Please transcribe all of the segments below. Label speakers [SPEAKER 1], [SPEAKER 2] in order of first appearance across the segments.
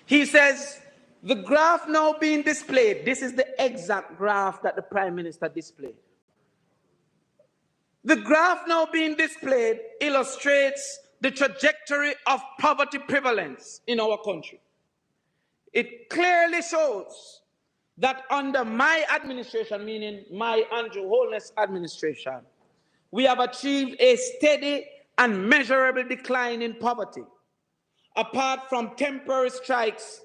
[SPEAKER 1] He says, the graph now being displayed, this is the exact graph that the Prime Minister displayed. The graph now being displayed illustrates the trajectory of poverty prevalence in our country. It clearly shows that under my administration, meaning my Andrew Holness administration, we have achieved a steady and measurable decline in poverty, apart from temporary spikes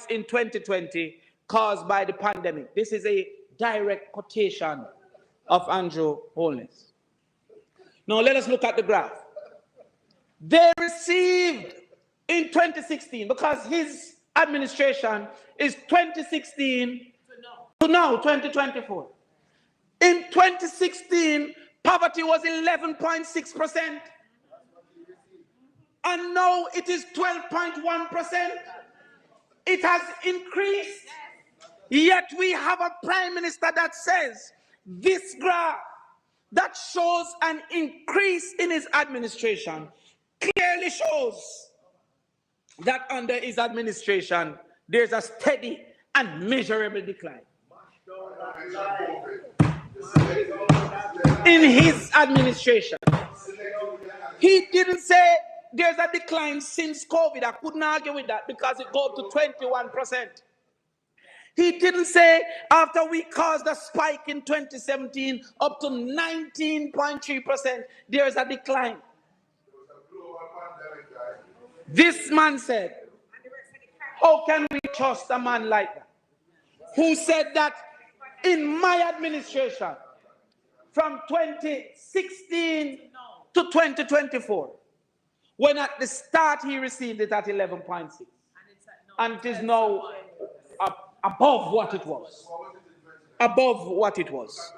[SPEAKER 1] in 2020 caused by the pandemic. This is a direct quotation of Andrew Holness. Now let us look at the graph. They received in 2016, because his administration is 2016 to now 2024. In 2016, poverty was 11.6%. And now it is 12.1%. It has increased. Yet we have a Prime Minister that says this graph that shows an increase in his administration clearly shows that under his administration there's a steady and measurable decline. In his administration. He didn't say there's a decline since COVID. I couldn't argue with that because it goes to 21%. He didn't say after we caused a spike in 2017 up to 19.3%, there's a decline. This man said, how can we trust a man like that? Who said that in my administration, from 2016 to 2024, when at the start he received it at 11.6, and it is now above what it was. Above what it was.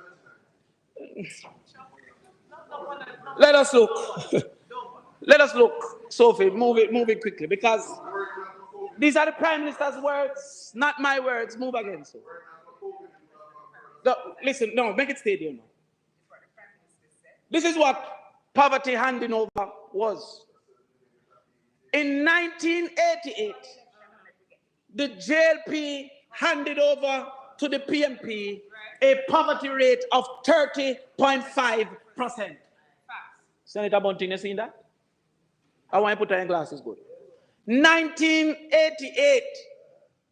[SPEAKER 1] Let us look. Let us look, Sophie, move it quickly, because these are the Prime Minister's words, not my words. Move again, Sophie. No, listen, no, make it stay there now. This is what poverty handing over was. In 1988, the JLP handed over to the PMP a poverty rate of 30.5%. Senator Bunting, you seen that? I want you to put on your glasses, good. 1988,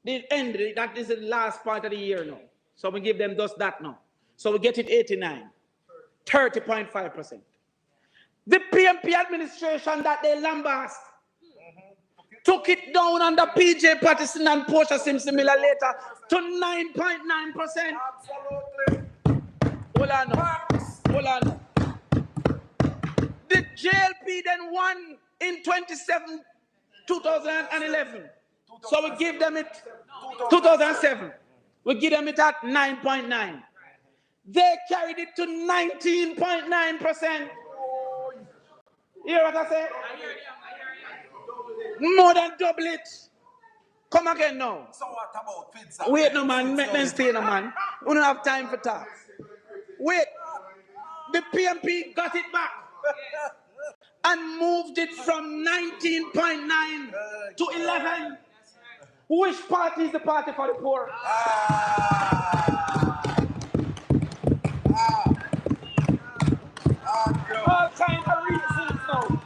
[SPEAKER 1] the end, that is the last part of the year now. So we give them just that now. So we get it 89, 30.5%. The PMP administration that they lambast took it down under PJ Patterson and Portia Simpson Miller later to 9.9%. Absolutely. Hold on now. Hold on. The JLP then won in 2011. So we give them it 2007. We give them it at 9.9. They carried it to 19.9%. You hear what I say? More than double it. Come again now. So what about Fitz? Wait no man, make them stay no man. We don't have time for talk. Wait. The PMP got it back and moved it from 19.9 to 11. Which party is the party for the poor? All kinds of reasons now.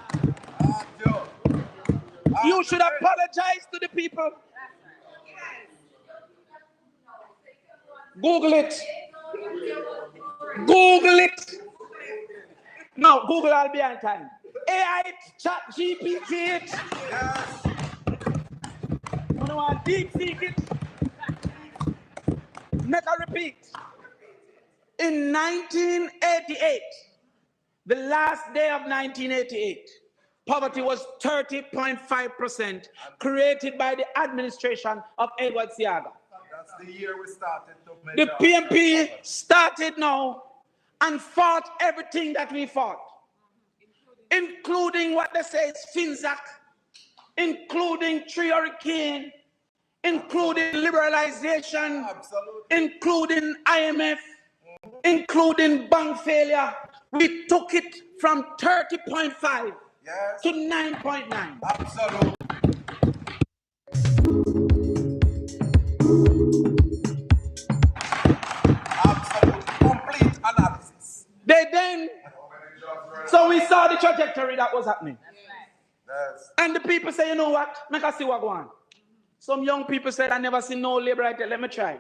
[SPEAKER 1] You should apologize to the people. Google it. Google it. No, Google, I'll be on time. AI it, chat GPT it. Yes. You know what? Deep seek it. Make a repeat. In 1988, the last day of 1988, poverty was 30.5%, created by the administration of Edward Seaga.
[SPEAKER 2] That's the year we started to make
[SPEAKER 1] the PMP started now and fought everything that we fought, including what they say is FinZac, including Three Hurricane, including liberalization, including IMF, including bank failure. We took it from 30.5 to 9.9.
[SPEAKER 2] Absolutely.
[SPEAKER 1] that was happening.
[SPEAKER 2] Yes.
[SPEAKER 1] And the people say, you know what? Make us see what go on. Some young people said, I never seen no labor right there. Let me try.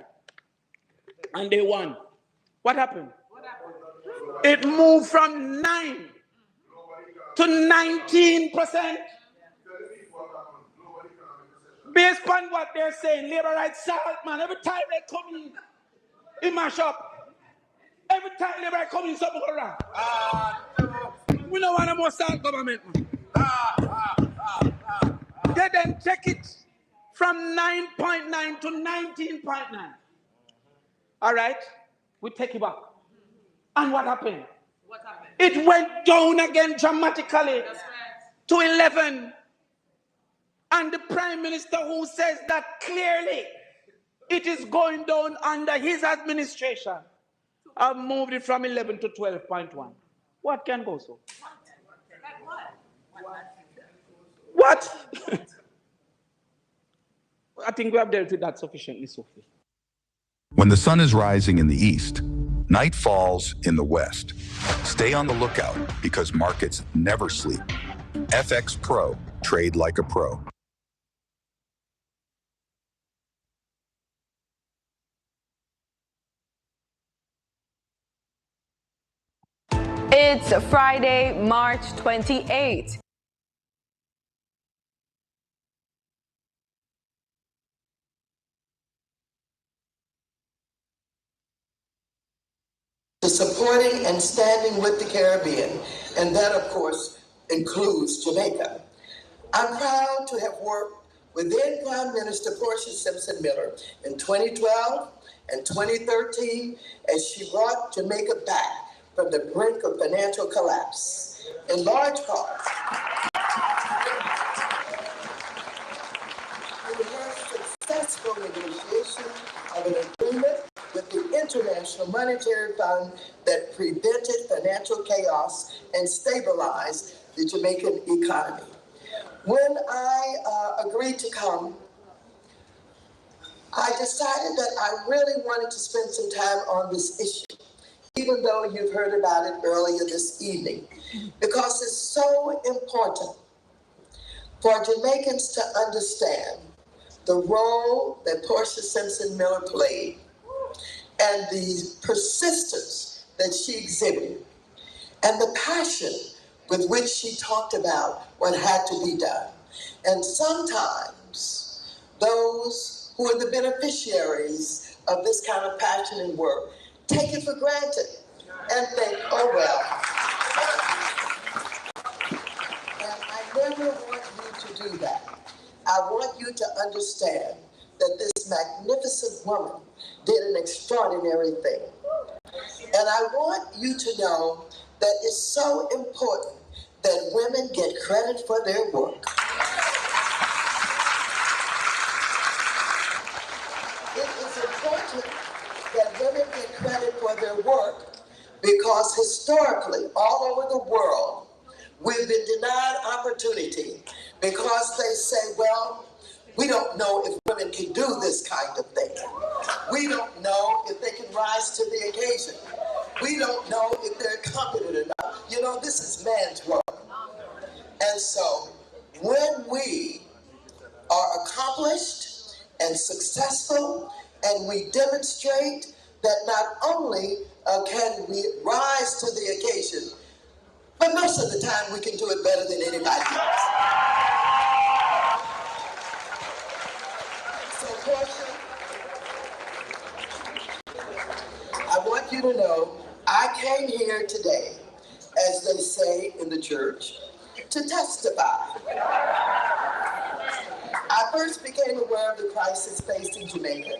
[SPEAKER 1] And they won. What happened? It moved from 9 to 19%. Based on what they're saying, labor rights salt, man. Every time they come in my shop, every time labor rights come in, something go wrong. We don't want a more salt government, man. They then check it from 9.9 to 19.9. All right? We take it back. And what happened? It went down again dramatically to 11. And the Prime Minister, who says that clearly it is going down under his administration, have moved it from 11 to 12.1. What can go so? What? I think we have dealt with that sufficiently, Sophie.
[SPEAKER 3] When the sun is rising in the east, night falls in the west. Stay on the lookout because markets never sleep. FX Pro, trade like a pro.
[SPEAKER 4] It's Friday, March 28th.
[SPEAKER 5] To supporting and standing with the Caribbean, and that, of course, includes Jamaica. I'm proud to have worked with then Prime Minister Portia Simpson Miller in 2012 and 2013 as she brought Jamaica back from the brink of financial collapse, in large part through her successful negotiation of an agreement with the International Monetary Fund that prevented financial chaos and stabilized the Jamaican economy. When I agreed to come, I decided that I really wanted to spend some time on this issue, even though you've heard about it earlier this evening, because it's so important for Jamaicans to understand the role that Portia Simpson Miller played and the persistence that she exhibited and the passion with which she talked about what had to be done. And sometimes those who are the beneficiaries of this kind of passion and work take it for granted and think, oh well. And I never want you to do that. I want you to understand that this magnificent woman did an extraordinary thing. And I want you to know that it's so important that women get credit for their work. It is important that women get credit for their work because historically, all over the world, we've been denied opportunity because they say, well, we don't know if women can do this kind of thing. We don't know if they can rise to the occasion. We don't know if they're competent enough. You know, this is man's work. And so when we are accomplished and successful and we demonstrate that not only can we rise to the occasion, but most of the time we can do it better than anybody else. So Portia, I want you to know I came here today, as they say in the church, to testify. I first became aware of the crisis facing Jamaica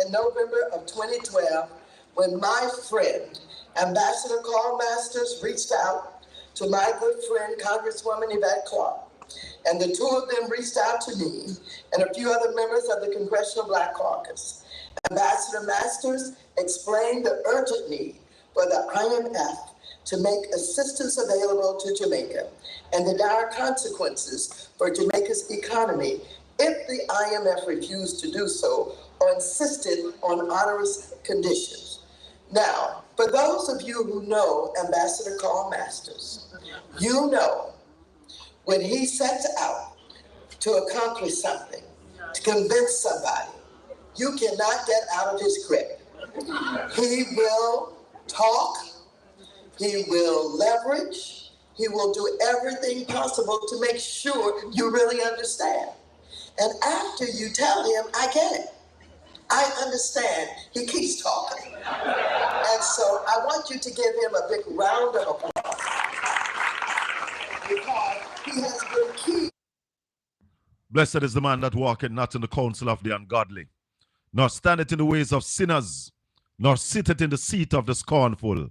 [SPEAKER 5] in November of 2012 when my friend, Ambassador Carl Masters, reached out to my good friend, Congresswoman Yvette Clarke. And the two of them reached out to me and a few other members of the Congressional Black Caucus. Ambassador Masters explained the urgent need for the IMF to make assistance available to Jamaica and the dire consequences for Jamaica's economy if the IMF refused to do so or insisted on onerous conditions. Now, for those of you who know Ambassador Carl Masters, you know when he sets out to accomplish something, to convince somebody, you cannot get out of his grip. He will talk, he will leverage, he will do everything possible to make sure you really understand. And after you tell him, I get it, I understand, he keeps talking. And so I want you to give him a big round of applause because he has been key.
[SPEAKER 6] Blessed is the man that walketh not in the counsel of the ungodly, nor standeth in the ways of sinners, nor sitteth in the seat of the scornful.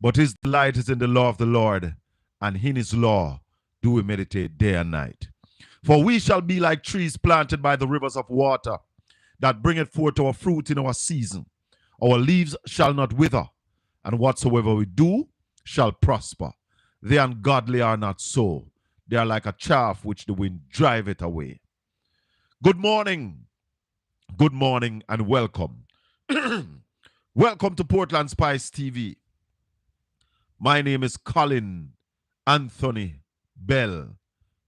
[SPEAKER 6] But his delight is in the law of the Lord, and in his law do we meditate day and night. For we shall be like trees planted by the rivers of water, that bringeth forth our fruit in our season. Our leaves shall not wither, and whatsoever we do shall prosper. The ungodly are not so. They are like a chaff which the wind driveth away. Good morning, and welcome. Welcome to Portland Spice TV. My name is Colin Anthony Bell,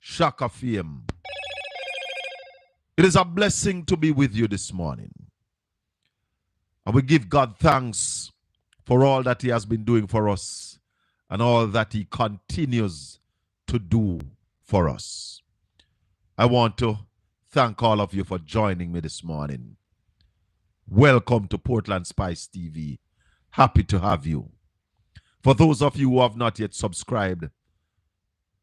[SPEAKER 6] SHACKA fame. It is a blessing to be with you this morning. And we give God thanks for all that he has been doing for us and all that he continues to do for us. I want to thank all of you for joining me this morning. Welcome to Portland Spice TV. Happy to have you. For those of you who have not yet subscribed,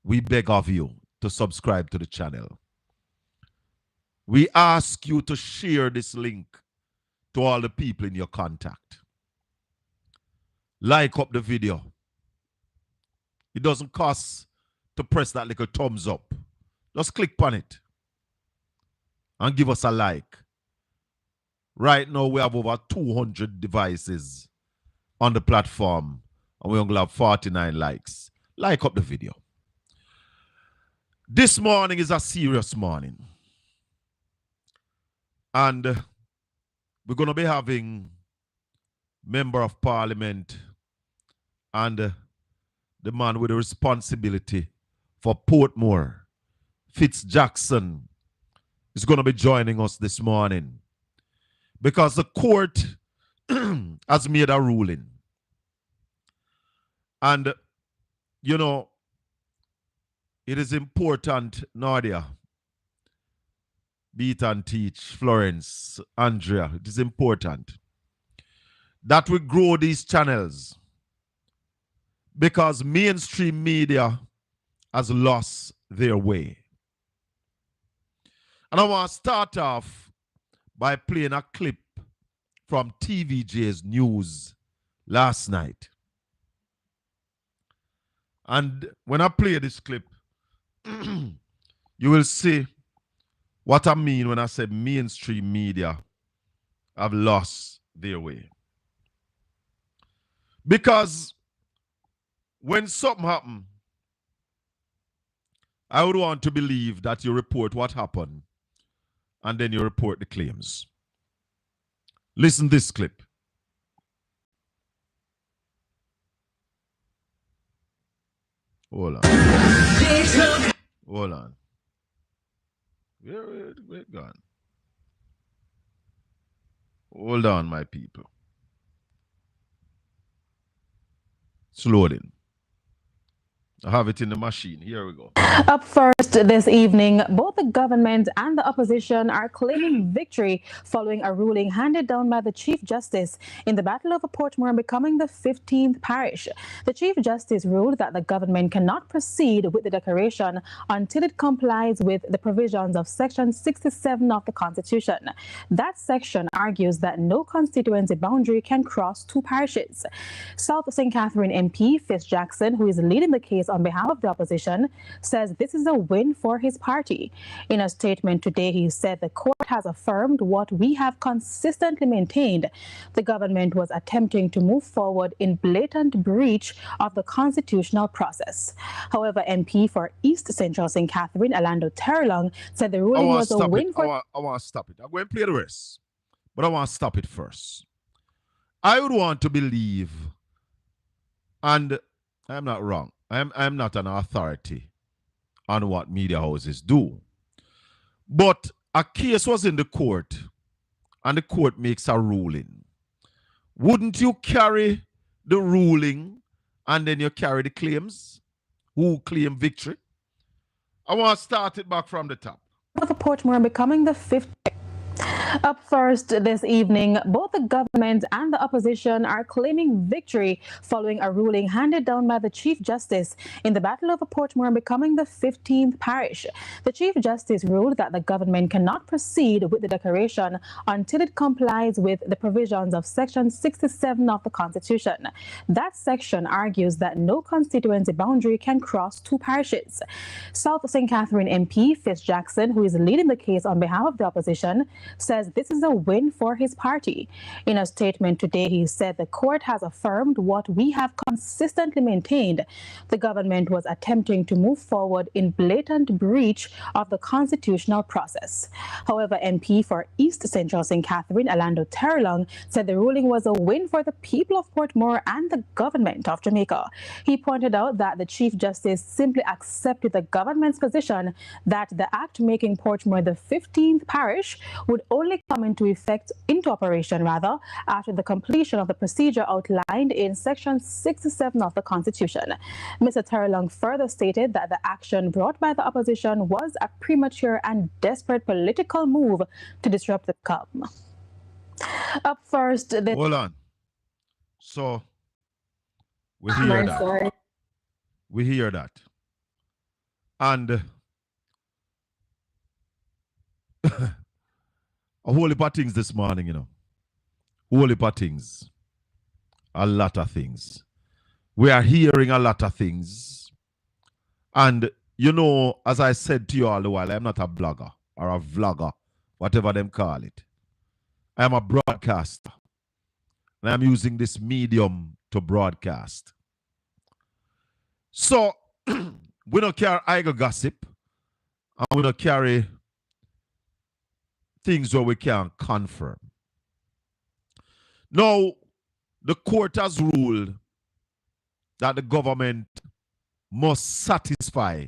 [SPEAKER 6] we beg of you to subscribe to the channel. We ask you to share this link to all the people in your contact. Like up the video. It doesn't cost to press that little thumbs up. Just click on it and give us a like. Right now we have over 200 devices on the platform and we only have 49 likes. Like up the video. This morning is a serious morning. And we're going to be having Member of Parliament and the man with the responsibility for Portmore, Fitz Jackson, is going to be joining us this morning because the court has made a ruling. And, you know, it is important, Nadia, Beat and Teach, Florence, Andrea, it is important that we grow these channels because mainstream media has lost their way. And I want to start off by playing a clip from TVJ's news last night. And when I play this clip, you will see what I mean when I say mainstream media have lost their way. Because when something happens, I would want to believe that you report what happened and then you report the claims. Listen to this clip. Hold on. Hold on. Where gone? Hold on, my people. It's loading. I have it in the machine. Here we go.
[SPEAKER 4] Up first this evening, both the government and the opposition are claiming victory following a ruling handed down by the Chief Justice in the battle over Portmore becoming the 15th parish. The Chief Justice ruled that the government cannot proceed with the declaration until it complies with the provisions of Section 67 of the Constitution. That section argues that no constituency boundary can cross two parishes. South St. Catherine MP Fitz Jackson, who is leading the case on behalf of the opposition, says this is a win for his party. In a statement today, he said the court has affirmed what we have consistently maintained. The government was attempting to move forward in blatant breach of the constitutional process. However, MP for East Central St. Catherine, Orlando Terrelong, said the ruling was a win for...
[SPEAKER 6] I want to stop it. I'm going to play the rest, but I want to stop it first. I would want to believe, and I'm not wrong, I'm not an authority on what media houses do. But a case was in the court, and the court makes a ruling. Wouldn't you carry the ruling and then you carry the claims? Who claim victory? I want to start it back from the top.
[SPEAKER 4] With Portmore becoming the fifth. Up first this evening, both the government and the opposition are claiming victory following a ruling handed down by the Chief Justice in the battle over Portmore becoming the 15th parish. The Chief Justice ruled that the government cannot proceed with the declaration until it complies with the provisions of Section 67 of the Constitution. That section argues that no constituency boundary can cross two parishes. South St. Catherine MP Fitz Jackson, who is leading the case on behalf of the opposition, says this is a win for his party. In a statement today, he said the court has affirmed what we have consistently maintained. The government was attempting to move forward in blatant breach of the constitutional process. However, MP for East Central St. Catherine, Orlando Terrelong, said the ruling was a win for the people of Portmore and the government of Jamaica. He pointed out that the Chief Justice simply accepted the government's position that the act making Portmore the 15th parish would only come into operation after the completion of the procedure outlined in Section 67 of the Constitution. Mr. Terrelong further stated that the action brought by the opposition was a premature and desperate political move to disrupt the calm. Up first,
[SPEAKER 6] hold on. So we hear that. We hear that. And a whole heap of things this morning, you know. Whole heap of things. A lot of things. We are hearing a lot of things. And, you know, as I said to you all the while, I'm not a blogger or a vlogger, whatever them call it. I am a broadcaster. And I'm using this medium to broadcast. So, we don't carry idle gossip. And we don't carry things where we can confirm. Now, the court has ruled that the government must satisfy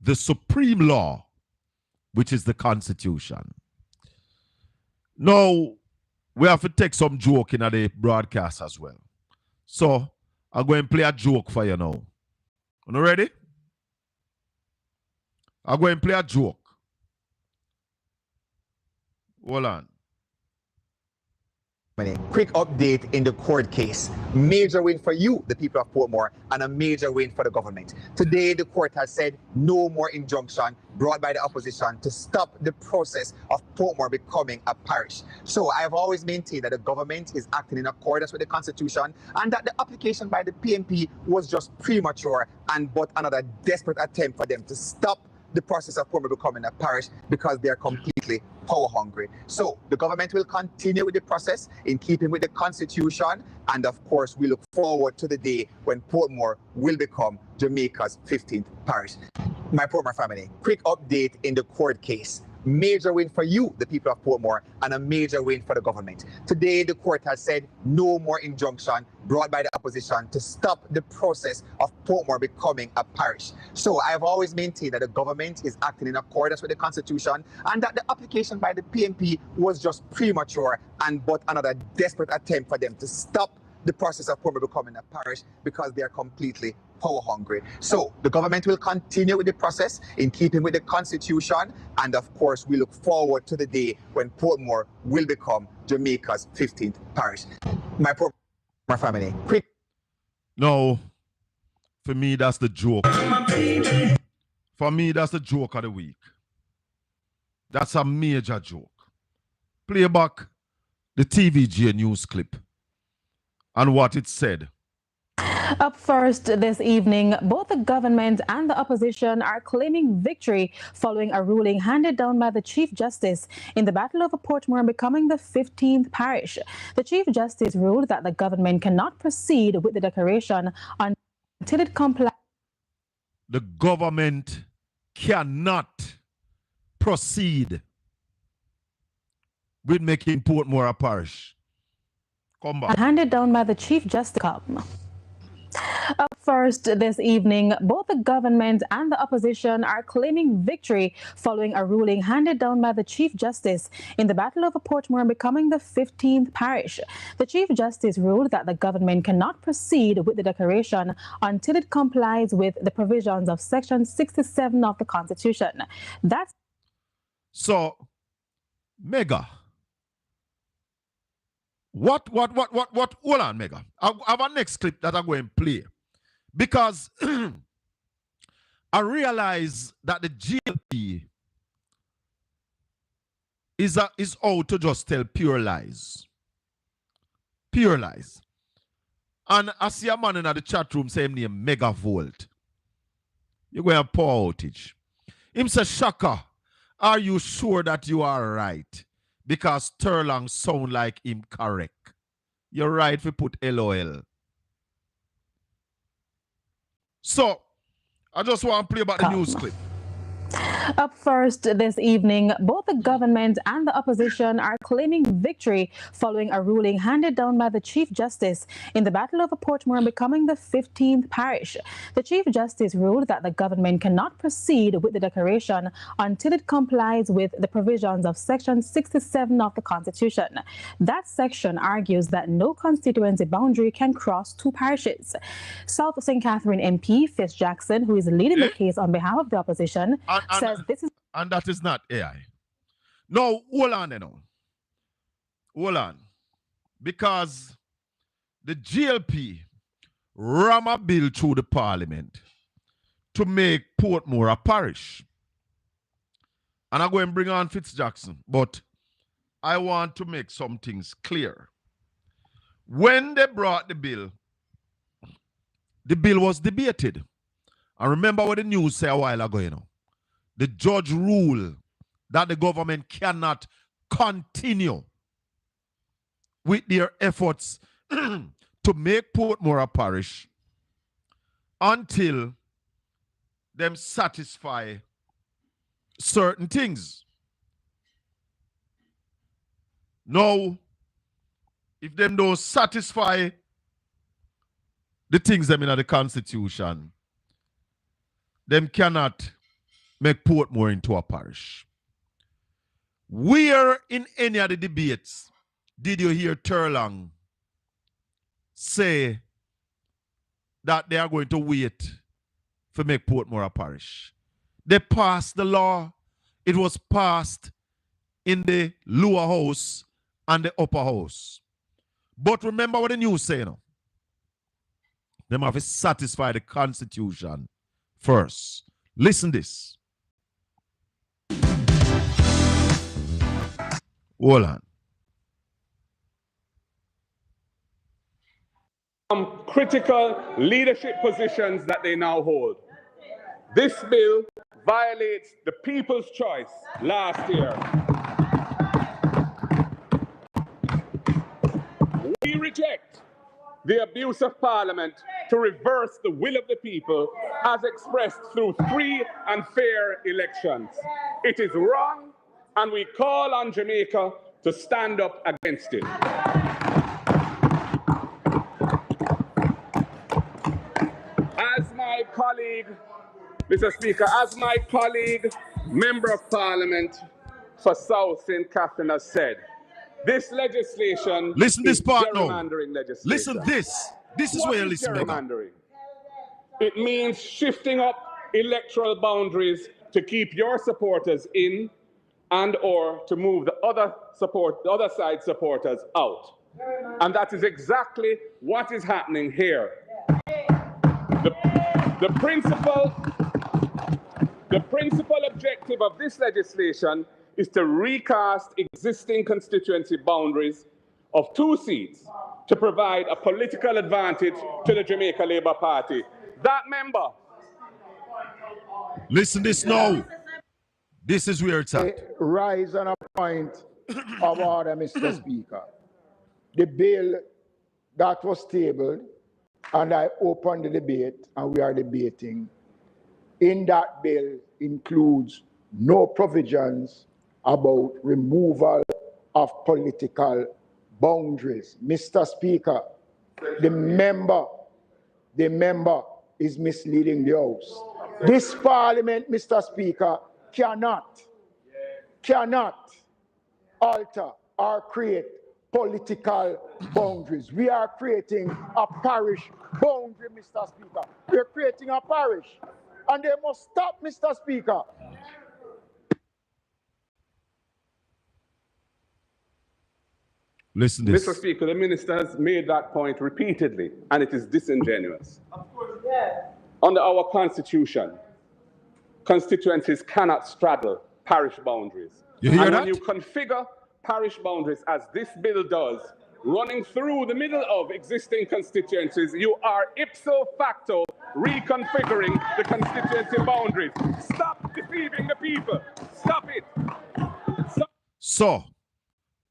[SPEAKER 6] the supreme law, which is the Constitution. Now, we have to take some joke in the broadcast as well. So, I'm going to play a joke for you now. You ready? I'm going to play a joke. Hold on.
[SPEAKER 7] Quick update in the court case. Major win for you, the people of Portmore, and a major win for the government. Today, the court has said no more injunction brought by the opposition to stop the process of Portmore becoming a parish. So I have always maintained that the government is acting in accordance with the Constitution and that the application by the PMP was just premature and but another desperate attempt for them to stop the process of Portmore becoming a parish because they are completely power hungry. So the government will continue with the process in keeping with the Constitution, and of course we look forward to the day when Portmore will become Jamaica's 15th parish. My Portmore family, quick update in the court case. Major win for you, the people of Portmore, and a major win for the government. Today, the court has said no more injunction brought by the opposition to stop the process of Portmore becoming a parish. So I have always maintained that the government is acting in accordance with the Constitution and that the application by the PMP was just premature and but another desperate attempt for them to stop the process of Portmore becoming a parish because they are completely power hungry. So the government will continue with the process in keeping with the Constitution, and of course we look forward to the day when Portmore will become Jamaica's 15th parish. My Portmore family, quick.
[SPEAKER 6] No, for me that's the joke. For me that's the joke of the week. That's a major joke. Play back the TVJ news clip and what it said.
[SPEAKER 4] Up first this evening, both the government and the opposition are claiming victory following a ruling handed down by the Chief Justice in the battle over Portmore becoming the 15th parish. The Chief Justice ruled that the government cannot proceed with the declaration until it complies.
[SPEAKER 6] The government cannot proceed with making Portmore a parish. Come back.
[SPEAKER 4] Handed down by the Chief Justice. Up first this evening, both the government and the opposition are claiming victory following a ruling handed down by the Chief Justice in the Battle over Portmore becoming the 15th parish. The Chief Justice ruled that the government cannot proceed with the declaration until it complies with the provisions of Section 67 of the Constitution. That's
[SPEAKER 6] so, Mega. What, hold on, Mega. I have a next clip that I'm going to play. Because I realize that the GLP is out to just tell pure lies. Pure lies. And I see a man in the chat room saying name Mega Volt. You're going to pour outage. Him says, SHACKA, are you sure that you are right? Because Turlang sound like him correct. You're right if you put LOL. So, I just want to play about the news clip.
[SPEAKER 4] Up first this evening, both the government and the opposition are claiming victory following a ruling handed down by the Chief Justice in the Battle over Portmore becoming the 15th parish. The Chief Justice ruled that the government cannot proceed with the declaration until it complies with the provisions of Section 67 of the Constitution. That section argues that no constituency boundary can cross two parishes. South St. Catherine MP Fitz Jackson, who is leading the case on behalf of the opposition, says this is...
[SPEAKER 6] And that is not AI. No, hold on, you know. Hold on. Because the GLP ram a bill through the parliament to make Portmore a parish. And I'm going to bring on Fitz Jackson, but I want to make some things clear. When they brought the bill was debated. I remember what the news said a while ago, you know. The judge ruled that the government cannot continue with their efforts to make Portmore a parish until them satisfy certain things. Now, if them don't satisfy the things them in the Constitution, them cannot make Portmore into a parish. Where in any of the debates did you hear Turlang say that they are going to wait to make Portmore a parish? They passed the law. It was passed in the lower house and the upper house. But remember what the news say now. Them have to satisfy the Constitution first. Listen this. Hold on.
[SPEAKER 8] Some critical leadership positions that they now hold. This bill violates the people's choice last year. We reject the abuse of Parliament to reverse the will of the people as expressed through free and fair elections. It is wrong, and we call on Jamaica to stand up against it. As my colleague, Mr. Speaker, as my colleague, Member of Parliament for South St. Catherine has said, this legislation
[SPEAKER 6] listen this part
[SPEAKER 8] gerrymandering legislation.
[SPEAKER 6] Listen this. This is where you listen.
[SPEAKER 8] Gerrymandering. It means shifting up electoral boundaries to keep your supporters in and or to move the other side supporters out. And that is exactly what is happening here. The principal objective of this legislation is to recast existing constituency boundaries of 2 seats to provide a political advantage to the Jamaica Labour Party. That member.
[SPEAKER 6] Listen this now. This is where it's at.
[SPEAKER 9] Rise on a point of order, Mr. Speaker. The bill that was tabled, and I opened the debate, and we are debating, in that bill includes no provisions about removal of political boundaries. Mr. Speaker, the member is misleading the House. This Parliament, Mr. Speaker, cannot alter or create political boundaries. We are creating a parish boundary, Mr. Speaker. We are creating a parish. And they must stop, Mr. Speaker.
[SPEAKER 6] Listen to this.
[SPEAKER 8] Mr. Speaker, the minister has made that point repeatedly, and it is disingenuous.
[SPEAKER 5] Of course, yeah.
[SPEAKER 8] Under our constitution, constituencies cannot straddle parish boundaries.
[SPEAKER 6] You hear
[SPEAKER 8] and
[SPEAKER 6] that?
[SPEAKER 8] when you configure parish boundaries, as this bill does, running through the middle of existing constituencies, you are ipso facto reconfiguring the constituency boundaries. Stop deceiving the people. Stop it.
[SPEAKER 6] So,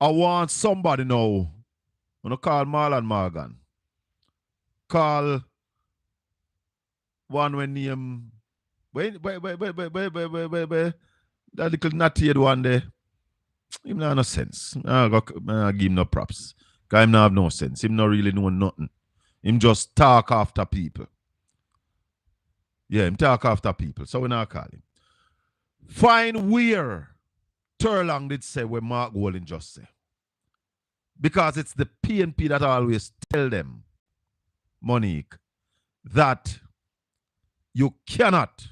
[SPEAKER 6] I want somebody now. I'm going to call Marlon Morgan. Call one when name. Wait. That little natty one there. Him not have no sense. I give him no props. Because him not have no sense. Him not really know nothing. Him just talk after people. Yeah, him talk after people. So we not call him. Find where Turlong did say what Mark Golden just say. Because it's the PNP that always tell them, Monique, that you cannot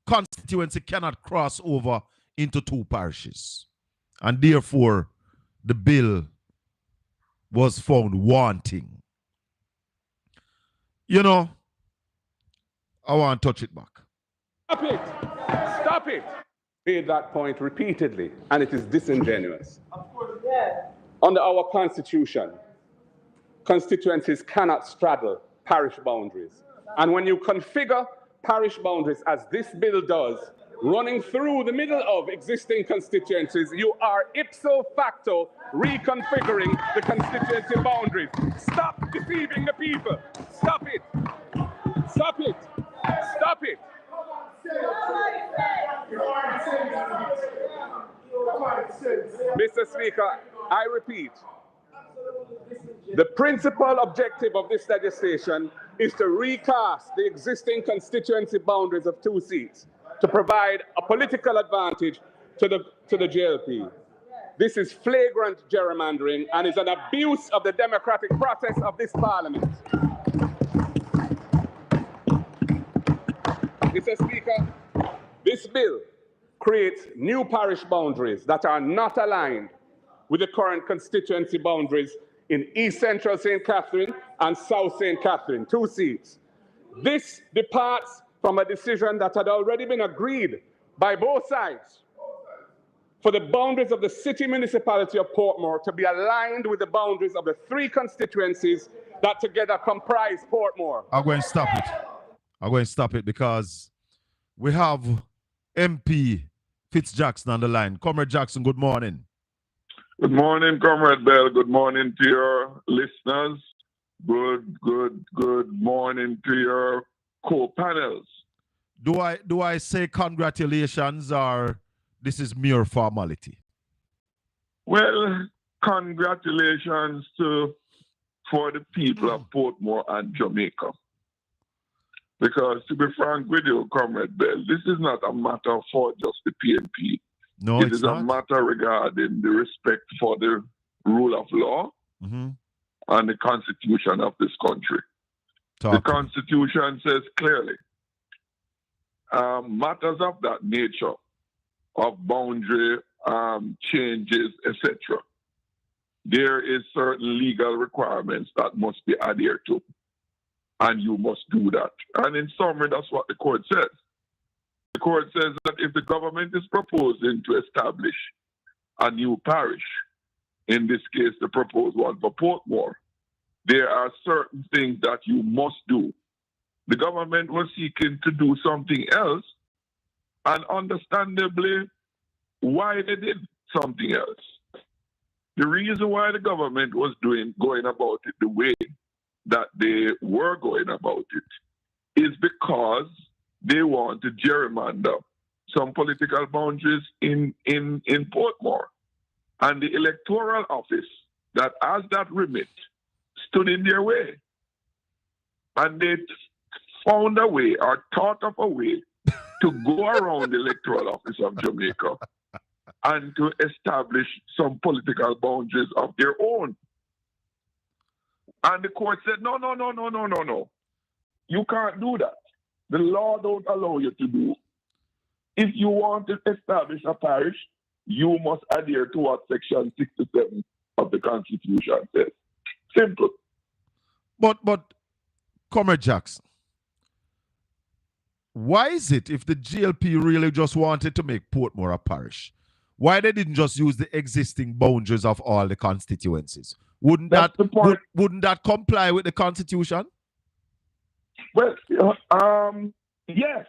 [SPEAKER 6] constituency cannot cross over into two parishes. And therefore, the bill was found wanting. You know, I want to touch it back.
[SPEAKER 8] Stop it. Stop it. Made that point repeatedly, and it is disingenuous.
[SPEAKER 5] Of course, yeah.
[SPEAKER 8] Under our constitution, constituencies cannot straddle parish boundaries. And when you configure parish boundaries, as this bill does, running through the middle of existing constituencies, you are ipso facto reconfiguring the constituency boundaries. Stop deceiving the people. Stop it. Stop it. Stop it. Mr. Speaker, I repeat, the principal objective of this legislation is to recast the existing constituency boundaries of 2 seats to provide a political advantage to the JLP. This is flagrant gerrymandering and is an abuse of the democratic process of this parliament. Mr. Speaker, this bill creates new parish boundaries that are not aligned with the current constituency boundaries in East Central St. Catherine and South St. Catherine, 2 seats. This departs from a decision that had already been agreed by both sides for the boundaries of the city municipality of Portmore to be aligned with the boundaries of the 3 constituencies that together comprise Portmore.
[SPEAKER 6] I'm going to stop it. I'm going to stop it because we have MP Fitz Jackson on the line. Comrade Jackson, good morning.
[SPEAKER 10] Good morning, Comrade Bell. Good morning to your listeners. Good morning to your co-panels.
[SPEAKER 6] Do I say congratulations or this is mere formality?
[SPEAKER 10] Well, congratulations for the people of Portmore and Jamaica. Because to be frank with you, Comrade Bell, this is not a matter for just the PNP.
[SPEAKER 6] No,
[SPEAKER 10] it is not a matter regarding the respect for the rule of law and the constitution of this country. The constitution says clearly, matters of that nature, of boundary changes, etc., there is certain legal requirements that must be adhered to. And you must do that. And in summary, that's what the court says. The court says that if the government is proposing to establish a new parish, in this case, the proposed one for Portmore, there are certain things that you must do. The government was seeking to do something else, and understandably, why they did something else. The reason why the government was going about it the way that they were going about it is because they want to gerrymander some political boundaries in Portmore. And the electoral office that has that remit stood in their way. And they found a way or thought of a way to go around the electoral office of Jamaica and to establish some political boundaries of their own. And the court said, no. You can't do that. The law don't allow you to do. If you want to establish a parish, you must adhere to what Section 67 of the Constitution says. Simple.
[SPEAKER 6] But Comrade Jackson, why is it if the GLP really just wanted to make Portmore a parish, why they didn't just use the existing boundaries of all the constituencies? Wouldn't that comply with the Constitution?
[SPEAKER 10] Well, yes,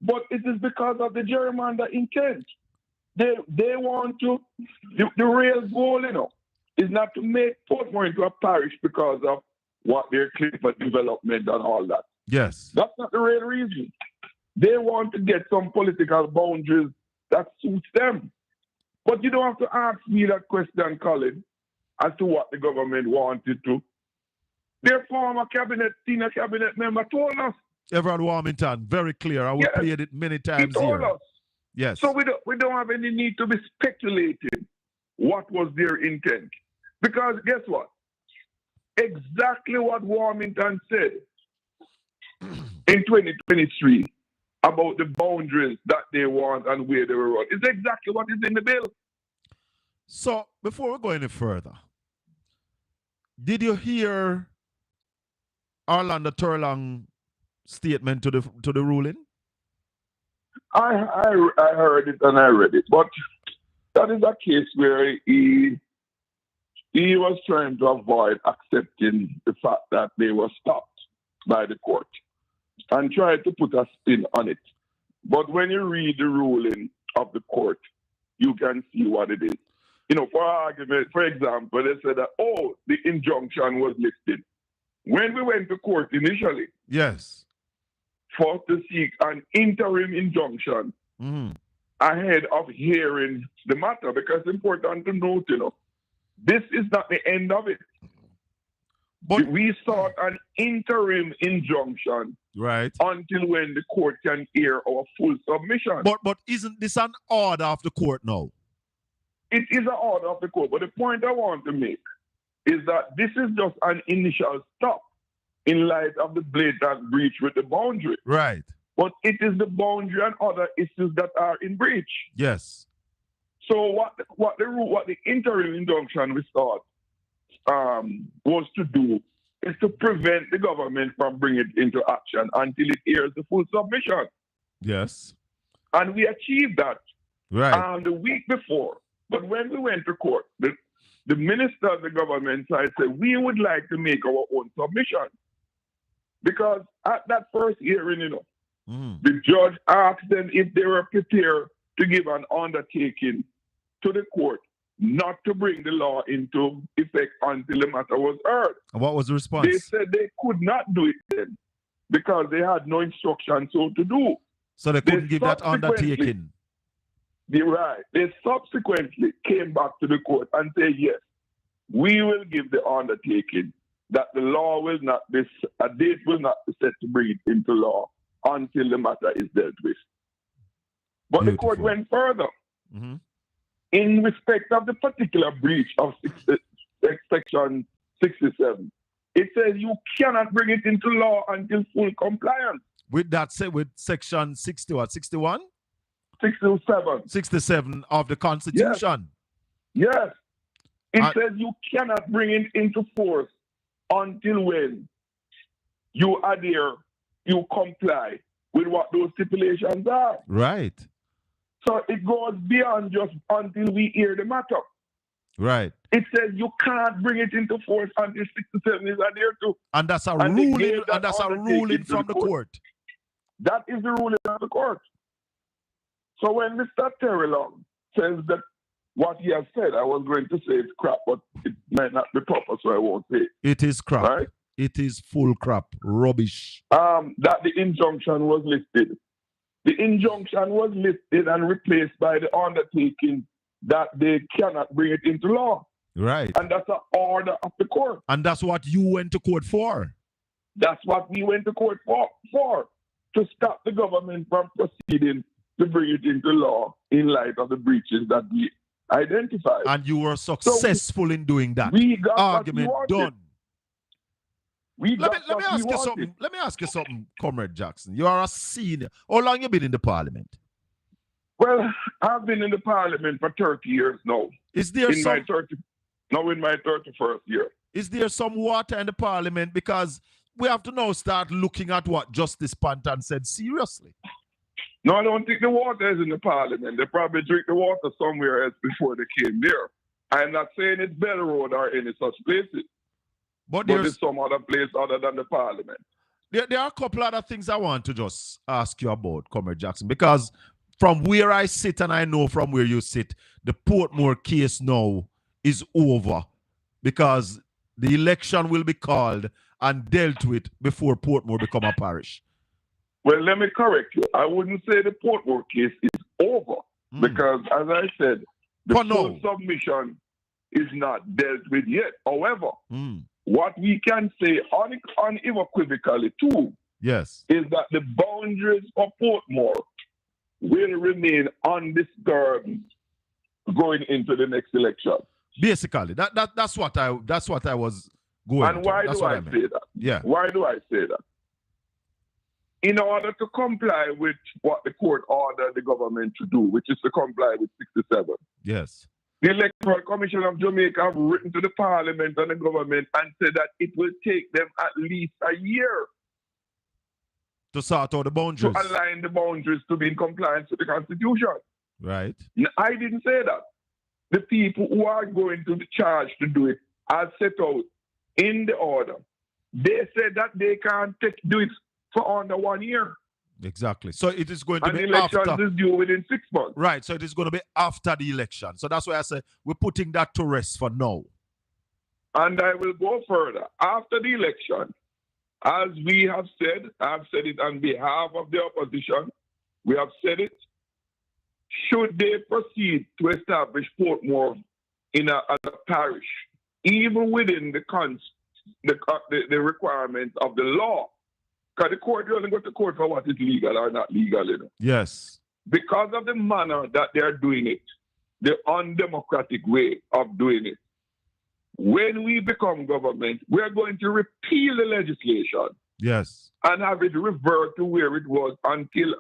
[SPEAKER 10] but it is because of the gerrymander intent. They want to, the real goal, is not to make Portmore into a parish because of what they're claiming for development and all that.
[SPEAKER 6] Yes.
[SPEAKER 10] That's not the real reason. They want to get some political boundaries that suits them. But you don't have to ask me that question, Colin, as to what the government wanted to. Their former senior cabinet member told us.
[SPEAKER 6] Everard Warmington, very clear. I would played it many times
[SPEAKER 10] he told
[SPEAKER 6] here.
[SPEAKER 10] Us.
[SPEAKER 6] Yes.
[SPEAKER 10] So we don't have any need to be speculating what was their intent. Because guess what? Exactly what Warmington said in 2023 about the boundaries that they want and where they will run is exactly what is in the bill.
[SPEAKER 6] So before we go any further, did you hear Orlando Turlong's statement to the ruling?
[SPEAKER 10] I heard it and I read it, but that is a case where he was trying to avoid accepting the fact that they were stopped by the court and tried to put a spin on it. But when you read the ruling of the court, you can see what it is. For argument, for example, they said that, the injunction was lifted. When we went to court initially,
[SPEAKER 6] yes,
[SPEAKER 10] for to seek an interim injunction ahead of hearing the matter, because it's important to note, this is not the end of it. But we sought an interim injunction,
[SPEAKER 6] right,
[SPEAKER 10] until when the court can hear our full submission.
[SPEAKER 6] But isn't this an order of the court now?
[SPEAKER 10] It is an order of the court. But the point I want to make is that this is just an initial stop in light of the blatant breach with the boundary.
[SPEAKER 6] Right.
[SPEAKER 10] But it is the boundary and other issues that are in breach.
[SPEAKER 6] Yes.
[SPEAKER 10] So what the interim injunction we sought was to do is to prevent the government from bringing it into action until it hears the full submission.
[SPEAKER 6] Yes.
[SPEAKER 10] And we achieved that
[SPEAKER 6] the
[SPEAKER 10] week before. But when we went to court, the minister of the government side said, we would like to make our own submission. Because at that first hearing, the judge asked them if they were prepared to give an undertaking to the court not to bring the law into effect until the matter was heard.
[SPEAKER 6] And what was the response?
[SPEAKER 10] They said they could not do it then because they had no instruction so to do.
[SPEAKER 6] So they couldn't give that undertaking.
[SPEAKER 10] Right. They subsequently came back to the court and said, yes, we will give the undertaking that the law will not be, a date will not be set to bring it into law until the matter is dealt with. But the court went further. In respect of the particular breach of Section 67, it says you cannot bring it into law until full compliance.
[SPEAKER 6] With that, say with Section 60 what, 61?
[SPEAKER 10] 67.
[SPEAKER 6] 67 of the Constitution.
[SPEAKER 10] Yes. It says you cannot bring it into force until when you adhere, you comply with what those stipulations are.
[SPEAKER 6] Right.
[SPEAKER 10] So it goes beyond just until we hear the matter.
[SPEAKER 6] Right.
[SPEAKER 10] It says you can't bring it into force until 67 is adhered to.
[SPEAKER 6] And that's a ruling, and that's a ruling from the court.
[SPEAKER 10] That is the ruling of the court. So when Mr. Terry Long says that what he has said, I was going to say it's crap, but it might not be proper, so I won't say it.
[SPEAKER 6] It is crap.
[SPEAKER 10] Right?
[SPEAKER 6] It is full crap. Rubbish.
[SPEAKER 10] That the injunction was lifted. The injunction was lifted and replaced by the undertaking that they cannot bring it into law.
[SPEAKER 6] Right.
[SPEAKER 10] And that's an order of the court.
[SPEAKER 6] And that's what you went to court for.
[SPEAKER 10] That's what we went to court for to stop the government from proceeding to bring it into law in light of the breaches that we identified.
[SPEAKER 6] And you were successful in doing that.
[SPEAKER 10] We got
[SPEAKER 6] argument
[SPEAKER 10] what we wanted.
[SPEAKER 6] done.
[SPEAKER 10] Let
[SPEAKER 6] me ask you something. Let me ask you something, Comrade Jackson. You are a senior. How long you been in the parliament?
[SPEAKER 10] Well, I've been in the parliament for 30 years now.
[SPEAKER 6] Is there
[SPEAKER 10] in my 31st year.
[SPEAKER 6] Is there some water in the parliament? Because we have to now start looking at what Justice Panton said seriously.
[SPEAKER 10] No, I don't think the water is in the parliament. They probably drink the water somewhere else before they came there. I'm not saying it's Bell Road or any such places. But there's some other place other than the parliament.
[SPEAKER 6] There are a couple other things I want to just ask you about, Comrade Jackson, because from where I sit and I know from where you sit, the Portmore case now is over because the election will be called and dealt with before Portmore become a parish.
[SPEAKER 10] Well, let me correct you. I wouldn't say the Portmore case is over because, as I said, the full submission is not dealt with yet. However, what we can say unequivocally too is that the boundaries of Portmore will remain undisturbed going into the next election.
[SPEAKER 6] Basically, that's what I was going.
[SPEAKER 10] And why do I say that?
[SPEAKER 6] Yeah.
[SPEAKER 10] Why do I say that? In order to comply with what the court ordered the government to do, which is to comply with 67.
[SPEAKER 6] Yes.
[SPEAKER 10] The Electoral Commission of Jamaica have written to the Parliament and the government and said that it will take them at least a year
[SPEAKER 6] to sort out the boundaries.
[SPEAKER 10] To align the boundaries to be in compliance with the Constitution.
[SPEAKER 6] Right.
[SPEAKER 10] I didn't say that. The people who are going to be charged to do it are set out in the order. They said that they can't do it for under 1 year.
[SPEAKER 6] Exactly. So it is going to be
[SPEAKER 10] the election is due within 6 months.
[SPEAKER 6] Right. So it is going to be after the election. So that's why I say we're putting that to rest for now.
[SPEAKER 10] And I will go further. After the election, as we have said, I've said it on behalf of the opposition, we have said it, should they proceed to establish Portmore in a parish, even within the requirements of the law, because the court doesn't go to court for what is legal or not legal. You know?
[SPEAKER 6] Yes.
[SPEAKER 10] Because of the manner that they are doing it, the undemocratic way of doing it. When we become government, we are going to repeal the legislation.
[SPEAKER 6] Yes.
[SPEAKER 10] And have it revert to where it was until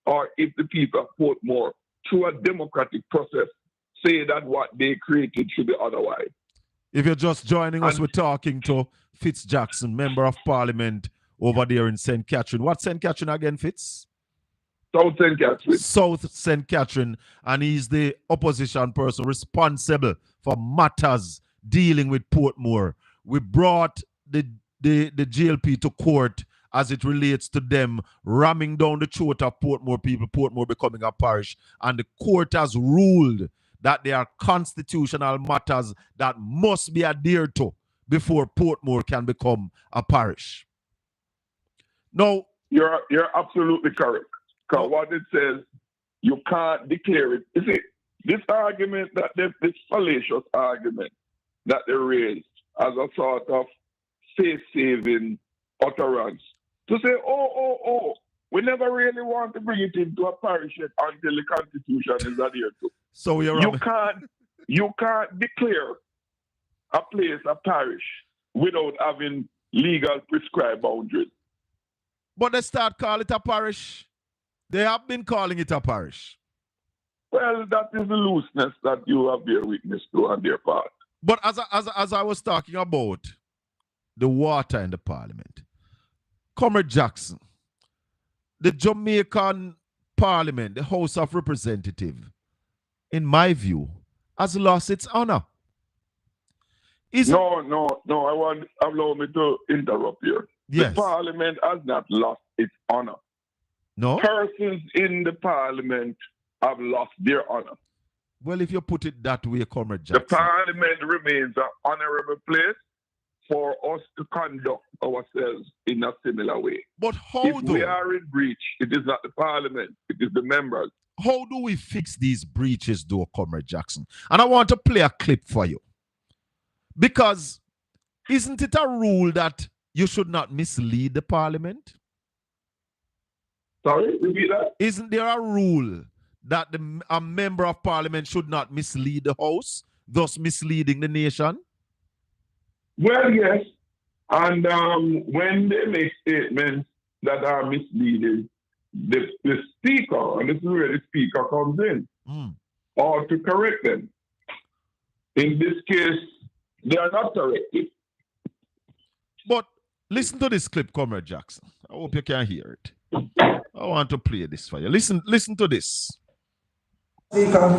[SPEAKER 10] or if the people of Portmore, through a democratic process, say that what they created should be otherwise.
[SPEAKER 6] If you're just joining us, we're talking to Fitz Jackson, Member of Parliament over there in St. Catherine. What's St. Catherine again, Fitz?
[SPEAKER 10] South St. Catherine.
[SPEAKER 6] South St. Catherine. And he's the opposition person responsible for matters dealing with Portmore. We brought the GLP to court as it relates to them ramming down the throat of Portmore people, Portmore becoming a parish. And the court has ruled that there are constitutional matters that must be adhered to before Portmore can become a parish. No.
[SPEAKER 10] You're absolutely correct. Because what it says, you can't declare it. You see, this argument, this fallacious argument that they raised as a sort of face-saving utterance, to say, we never really want to bring it into a parish yet until the Constitution is adhered to.
[SPEAKER 6] So
[SPEAKER 10] you can't declare a place a parish without having legal prescribed boundaries.
[SPEAKER 6] But they start calling it a parish. They have been calling it a parish.
[SPEAKER 10] Well, that is the looseness that you have bear witness to on their part.
[SPEAKER 6] But as I was talking about the water in the Parliament, Comrade Jackson, the Jamaican Parliament, the House of Representatives, in my view, has lost its honor.
[SPEAKER 10] No, allow me to interrupt here.
[SPEAKER 6] Yes.
[SPEAKER 10] The Parliament has not lost its honor.
[SPEAKER 6] No?
[SPEAKER 10] Persons in the Parliament have lost their honor.
[SPEAKER 6] Well, if you put it that way, Comrade Jackson.
[SPEAKER 10] The Parliament remains an honorable place for us to conduct ourselves in a similar way.
[SPEAKER 6] But how
[SPEAKER 10] if we are in breach, it is not the Parliament, it is the members.
[SPEAKER 6] how do we fix these breaches, though, Comrade Jackson? And I want to play a clip for you. Because isn't it a rule that you should not mislead the parliament?
[SPEAKER 10] Sorry, repeat that?
[SPEAKER 6] Isn't there a rule that a member of parliament should not mislead the house, thus misleading the nation?
[SPEAKER 10] Well, yes. And when they make statements that are misleading, the speaker, and this is where the speaker comes in, or to correct them. In this case, they are not corrected.
[SPEAKER 6] But listen to this clip, Comrade Jackson. I hope you can hear it. I want to play this for you. Listen to this.
[SPEAKER 11] Speaker.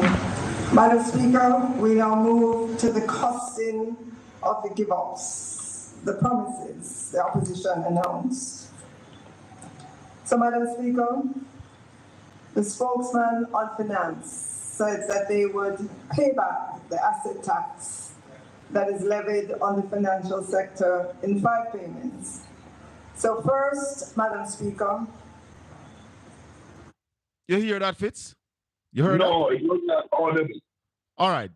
[SPEAKER 11] Madam Speaker, we now move to the costing of the give-ups, the promises the opposition announced. So, Madam Speaker, the spokesman on finance said that they would pay back the asset tax that is levied on the financial sector in 5 payments. So first, Madam Speaker.
[SPEAKER 6] You hear that, Fitz? You heard
[SPEAKER 10] no,
[SPEAKER 6] that?
[SPEAKER 10] It was not all the.
[SPEAKER 6] All right.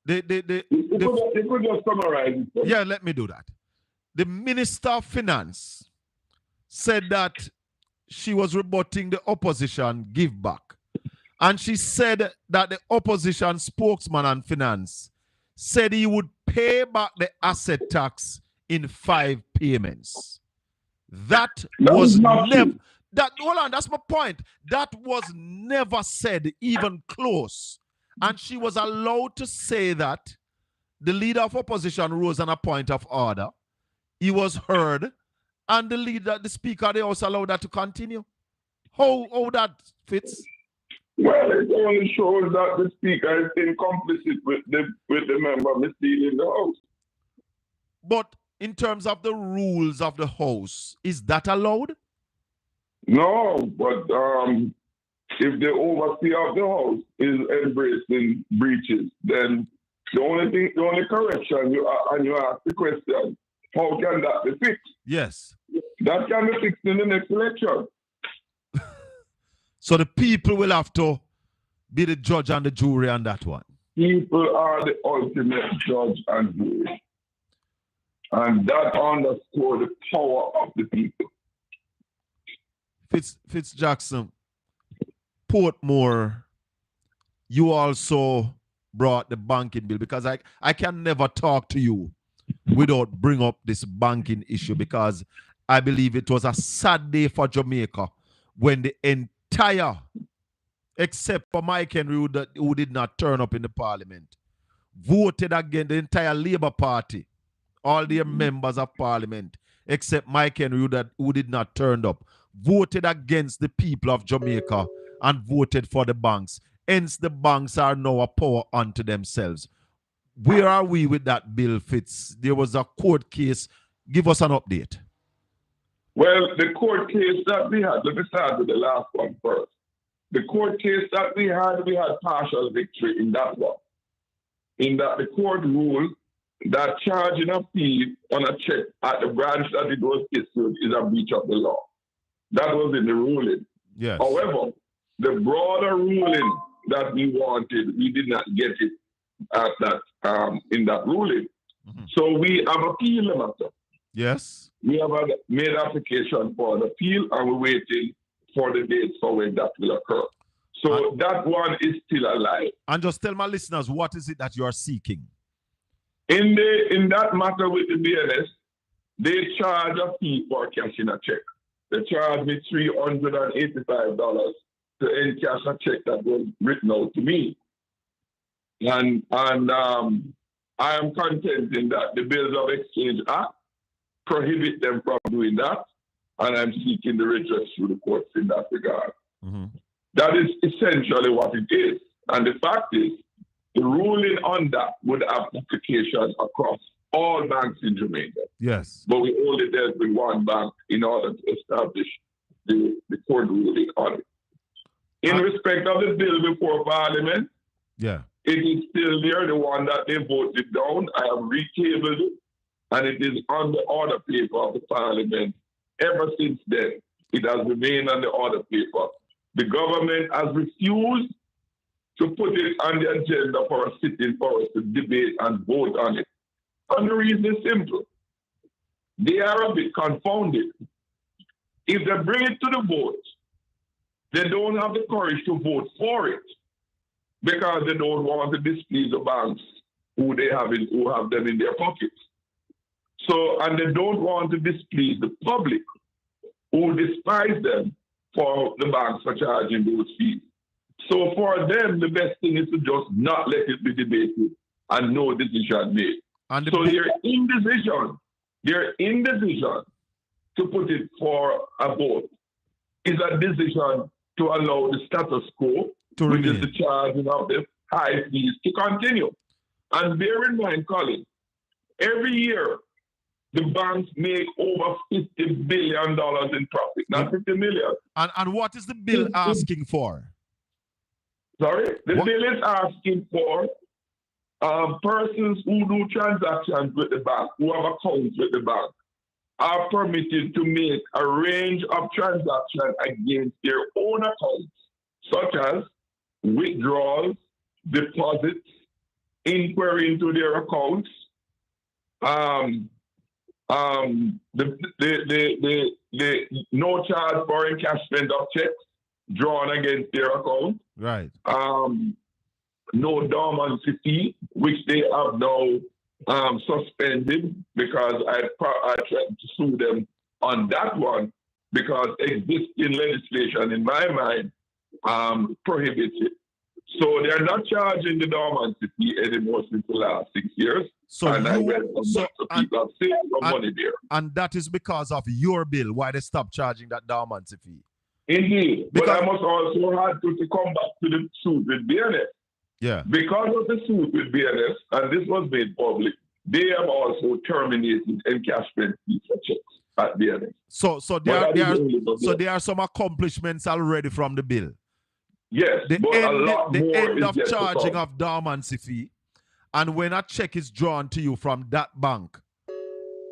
[SPEAKER 10] They could just summarize it.
[SPEAKER 6] Yeah, let me do that. The Minister of Finance said that she was rebutting the opposition give back. And she said that the opposition spokesman on finance said he would pay back the asset tax in 5 payments. That was never... Hold on, that's my point. That was never said, even close. And she was allowed to say that. The leader of opposition rose on a point of order. He was heard. And the speaker, they also allowed that to continue. How that fits?
[SPEAKER 10] Well, it only shows that the speaker is complicit with the member misleading the house.
[SPEAKER 6] But in terms of the rules of the house, is that allowed?
[SPEAKER 10] No, but if the overseer of the house is embracing breaches, then the only correction you ask the question, how can that be fixed?
[SPEAKER 6] Yes.
[SPEAKER 10] That can be fixed in the next election.
[SPEAKER 6] So the people will have to be the judge and the jury on that one. People
[SPEAKER 10] are the ultimate judge and jury. And that underscores the power of the people.
[SPEAKER 6] Fitz Jackson, Portmore, you also brought the banking bill, because I can never talk to you without bring up this banking issue, because I believe it was a sad day for Jamaica when the entire, except for Mike Henry who did not turn up in the parliament, voted against the entire Labour Party, all their members of parliament, except Mike Henry who did not turn up, voted against the people of Jamaica and voted for the banks. Hence, the banks are now a power unto themselves. Where are we with that bill, Fitz? There was a court case. Give us an update.
[SPEAKER 10] Well, the court case that we had, let me start with the last one first. The court case that we had partial victory in that one. In that the court ruled that charging a fee on a check at the branch that it was issued is a breach of the law. That was in the ruling.
[SPEAKER 6] Yes.
[SPEAKER 10] However, the broader ruling that we wanted, we did not get it at that in that ruling. Mm-hmm. So we have appealed the matter.
[SPEAKER 6] Yes.
[SPEAKER 10] We have made application for an appeal, and we're waiting for the dates for when that will occur. So that one is still alive.
[SPEAKER 6] And just tell my listeners, what is it that you are seeking?
[SPEAKER 10] In that matter with the BNS, they charge a fee for cashing a check. They charged me $385 to encash a check that was written out to me. And I am contending that the Bills of Exchange Act prohibit them from doing that, and I'm seeking the redress through the courts in that regard. Mm-hmm. That is essentially what it is. And the fact is, the ruling on that would have implications across all banks in Jamaica.
[SPEAKER 6] Yes.
[SPEAKER 10] But we only dealt with one bank in order to establish the court ruling on it. In respect of the bill before Parliament,
[SPEAKER 6] yeah,
[SPEAKER 10] it is still there, the one that they voted down. I have retabled it, and it is on the order paper of the Parliament. Ever since then, it has remained on the order paper. The government has refused to put it on the agenda for a sitting for us to debate and vote on it. And the reason is simple. They are a bit confounded. If they bring it to the vote, they don't have the courage to vote for it because they don't want to displease the banks who have them in their pockets. So, and they don't want to displease the public who despise them for the banks for charging those fees. So for them, the best thing is to just not let it be debated and no decision made. And so their indecision to put it for a vote is a decision to allow the status quo, which is the charging of the high fees, to continue. And bear in mind, Colin, every year the banks make over $50 billion in profit, not 50 million.
[SPEAKER 6] And what is the bill asking for?
[SPEAKER 10] Sorry? The bill is asking for persons who do transactions with the bank, who have accounts with the bank, are permitted to make a range of transactions against their own accounts, such as withdrawals, deposits, inquiry into their accounts, the no charge for encashment of checks drawn against their account.
[SPEAKER 6] Right.
[SPEAKER 10] No dormancy fee, which they have now suspended because I tried to sue them on that one because existing legislation, in my mind, prohibits it. So they're not charging the dormancy fee anymore since the last 6 years.
[SPEAKER 6] So
[SPEAKER 10] and I went from that to people have saved some money there.
[SPEAKER 6] And that is because of your bill, why they stopped charging that dormancy fee.
[SPEAKER 10] Indeed. Because but I must also have to come back to the suit with BNS.
[SPEAKER 6] Yeah.
[SPEAKER 10] Because of the suit with BNS, and this was made public, they have also terminated encashment fees for checks at BNS.
[SPEAKER 6] So there are some accomplishments already from the bill.
[SPEAKER 10] Yes,
[SPEAKER 6] the
[SPEAKER 10] but a lot more
[SPEAKER 6] end
[SPEAKER 10] is
[SPEAKER 6] of
[SPEAKER 10] yet to
[SPEAKER 6] charging
[SPEAKER 10] come.
[SPEAKER 6] of dormancy fee, and when a check is drawn to you from that bank,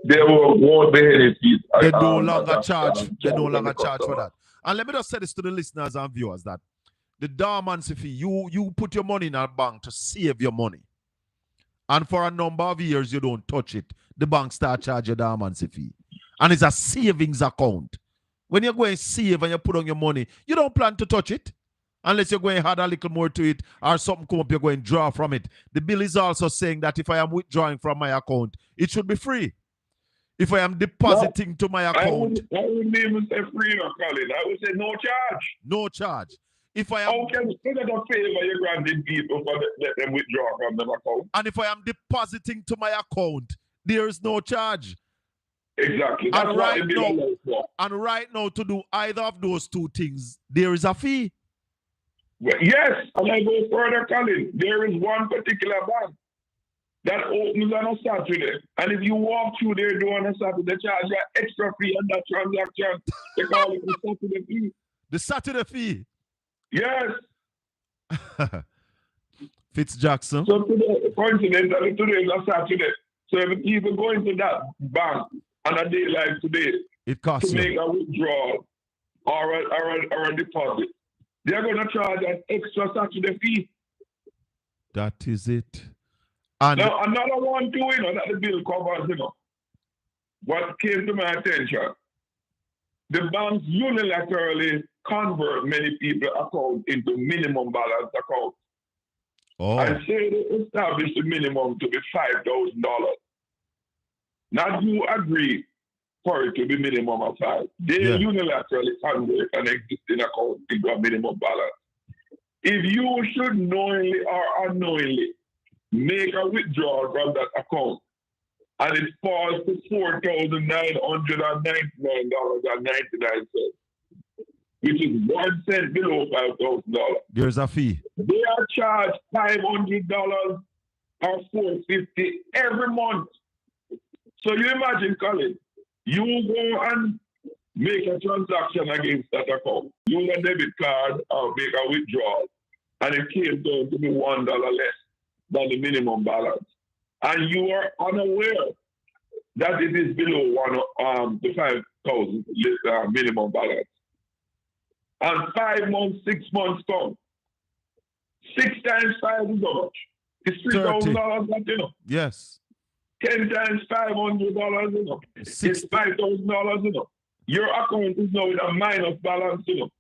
[SPEAKER 10] there won't be any fees.
[SPEAKER 6] They no longer charge. They no longer charge for that. And let me just say this to the listeners and viewers that the dormancy fee, you put your money in a bank to save your money, and for a number of years you don't touch it. The bank start charge your dormancy fee, and it's a savings account. When you're going to save and you put on your money, you don't plan to touch it. Unless you're going to add a little more to it or something come up, you're going to draw from it. The bill is also saying that if I am withdrawing from my account, it should be free. If I am depositing to my account.
[SPEAKER 10] I wouldn't even say free, no, Colin. I would say no charge.
[SPEAKER 6] No charge. If I am,
[SPEAKER 10] how can you get a favor you're granting people for let them withdraw from their account?
[SPEAKER 6] And if I am depositing to my account, there is no charge.
[SPEAKER 10] Exactly.
[SPEAKER 6] And right now, to do either of those two things, there is a fee.
[SPEAKER 10] Well, yes, and I go further, Colin. There is one particular bank that opens on a Saturday, and if you walk through there on a Saturday, they charge you an extra fee on that transaction. They call it the Saturday fee.
[SPEAKER 6] The Saturday fee?
[SPEAKER 10] Yes.
[SPEAKER 6] Fitz Jackson.
[SPEAKER 10] So today, coincidentally, today is a Saturday. So if people go into that bank on a day like today,
[SPEAKER 6] it costs
[SPEAKER 10] to make a withdrawal or a deposit, they're going to charge an extra Saturday fee.
[SPEAKER 6] That is it. And
[SPEAKER 10] now, another one too, that the bill covers, what came to my attention, the banks unilaterally convert many people's accounts into minimum balance accounts.
[SPEAKER 6] Oh.
[SPEAKER 10] And say they establish the minimum to be $5,000. Now you agree for it to be minimum of 5. They unilaterally convert an existing account into a minimum balance. If you should knowingly or unknowingly make a withdrawal from that account and it falls to $4,999.99, which is 1 cent below $5,000.
[SPEAKER 6] There's a fee.
[SPEAKER 10] They are charged $500 or $450 every month. So you imagine, Colin, you go and make a transaction against that account. Use a debit card or make a withdrawal, and it came down to be $1 less than the minimum balance. And you are unaware that it is below the $5,000 minimum balance. And 5 months, 6 months come. 6 times 5 is how much? It's $3,000, you know.
[SPEAKER 6] Yes.
[SPEAKER 10] 10 times $500, you know. It's $5,000, you know. Your account is now with a minus balance, you know.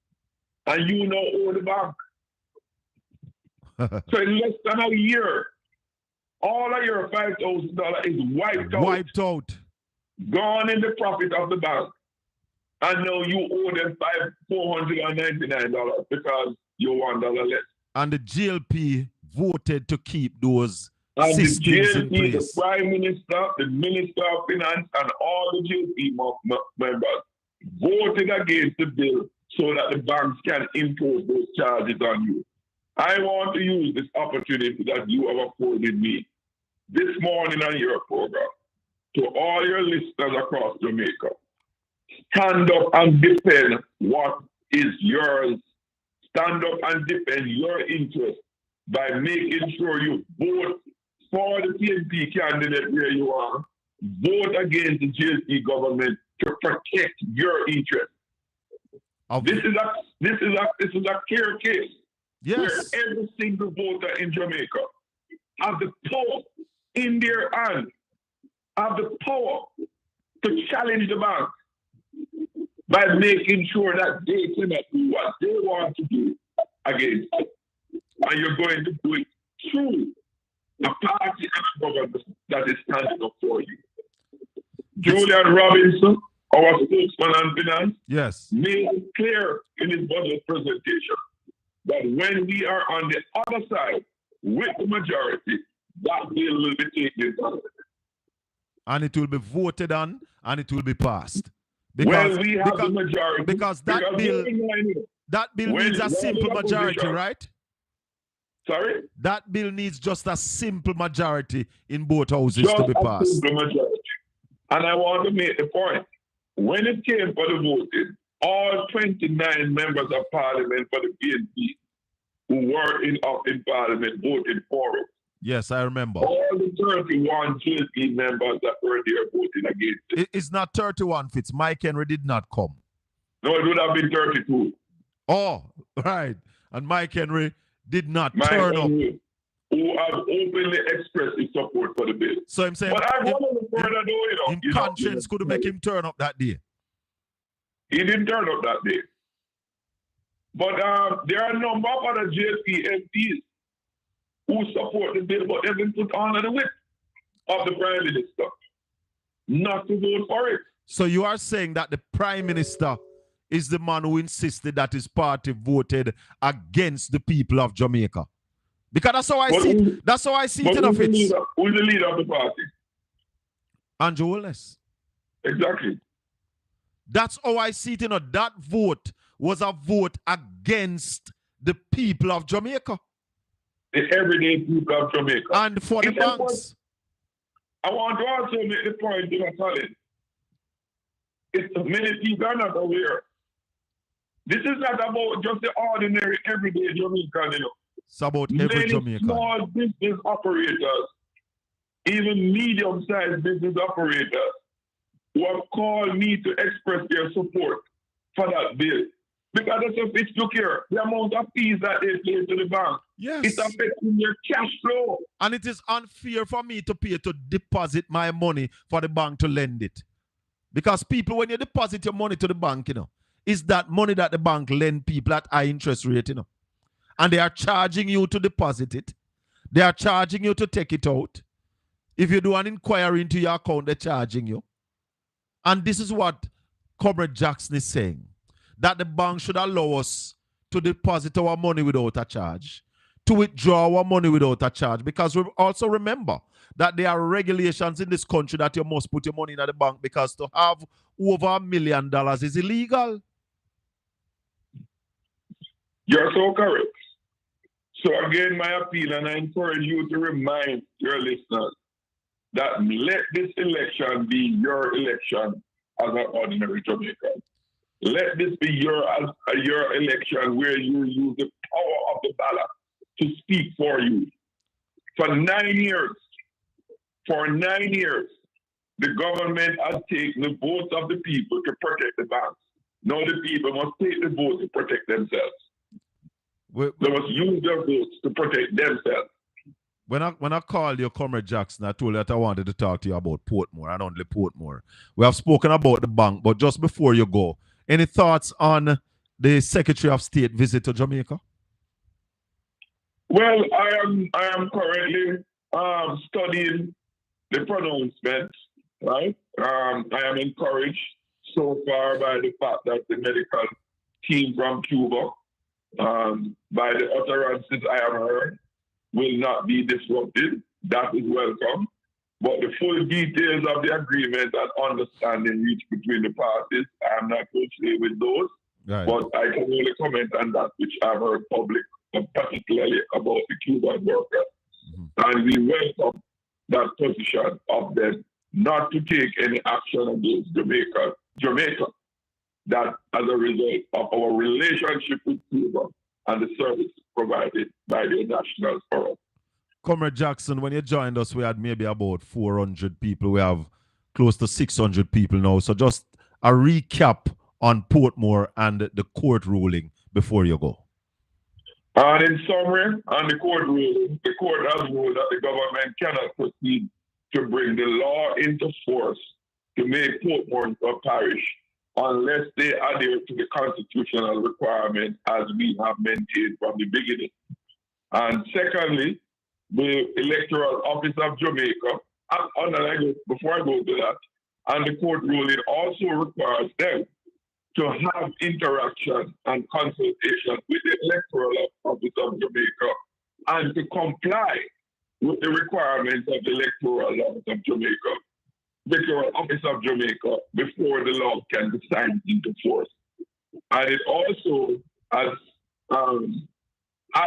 [SPEAKER 10] And you now owe the bank. So in less than a year, all of your $5,000 is wiped out.
[SPEAKER 6] Wiped out.
[SPEAKER 10] Gone in the profit of the bank. And now you owe them $499 because you're $1 less.
[SPEAKER 6] And the GLP voted to keep those
[SPEAKER 10] and
[SPEAKER 6] systems
[SPEAKER 10] the GLP,
[SPEAKER 6] in place.
[SPEAKER 10] The Prime Minister, the Minister of Finance, and all the GLP members voted against the bill so that the banks can impose those charges on you. I want to use this opportunity that you have afforded me this morning on your program to all your listeners across Jamaica. Stand up and defend what is yours. Stand up and defend your interest by making sure you vote for the PNP candidate where you are. Vote against the GLP government to protect your interest. This is a clear case.
[SPEAKER 6] Yes.
[SPEAKER 10] Where every single voter in Jamaica have the power in their hand, have the power to challenge the bank by making sure that they cannot do what they want to do against it. And you're going to do it through a party and a government that is standing up for you. Julian Robinson, our spokesman on finance,
[SPEAKER 6] yes,
[SPEAKER 10] made it clear in his budget presentation that when we are on the other side with the majority, that bill will be taken on.
[SPEAKER 6] And it will be voted on and it will be passed.
[SPEAKER 10] When we have the majority.
[SPEAKER 6] Because that bill needs a simple majority, right?
[SPEAKER 10] Sorry?
[SPEAKER 6] That bill needs just a simple majority in both houses to be passed.
[SPEAKER 10] Simple majority. And I want to make the point. When it came for the voting, all 29 members of parliament for the PNP who were in parliament voted for it.
[SPEAKER 6] Yes, I remember.
[SPEAKER 10] All the 31 GLP members that were there voting against it.
[SPEAKER 6] It's not 31, Fitz. Mike Henry did not come.
[SPEAKER 10] No, it would have been 32.
[SPEAKER 6] Oh, right. And Mike Henry did not turn up.
[SPEAKER 10] Who have openly expressed his support for the bill.
[SPEAKER 6] So I'm saying,
[SPEAKER 10] but I want to further do it.
[SPEAKER 6] In conscience, could make him turn up that day.
[SPEAKER 10] He didn't turn up that day. But there are a number of other JP MPs who support the bill, but they've been put under the whip of the Prime Minister not to vote for it.
[SPEAKER 6] So you are saying that the Prime Minister is the man who insisted that his party voted against the people of Jamaica? Because that's how I see it. That's how I see it enough.
[SPEAKER 10] Who's the leader of the party?
[SPEAKER 6] Andrew Wallace.
[SPEAKER 10] Exactly.
[SPEAKER 6] That's how I see it. You know, that vote was a vote against the people of Jamaica.
[SPEAKER 10] The everyday people of Jamaica.
[SPEAKER 6] And for the banks.
[SPEAKER 10] I want to also make the point to Colin. Many people are not aware. This is not about just the ordinary everyday Jamaican, you know.
[SPEAKER 6] It's about every
[SPEAKER 10] Many
[SPEAKER 6] Jamaican.
[SPEAKER 10] Small business operators, even medium-sized business operators, who have called me to express their support for that bill. Because that's a Fitz, look here, the amount of fees that they pay to the bank,
[SPEAKER 6] yes,
[SPEAKER 10] it's affecting their cash flow.
[SPEAKER 6] And it is unfair for me to pay to deposit my money for the bank to lend it. Because people, when you deposit your money to the bank, you know, it's that money that the bank lend people at high interest rate, you know. And they are charging you to deposit it. They are charging you to take it out. If you do an inquiry into your account, they're charging you. And this is what Comrade Jackson is saying, that the bank should allow us to deposit our money without a charge, to withdraw our money without a charge. Because we also remember that there are regulations in this country that you must put your money in the bank, because to have over $1 million is illegal.
[SPEAKER 10] You're so correct. So again, my appeal, and I encourage you to remind your listeners that let this election be your election as an ordinary Jamaican. Let this be your election where you use the power of the ballot to speak for you. For 9 years, the government has taken the votes of the people to protect the banks. Now the people must take the vote to protect themselves. They must use their votes to protect themselves.
[SPEAKER 6] When I called you, Comrade Jackson, I told you that I wanted to talk to you about Portmore and only Portmore. We have spoken about the bank, but just before you go, any thoughts on the Secretary of State visit to Jamaica?
[SPEAKER 10] Well, I am currently studying the pronouncement, right? I am encouraged so far by the fact that the medical team from Cuba, by the utterances I have heard, will not be disrupted. That is welcome. But the full details of the agreement and understanding reached between the parties, I am not going to say with those. Right. But I can only comment on that which I've heard public, particularly about the Cuban workers. And we welcome that position of them not to take any action against Jamaica, that as a result of our relationship with Cuba and the service provided by the nationals for us.
[SPEAKER 6] Comrade Jackson, when you joined us, we had maybe about 400 people. We have close to 600 people now. So just a recap on Portmore and the court ruling before you go.
[SPEAKER 10] And in summary, on the court ruling, the court has ruled that the government cannot proceed to bring the law into force to make Portmore into a parish unless they adhere to the constitutional requirement as we have maintained from the beginning. And secondly, the Electoral Office of Jamaica, before I go to that, and the court ruling also requires them to have interaction and consultation with the Electoral Office of Jamaica and to comply with the requirements of the Electoral Office of Jamaica before the law can be signed into force. And it also, I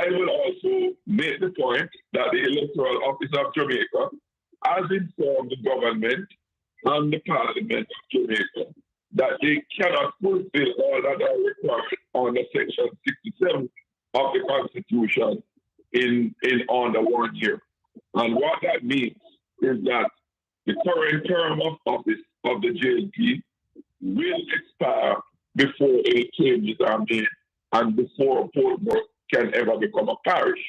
[SPEAKER 10] will also make the point that the Electoral Office of Jamaica has informed the government and the Parliament of Jamaica that they cannot fulfill all that are required under Section 67 of the Constitution in under 1 year. And what that means is that the current term of office of the JLP will expire before any changes are made and before Portmore can ever become a parish.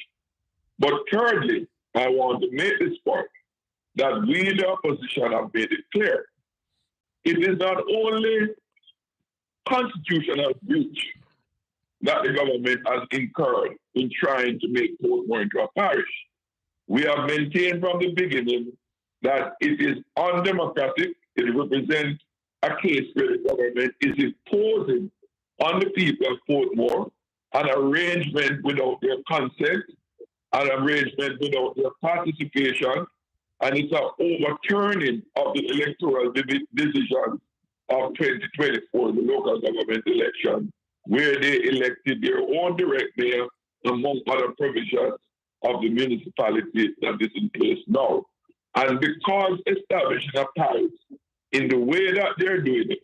[SPEAKER 10] But thirdly, I want to make this point that we, the opposition, have made it clear. It is not only constitutional breach that the government has incurred in trying to make Portmore into a parish. We have maintained from the beginning that it is undemocratic. It represents a case where the government is imposing on the people of Portmore an arrangement without their consent, an arrangement without their participation, and it's an overturning of the electoral decision of 2024, the local government election, where they elected their own direct mayor, among other provisions of the municipality that is in place now. And because establishing a parish in the way that they're doing it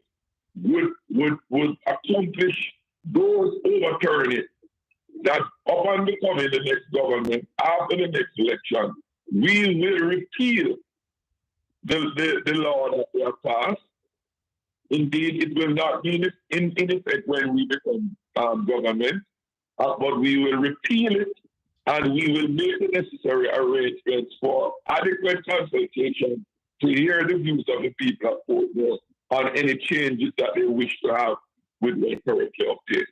[SPEAKER 10] would accomplish those overturning that upon becoming the next government after the next election, we will repeal the law that we have passed. Indeed, it will not be in effect when we become government, but we will repeal it and we will make the necessary arrangements for adequate consultation to hear the views of the people of Portmore on any changes that they wish to have with their currently updated.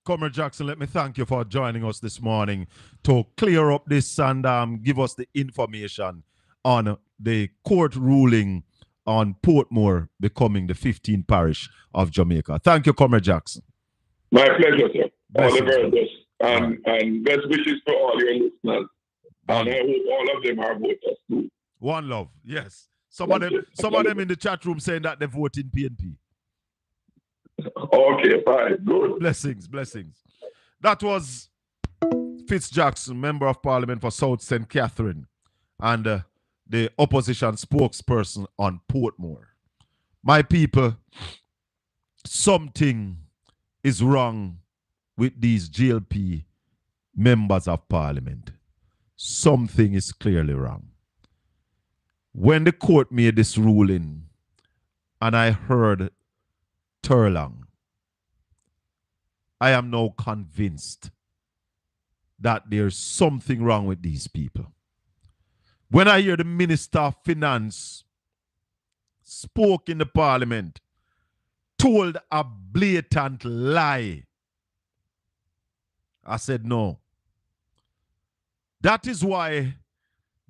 [SPEAKER 6] Comrade Jackson, let me thank you for joining us this morning to clear up this and give us the information on the court ruling on Portmore becoming the 15th parish of Jamaica. Thank you, Comrade Jackson.
[SPEAKER 10] My pleasure, sir. All the very best. And best wishes for all your listeners. And I hope all of them are voters too.
[SPEAKER 6] One love, yes. Some of them in the chat room saying that they vote in PNP.
[SPEAKER 10] Okay, fine, good.
[SPEAKER 6] Blessings. That was Fitz Jackson, Member of Parliament for South St. Catherine, and the opposition spokesperson on Portmore. My people, something is wrong with these GLP members of Parliament. Something is clearly wrong. When the court made this ruling, and I heard Turlong, I am now convinced that there's something wrong with these people. When I hear the Minister of Finance spoke in the Parliament, told a blatant lie, I said no. That is why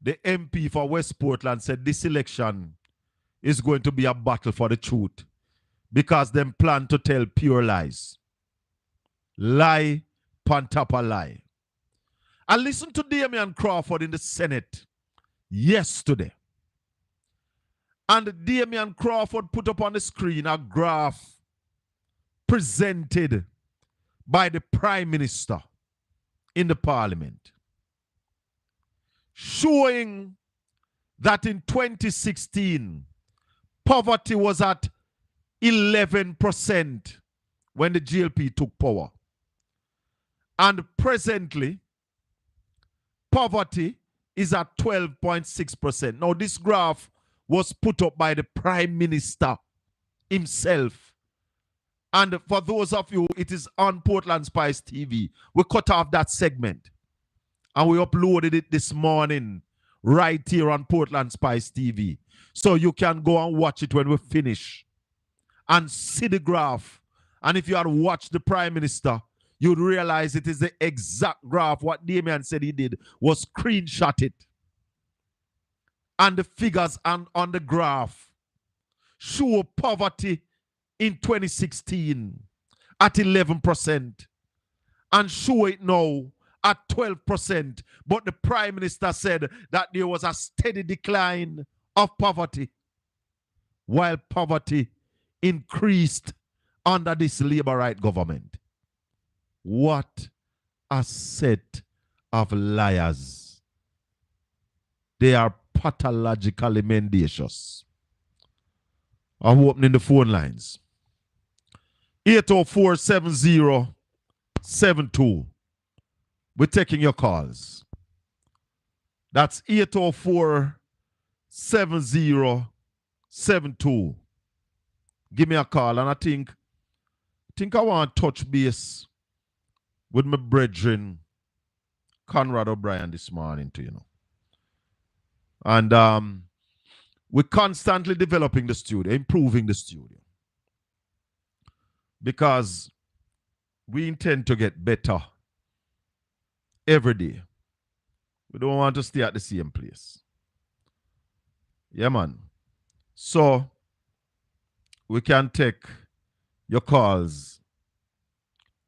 [SPEAKER 6] the MP for West Portland said this election is going to be a battle for the truth, because them plan to tell pure lies. Lie upon top of lie. I listened to Damian Crawford in the Senate yesterday. And Damian Crawford put up on the screen a graph presented by the Prime Minister in the Parliament, showing that in 2016, poverty was at 11% when the GLP took power. And presently, poverty is at 12.6%. Now, this graph was put up by the Prime Minister himself. And for those of you, it is on Portland Spice TV. We cut off that segment and we uploaded it this morning right here on Portland Spice TV. So you can go and watch it when we finish and see the graph. And if you had watched the Prime Minister, you'd realize it is the exact graph. What Damian said he did was screenshot it. And the figures on the graph show poverty in 2016 at 11% and show it now at 12%. But the Prime Minister said that there was a steady decline of poverty, while poverty increased under this Labour right government. What a set of liars. They are pathologically mendacious. I'm opening the phone lines. 804-7072. We're taking your calls. That's 804-7072. Give me a call. And I think I want to touch base with my brethren, Conrad O'Brien, this morning too, you know. And we're constantly developing the studio, improving the studio. Because we intend to get better every day. We don't want to stay at the same place. Yeah, man. So, we can take your calls.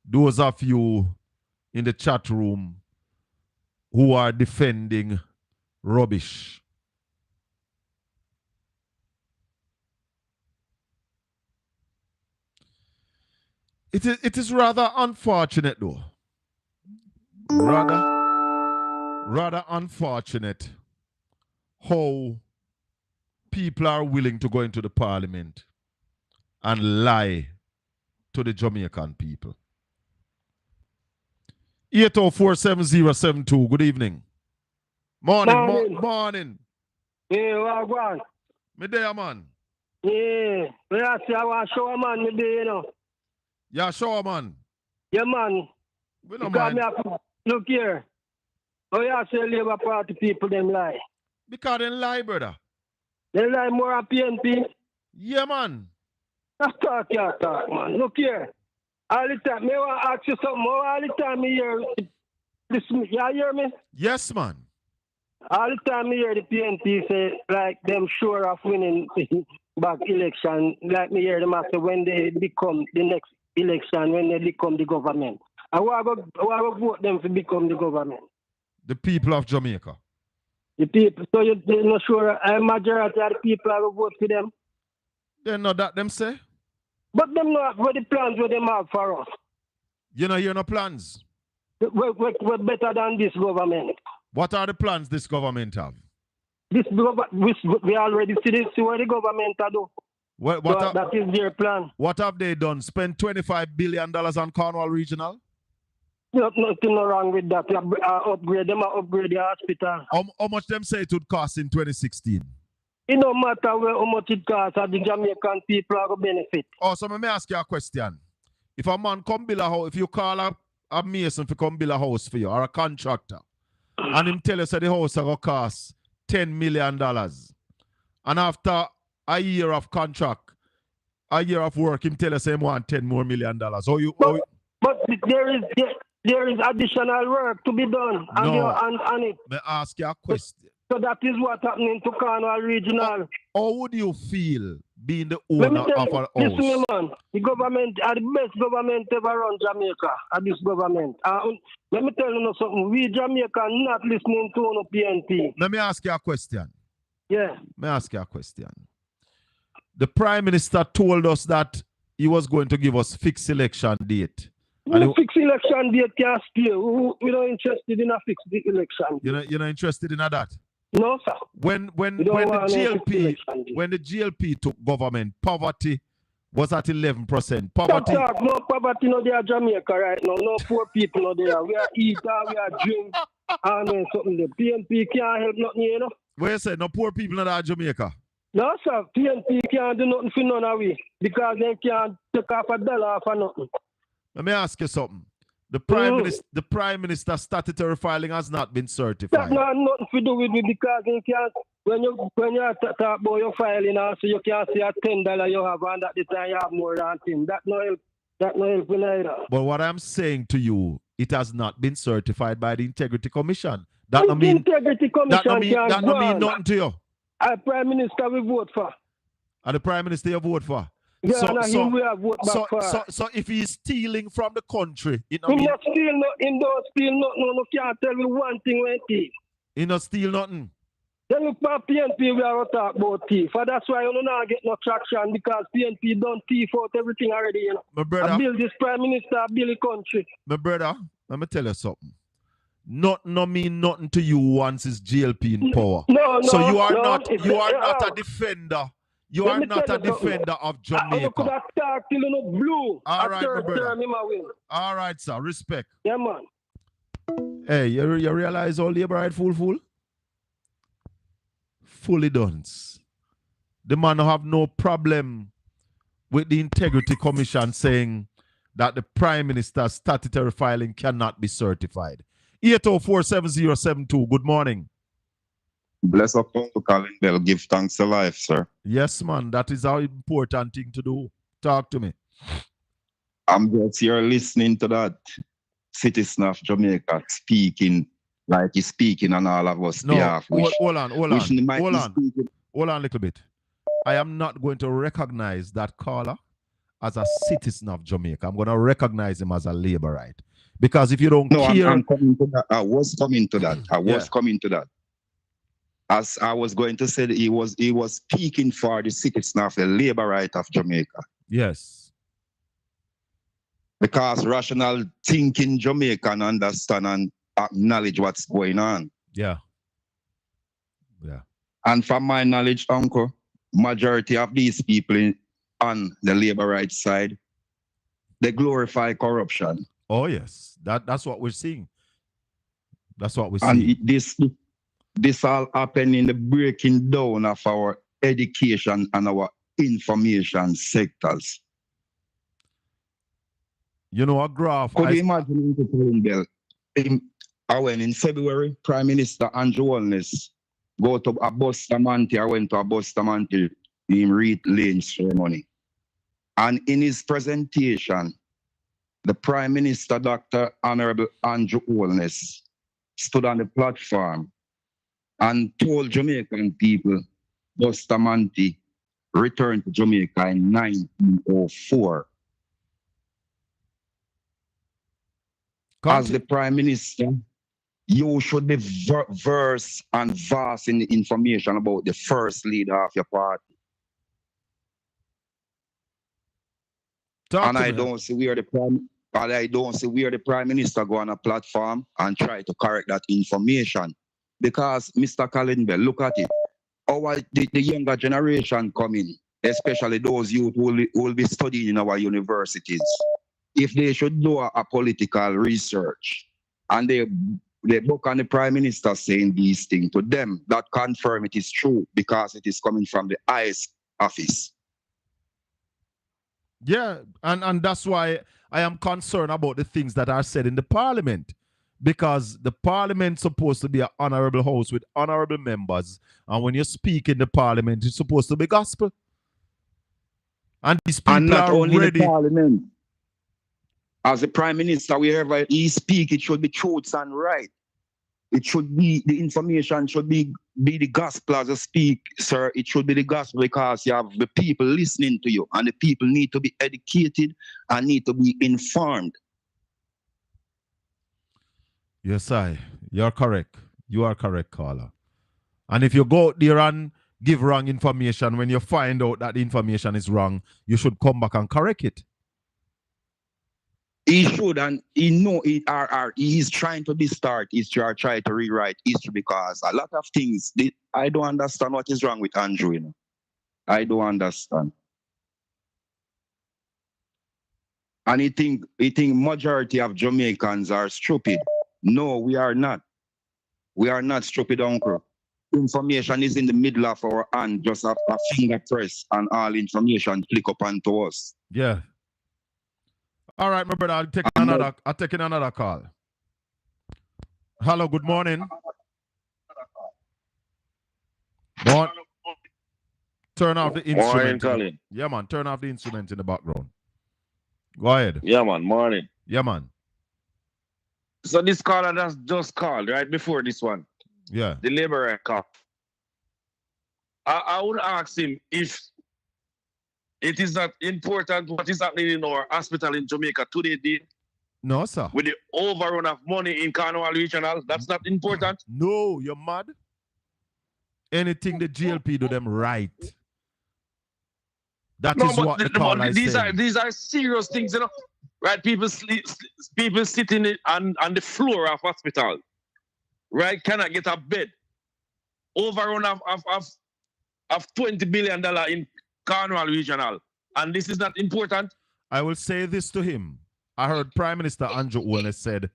[SPEAKER 6] Those of you in the chat room who are defending rubbish. It is rather unfortunate though. Rather unfortunate how people are willing to go into the Parliament and lie to the Jamaican people. 804-7072. Good evening. Morning. Morning.
[SPEAKER 12] Yeah, what going?
[SPEAKER 6] Me there, man.
[SPEAKER 12] Yeah, I want to show a man me there, you know.
[SPEAKER 6] Yeah, show a man.
[SPEAKER 12] Yeah, man.
[SPEAKER 6] We don't mind.
[SPEAKER 12] Look here. Oh, yeah, say Labour Party people, them lie.
[SPEAKER 6] Because they lie, brother.
[SPEAKER 12] They lie more on PNP.
[SPEAKER 6] Yeah, man.
[SPEAKER 12] That's talk, man. Look here. All the time, me want to ask you something more. All the time me hear this, you hear me?
[SPEAKER 6] Yes, man.
[SPEAKER 12] All the time me hear the PNP say, like, them sure of winning back election. Like me hear them after when they become the next election, when they become the government. I want to vote them to become the government.
[SPEAKER 6] The people of Jamaica.
[SPEAKER 12] The people. So you're not sure a majority of the people will vote for them?
[SPEAKER 6] They know that them say.
[SPEAKER 12] But them not what the plans what them have for us.
[SPEAKER 6] You know, no plans.
[SPEAKER 12] We're better than this government.
[SPEAKER 6] What are the plans this government have?
[SPEAKER 12] We already see what the government do. That is their plan.
[SPEAKER 6] What have they done? Spend $25 billion on Cornwall Regional?
[SPEAKER 12] Nothing wrong with that. Upgrade the hospital.
[SPEAKER 6] How much them say it would cost in 2016?
[SPEAKER 12] It don't matter how much it costs, the Jamaican people are going to benefit.
[SPEAKER 6] Oh, so let me ask you a question. If a man come build a house, if you call a mason to come build a house for you, or a contractor, and him tell you that the house will cost $10 million, and after a year of contract, a year of work, him tell us he want $10 more million.
[SPEAKER 12] But there is additional work to be done on it.
[SPEAKER 6] May I ask you a question?
[SPEAKER 12] So that is what happening to Cornwall Regional.
[SPEAKER 6] How would you feel being the owner of a house?
[SPEAKER 12] Listen, man, the government are the best government ever run Jamaica. This government. Let me tell you something. We Jamaica not listening to no PNP.
[SPEAKER 6] Let me ask you a question.
[SPEAKER 12] Yeah.
[SPEAKER 6] Let me ask you a question. The Prime Minister told us that he was going to give us fixed election date.
[SPEAKER 12] Fixed election date can't stay. We're not interested in a fixed election date.
[SPEAKER 6] You're not interested in that?
[SPEAKER 12] No, sir.
[SPEAKER 6] When the GLP took government, poverty was at 11%. Poverty.
[SPEAKER 12] No poverty no there Jamaica right now. No poor people no there. We are eat, we are drink, and something. The PNP can't help nothing, you know.
[SPEAKER 6] Where you say no poor people in Jamaica?
[SPEAKER 12] No, sir. PNP can't do nothing for none of we because they can't take off $1 for nothing.
[SPEAKER 6] Let me ask you something. The Prime Minister statutory filing has not been certified.
[SPEAKER 12] That's not nothing to do with me because you can't, when you talk about your filing also, you can't see a $10 you have and at the time you have more than 10. That no help either.
[SPEAKER 6] But what I'm saying to you, it has not been certified by the Integrity Commission. That no mean
[SPEAKER 12] Integrity Commission
[SPEAKER 6] that no mean nothing to you.
[SPEAKER 12] Our Prime Minister we vote for.
[SPEAKER 6] And the Prime Minister you vote for?
[SPEAKER 12] Yeah, him we have vote back for.
[SPEAKER 6] So if he's stealing from the country,
[SPEAKER 12] he don't steal nothing. No, can't tell me one thing when thief.
[SPEAKER 6] He not steal nothing.
[SPEAKER 12] Then we PNP we are talk about thief. And that's why you don't get no traction because PNP don't thief out everything already, you know.
[SPEAKER 6] My brother.
[SPEAKER 12] I build this Prime Minister, I build the country.
[SPEAKER 6] My brother, let me tell you something. Not mean nothing to you once it's GLP in power. So you are not a defender. You are not a defender of Jamaica.
[SPEAKER 12] Could have talked till you know blue.
[SPEAKER 6] All right, my brother. All right, sir. Respect.
[SPEAKER 12] Yeah, man.
[SPEAKER 6] Hey, you realize all Labour right fool? Fully done. The man have no problem with the Integrity Commission saying that the Prime Minister's statutory filing cannot be certified. 8047072. Good morning.
[SPEAKER 13] Bless up to Colin Bell. Give thanks to life, sir.
[SPEAKER 6] Yes, man. That is our important thing to do. Talk to me.
[SPEAKER 13] I'm just here listening to that citizen of Jamaica speaking like he's speaking on all of us behalf.
[SPEAKER 6] Hold on a little bit. I am not going to recognize that caller as a citizen of Jamaica. I'm going to recognize him as a Labourite. Because if you don't care...
[SPEAKER 13] I'm coming to that. I was coming to that. As I was going to say, he was speaking for the citizen of the Labourite of Jamaica.
[SPEAKER 6] Yes.
[SPEAKER 13] Because rational thinking Jamaican understand and acknowledge what's going on.
[SPEAKER 6] Yeah.
[SPEAKER 13] And from my knowledge, Uncle, majority of these people on the Labourite side, they glorify corruption.
[SPEAKER 6] Oh, yes. That's what we're seeing. That's what we're seeing.
[SPEAKER 13] And this all happened in the breaking down of our education and our information sectors.
[SPEAKER 6] You know, a graph.
[SPEAKER 13] Could you imagine when in February, Prime Minister Andrew Holness go to a Bustamante, I went to a Bustamante in Reed Lane ceremony. And in his presentation, the Prime Minister, Dr. Honorable Andrew Holness, stood on the platform and told Jamaican people Bustamante returned to Jamaica in 1904. As the Prime Minister, you should be versed and vast in the information about the first leader of your party. I don't see where the Prime Minister go on a platform and try to correct that information. Because, Mr. Colin Bell, look at it. The younger generation coming, especially those youth who will be studying in our universities, if they should do a political research and they book on the Prime Minister saying these things to them, that confirm it is true because it is coming from the highest office.
[SPEAKER 6] Yeah, and that's why I am concerned about the things that are said in the parliament. Because the parliament is supposed to be an honorable house with honorable members. And when you speak in the parliament, it's supposed to be gospel. And these people
[SPEAKER 13] And not
[SPEAKER 6] are
[SPEAKER 13] only
[SPEAKER 6] ready.
[SPEAKER 13] the parliament. As the prime minister, wherever he speak, it should be truths and right. It should be, the information should be the gospel as you speak, sir. It should be the gospel because you have the people listening to you. And the people need to be educated and need to be informed.
[SPEAKER 6] Yes, you're correct. You are correct, caller. And if you go out there and give wrong information, when you find out that the information is wrong, you should come back and correct it.
[SPEAKER 13] He should, and he know he is trying to distort history or try to rewrite history because a lot of things, I don't understand what is wrong with Andrew. You know? I don't understand. And he think majority of Jamaicans are stupid. No, we are not. We are not stupid, uncle. Information is in the middle of our hand, just a finger press, and all information click up onto us.
[SPEAKER 6] Yeah. All right, my brother, I'll take another call. Hello, good morning. Turn off the instrument.
[SPEAKER 14] Morning, Colin.
[SPEAKER 6] Yeah, man, turn off the instrument in the background. Go ahead.
[SPEAKER 14] Yeah, man, morning.
[SPEAKER 6] Yeah, man.
[SPEAKER 14] So this caller that's just called right before this one.
[SPEAKER 6] Yeah.
[SPEAKER 14] The laborer cop. I would ask him if it is not important what is happening in our hospital in Jamaica today.
[SPEAKER 6] No, sir.
[SPEAKER 14] With the overrun of money in Cornwall Regional, that's not important.
[SPEAKER 6] No, you're mad. Anything the GLP do them right. That is what the caller is saying.
[SPEAKER 14] These are serious things, you know. Right, people sitting on the floor of hospital, right, cannot get a bed. Overrun of $20 billion in Cornwall Regional, and this is not important.
[SPEAKER 6] I will say this to him. I heard Prime Minister Andrew Holness said,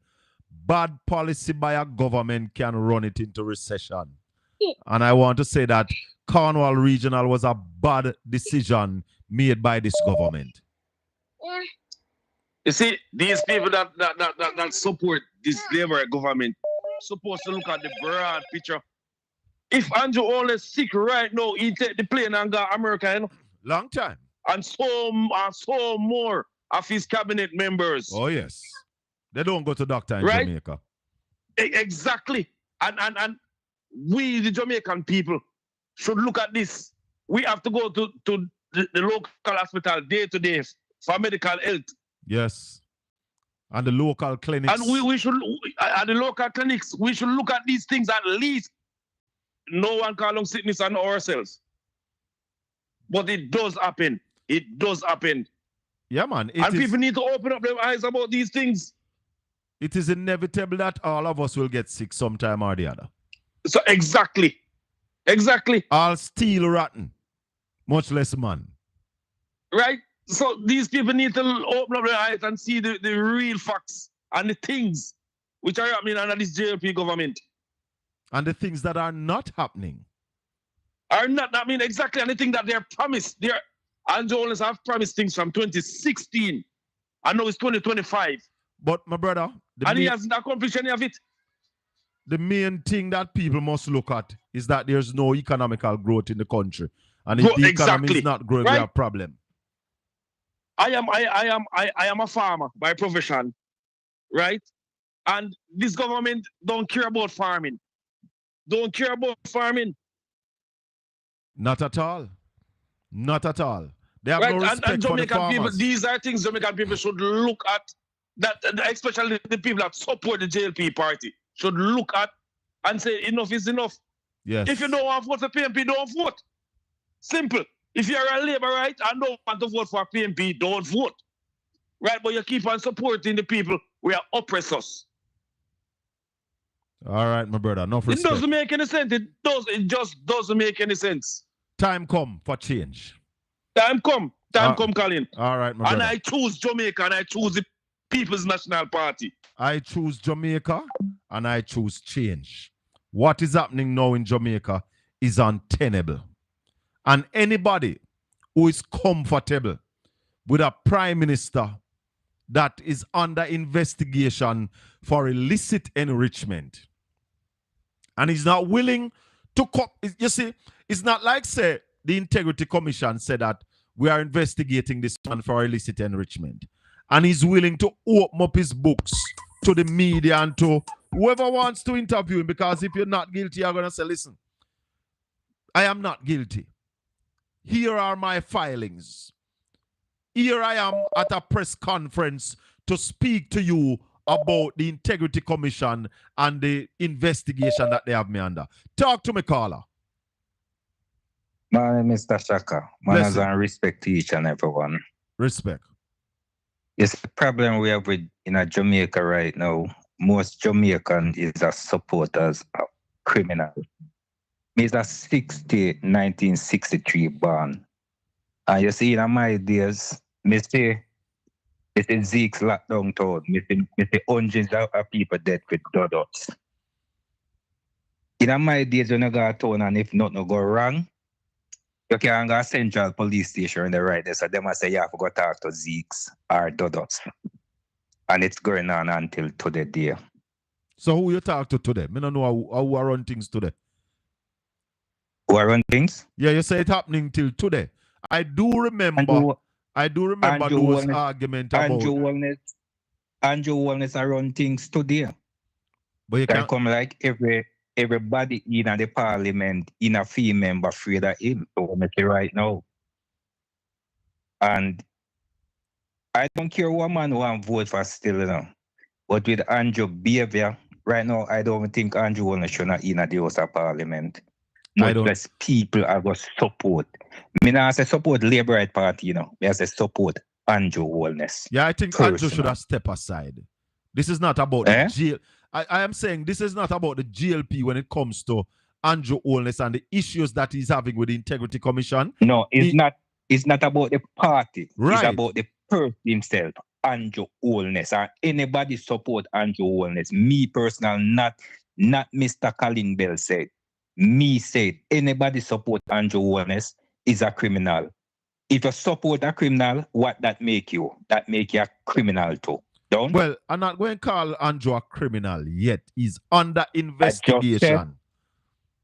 [SPEAKER 6] bad policy by a government can run it into recession. And I want to say that Cornwall Regional was a bad decision made by this government.
[SPEAKER 14] You see, these people that support this Labour government supposed to look at the broad picture. If Andrew Holness sick right now, he take the plane and go America, you know?
[SPEAKER 6] Long time.
[SPEAKER 14] And so more of his cabinet members.
[SPEAKER 6] Oh, yes. They don't go to doctor in
[SPEAKER 14] right?
[SPEAKER 6] Jamaica.
[SPEAKER 14] Exactly. And we, the Jamaican people, should look at this. We have to go to the local hospital day to day for medical health.
[SPEAKER 6] Yes. And the local clinics.
[SPEAKER 14] And we should, at the local clinics, we should look at these things at least. No one can long sickness on ourselves. But it does happen. It does happen.
[SPEAKER 6] Yeah, man.
[SPEAKER 14] And people need to open up their eyes about these things.
[SPEAKER 6] It is inevitable that all of us will get sick sometime or the other.
[SPEAKER 14] So exactly. Exactly.
[SPEAKER 6] All steel rotten. Much less man.
[SPEAKER 14] Right? So these people need to open up their eyes and see the real facts and the things which are happening under this JLP government.
[SPEAKER 6] And the things that are not happening.
[SPEAKER 14] Are not, I mean, exactly anything that they're promised. Andrew Holness have promised things from 2016. I know it's 2025.
[SPEAKER 6] But my brother,
[SPEAKER 14] he hasn't accomplished any of it.
[SPEAKER 6] The main thing that people must look at is that there's no economical growth in the country. And if the economy is not growing, we have a problem.
[SPEAKER 14] I am a farmer by profession, right? And this government don't care about farming. Don't care about farming.
[SPEAKER 6] Not at all. Not at all. They have no respect
[SPEAKER 14] and
[SPEAKER 6] for the farmers.
[SPEAKER 14] People, these are things Jamaican people should look at, that especially the people that support the JLP party should look at and say enough is enough.
[SPEAKER 6] Yes.
[SPEAKER 14] If you don't want to vote for PMP, don't vote. Simple. If you're a Labourite and don't want to vote for PMP, don't vote. Right? But you keep on supporting the people who are oppressors.
[SPEAKER 6] All right, my brother. No respect.
[SPEAKER 14] It doesn't make any sense. It just doesn't make any sense.
[SPEAKER 6] Time come for change.
[SPEAKER 14] Time come, Colin.
[SPEAKER 6] All right, my brother.
[SPEAKER 14] And I choose Jamaica and I choose the People's National Party.
[SPEAKER 6] I choose Jamaica and I choose change. What is happening now in Jamaica is untenable. And anybody who is comfortable with a prime minister that is under investigation for illicit enrichment. And he's not willing to you see, it's not like say the Integrity Commission said that we are investigating this man for illicit enrichment. And he's willing to open up his books to the media and to whoever wants to interview him, because if you're not guilty, you're going to say, listen, I am not guilty. Here are my filings. Here I am at a press conference to speak to you about the Integrity Commission and the investigation that they have me under. Talk to me, caller.
[SPEAKER 15] My name is Mr. SHACKA. Manners and respect to each and everyone.
[SPEAKER 6] Respect.
[SPEAKER 15] Yes, the problem we have with in Jamaica right now, most Jamaican is a supporters of criminal. He's a 1963 born. And you see, in my days, me say Zeke's lockdown town. Me say hundreds of people dead with donuts. In my days, when you go to town and if nothing go wrong, you can go to Central Police Station in the right there. So they must say, you have to go talk to Zeke's or Dodots. And it's going on until today day.
[SPEAKER 6] So who you talk to today? I don't know how I run things today.
[SPEAKER 15] Who I run things?
[SPEAKER 6] Yeah, you say it happening till today. I do remember those arguments about
[SPEAKER 15] Andrew Wellness I run things today.
[SPEAKER 6] But you
[SPEAKER 15] can't come like everybody in the parliament in a fee member afraid of him. So I'm say right now. And I don't care what man want vote for still, you know. But with Andrew behavior, right now I don't think Andrew Wellness should not in the House of Parliament. Much less people are going to support. I not say support Labour Right Party, you know. I say support Andrew Wellness.
[SPEAKER 6] Yeah, I think Andrew should have stepped aside. This is not about the jail. I am saying this is not about the GLP when it comes to Andrew Wellness and the issues that he's having with the Integrity Commission.
[SPEAKER 15] No, it's not about the party.
[SPEAKER 6] Right.
[SPEAKER 15] It's about the person himself, Andrew Wellness. And anybody support Andrew Wellness. Me personal, not Mr. Colin Bell said. Me said anybody support Andrew Wellness is a criminal. If you support a criminal, what that make you? That make you a criminal too. Don't?
[SPEAKER 6] Well, I'm not going to call Andrew a criminal yet. He's under investigation.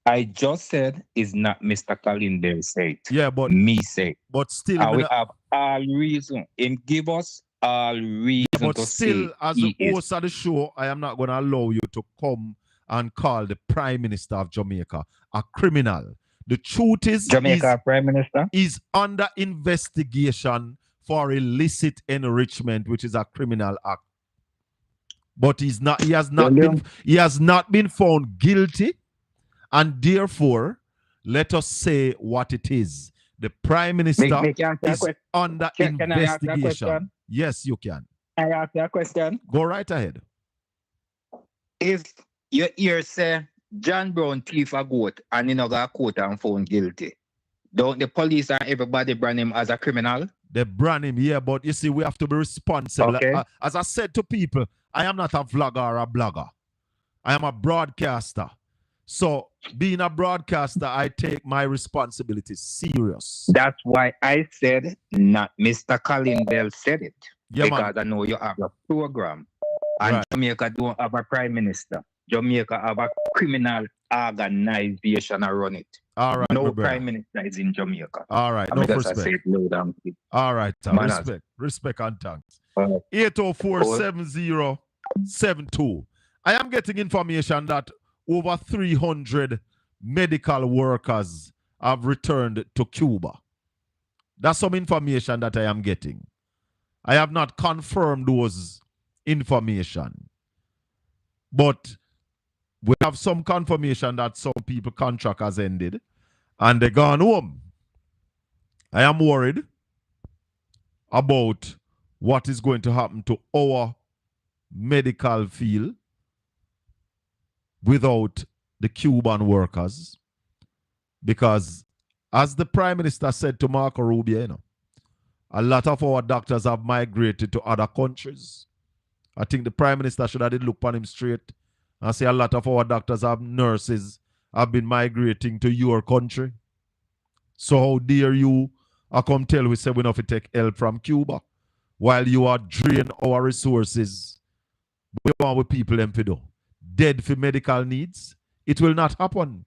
[SPEAKER 15] I just said is not Mr. Colin Bell said.
[SPEAKER 6] Yeah, but
[SPEAKER 15] me say.
[SPEAKER 6] But still,
[SPEAKER 15] we have all reason. Him give us all reason
[SPEAKER 6] but
[SPEAKER 15] to
[SPEAKER 6] still,
[SPEAKER 15] say
[SPEAKER 6] as the host of the show, I am not going to allow you to come and call the Prime Minister of Jamaica a criminal. The truth is,
[SPEAKER 15] Jamaica Prime Minister
[SPEAKER 6] is under investigation for illicit enrichment, which is a criminal act. But he has not been found guilty, and therefore, let us say what it is. The Prime Minister is under investigation. Yes, you can.
[SPEAKER 15] I ask you a question.
[SPEAKER 6] Go right ahead.
[SPEAKER 15] If your ear say John Brown thief a goat and he no got court and found guilty, don't the police and everybody brand him as a criminal?
[SPEAKER 6] They brand him, yeah, but you see, we have to be responsible.
[SPEAKER 15] Okay.
[SPEAKER 6] As I said to people, I am not a vlogger or a blogger. I am a broadcaster. So, being a broadcaster, I take my responsibilities serious.
[SPEAKER 15] That's why I said not Mr. Colin Bell said it.
[SPEAKER 6] Yeah,
[SPEAKER 15] because
[SPEAKER 6] man.
[SPEAKER 15] I know you have a program. And Jamaica don't have a prime minister. Jamaica have a criminal organization to run it.
[SPEAKER 6] All right,
[SPEAKER 15] no prime minister is in Jamaica.
[SPEAKER 6] All right, no respect. All right, respect and thanks. 804-7072. I am getting information that over 300 medical workers have returned to Cuba. That's some information that I am getting. I have not confirmed those information. But we have some confirmation that some people contract has ended and they gone home. I am worried about what is going to happen to our medical field without the Cuban workers. Because as the Prime Minister said to Marco Rubio, you know, a lot of our doctors have migrated to other countries. I think the Prime Minister should have did look on him straight and say a lot of our doctors have nurses have been migrating to your country. So how dare you I come tell we say we not to take help from Cuba while you are drain our resources. We want with people them to do. Dead for medical needs. It will not happen.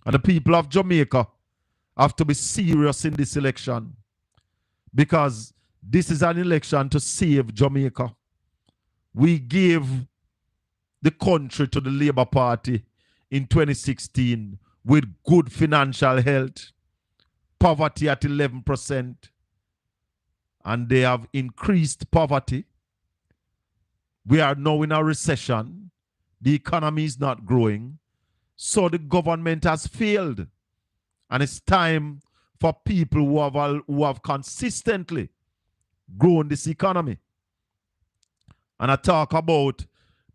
[SPEAKER 6] And the people of Jamaica have to be serious in this election because this is an election to save Jamaica. We gave the country to the Labour Party in 2016 with good financial health, poverty at 11%, and they have increased poverty. We are now in a recession. The economy is not growing. So the government has failed. And it's time for people who have consistently grown this economy. And I talk about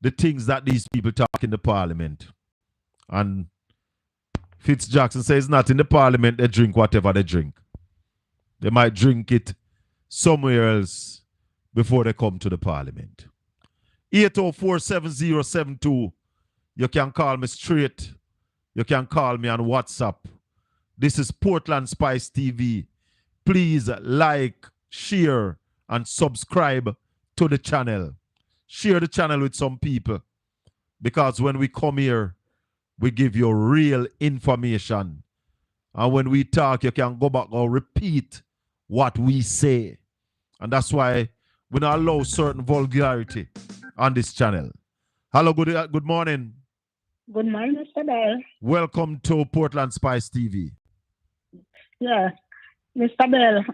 [SPEAKER 6] the things that these people talk in the parliament. And Fitz Jackson says not in the parliament they drink whatever they drink. They might drink it somewhere else before they come to the parliament. 804-7072. You can call me straight. You can call me on WhatsApp. This is Portland Spice TV. Please like, share, and subscribe to the channel. Share the channel with some people. Because when we come here, we give you real information. And when we talk, you can go back or repeat what we say. And that's why we don't allow certain vulgarity on this channel. Hello, good morning.
[SPEAKER 16] Good morning, Mr. Bell.
[SPEAKER 6] Welcome to Portland Spice TV.
[SPEAKER 16] Yeah, Mr. Bell,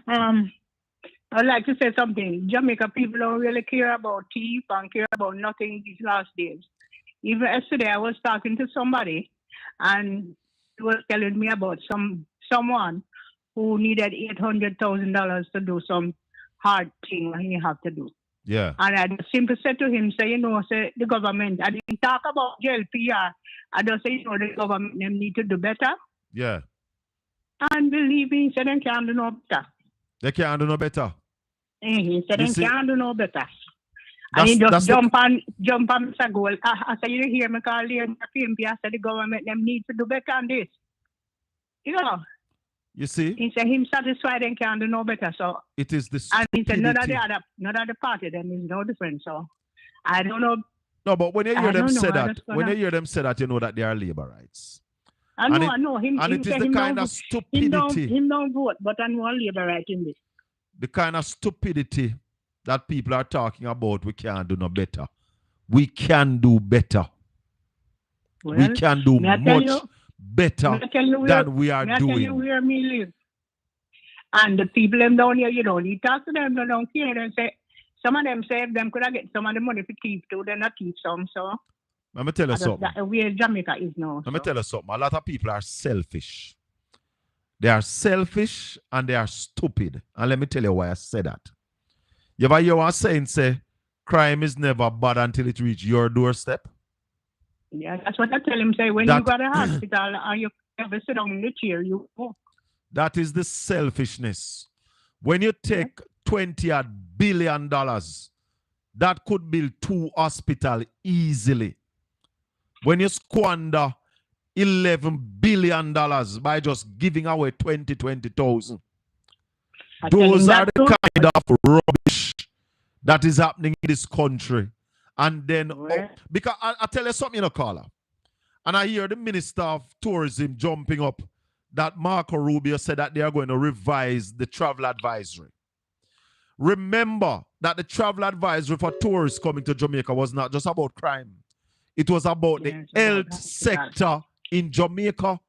[SPEAKER 16] I'd like to say something. Jamaica people don't really care about thief and care about nothing these last days. Even yesterday, I was talking to somebody, and he was telling me about someone who needed $800,000 to do some hard thing that he have to do.
[SPEAKER 6] Yeah.
[SPEAKER 16] And I just simply said to him, say, say the government, I didn't talk about jail PR. I just say, the government them need to do better.
[SPEAKER 6] Yeah.
[SPEAKER 16] And believe me, he said they can't do no better.
[SPEAKER 6] They can't do no better.
[SPEAKER 16] He said they can't do no better. And he just jump on Mr. Gold. I said, you hear me call the PMP. I said the government them need to do better on this.
[SPEAKER 6] You see?
[SPEAKER 16] He said him satisfied and can't do no better. So
[SPEAKER 6] it is the
[SPEAKER 16] and he said none of the party then is no different. So I don't know.
[SPEAKER 6] No, but when you hear them say that, you know that they are labor rights.
[SPEAKER 16] I know. Him,
[SPEAKER 6] and it is the kind of stupidity.
[SPEAKER 16] Him don't vote, but I know labor right in this.
[SPEAKER 6] The kind of stupidity that people are talking about, we can't do no better. We can do better.
[SPEAKER 16] Well,
[SPEAKER 6] we can do much better than we are doing.
[SPEAKER 16] Tell you where me live. And the people them down here, you don't need to talk to them, they don't care. They say, some of them say if them could have get some of the money for keep too, they're not keep some. So
[SPEAKER 6] let me tell you something.
[SPEAKER 16] That's where Jamaica is now.
[SPEAKER 6] Let me tell you something. A lot of people are selfish. They are selfish and they are stupid. And let me tell you why I say that. You ever hear what I'm saying, say, crime is never bad until it reaches your doorstep?
[SPEAKER 16] Yeah, that's what I tell him. Say, when you go to the hospital and you ever sit down in the chair, you walk.
[SPEAKER 6] That is the selfishness. When you take $20 billion, that could build 2 hospitals easily. When you squander $11 billion by just giving away 20,000. Those are the kind of rubbish that is happening in this country. And then, because I tell you something, caller. And I hear the Minister of Tourism jumping up that Marco Rubio said that they are going to revise the travel advisory. Remember that the travel advisory for tourists coming to Jamaica was not just about crime. It was about the health sector in Jamaica.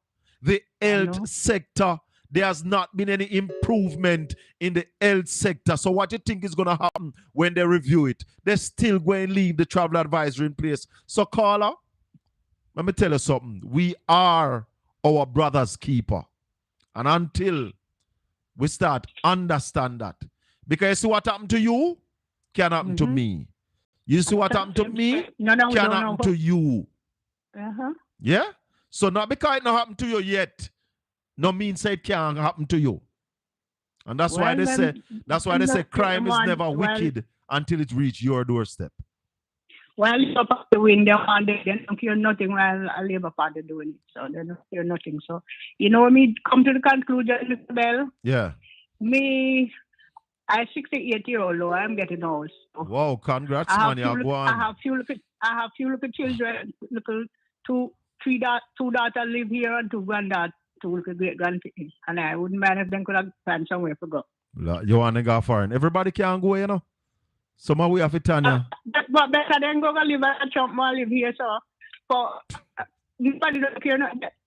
[SPEAKER 6] The health sector, there has not been any improvement in the health sector. So what do you think is going to happen when they review it? They're still going to leave the travel advisory in place. So caller, let me tell you something. We are our brother's keeper. And until we start understand that. Because you see what happened to you can happen to me. You see what happened to me can happen to you. Yeah? So not because it not happened to you yet, no means it can't happen to you. And that's why they say crime is never wicked until it reaches your doorstep.
[SPEAKER 16] Well, it's up the window and they don't hear nothing while a Labour Party doing it. So they don't hear nothing. So, me come to the conclusion, Mr. Bell.
[SPEAKER 6] Yeah.
[SPEAKER 16] Me, I 68-year-old. I'm getting old. So
[SPEAKER 6] Wow, congrats,
[SPEAKER 16] I have
[SPEAKER 6] man. You're
[SPEAKER 16] few.
[SPEAKER 6] going.
[SPEAKER 16] I have few little children. Two daughters live here and two granddaughters, two little great grandkids. And I wouldn't mind if they could have found somewhere to go.
[SPEAKER 6] You want to go foreign. Everybody can go, you know. Some we have to Tanya.
[SPEAKER 16] But better than go live at Trump more live here, so for nobody don't care.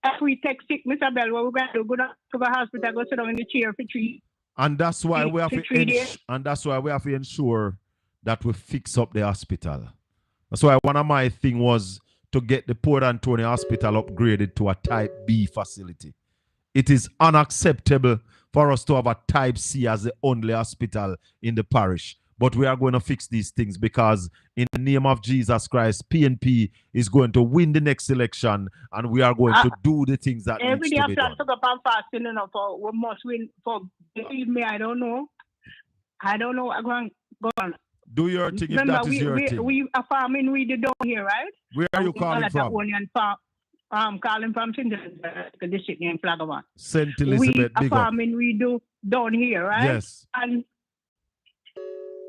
[SPEAKER 16] If we take sick, Mr. Bell, what we going to do? Go to the hospital, go sit down in the chair for three.
[SPEAKER 6] And that's why we have
[SPEAKER 16] for
[SPEAKER 6] to
[SPEAKER 16] 3 days.
[SPEAKER 6] and that's why we have to ensure that we fix up the hospital. That's why one of my thing was to get the Port Antonio Hospital upgraded to a Type B facility. It is unacceptable for us to have a Type C as the only hospital in the parish. But we are going to fix these things because in the name of Jesus Christ, PNP is going to win the next election and we are going to do the things that
[SPEAKER 16] every
[SPEAKER 6] needs
[SPEAKER 16] day
[SPEAKER 6] to
[SPEAKER 16] after
[SPEAKER 6] be
[SPEAKER 16] I
[SPEAKER 6] done.
[SPEAKER 16] took up and fasting, you know, for we must win. For believe me, I don't know. I'm going go on.
[SPEAKER 6] Do your thing if
[SPEAKER 16] Remember,
[SPEAKER 6] that is your thing.
[SPEAKER 16] we are farming we down here, right?
[SPEAKER 6] Where are you calling from?
[SPEAKER 16] Calling from St. Elizabeth, the district named Flagavan.
[SPEAKER 6] St. Elizabeth,
[SPEAKER 16] we
[SPEAKER 6] big up.
[SPEAKER 16] farming we do down here, right?
[SPEAKER 6] Yes.
[SPEAKER 16] And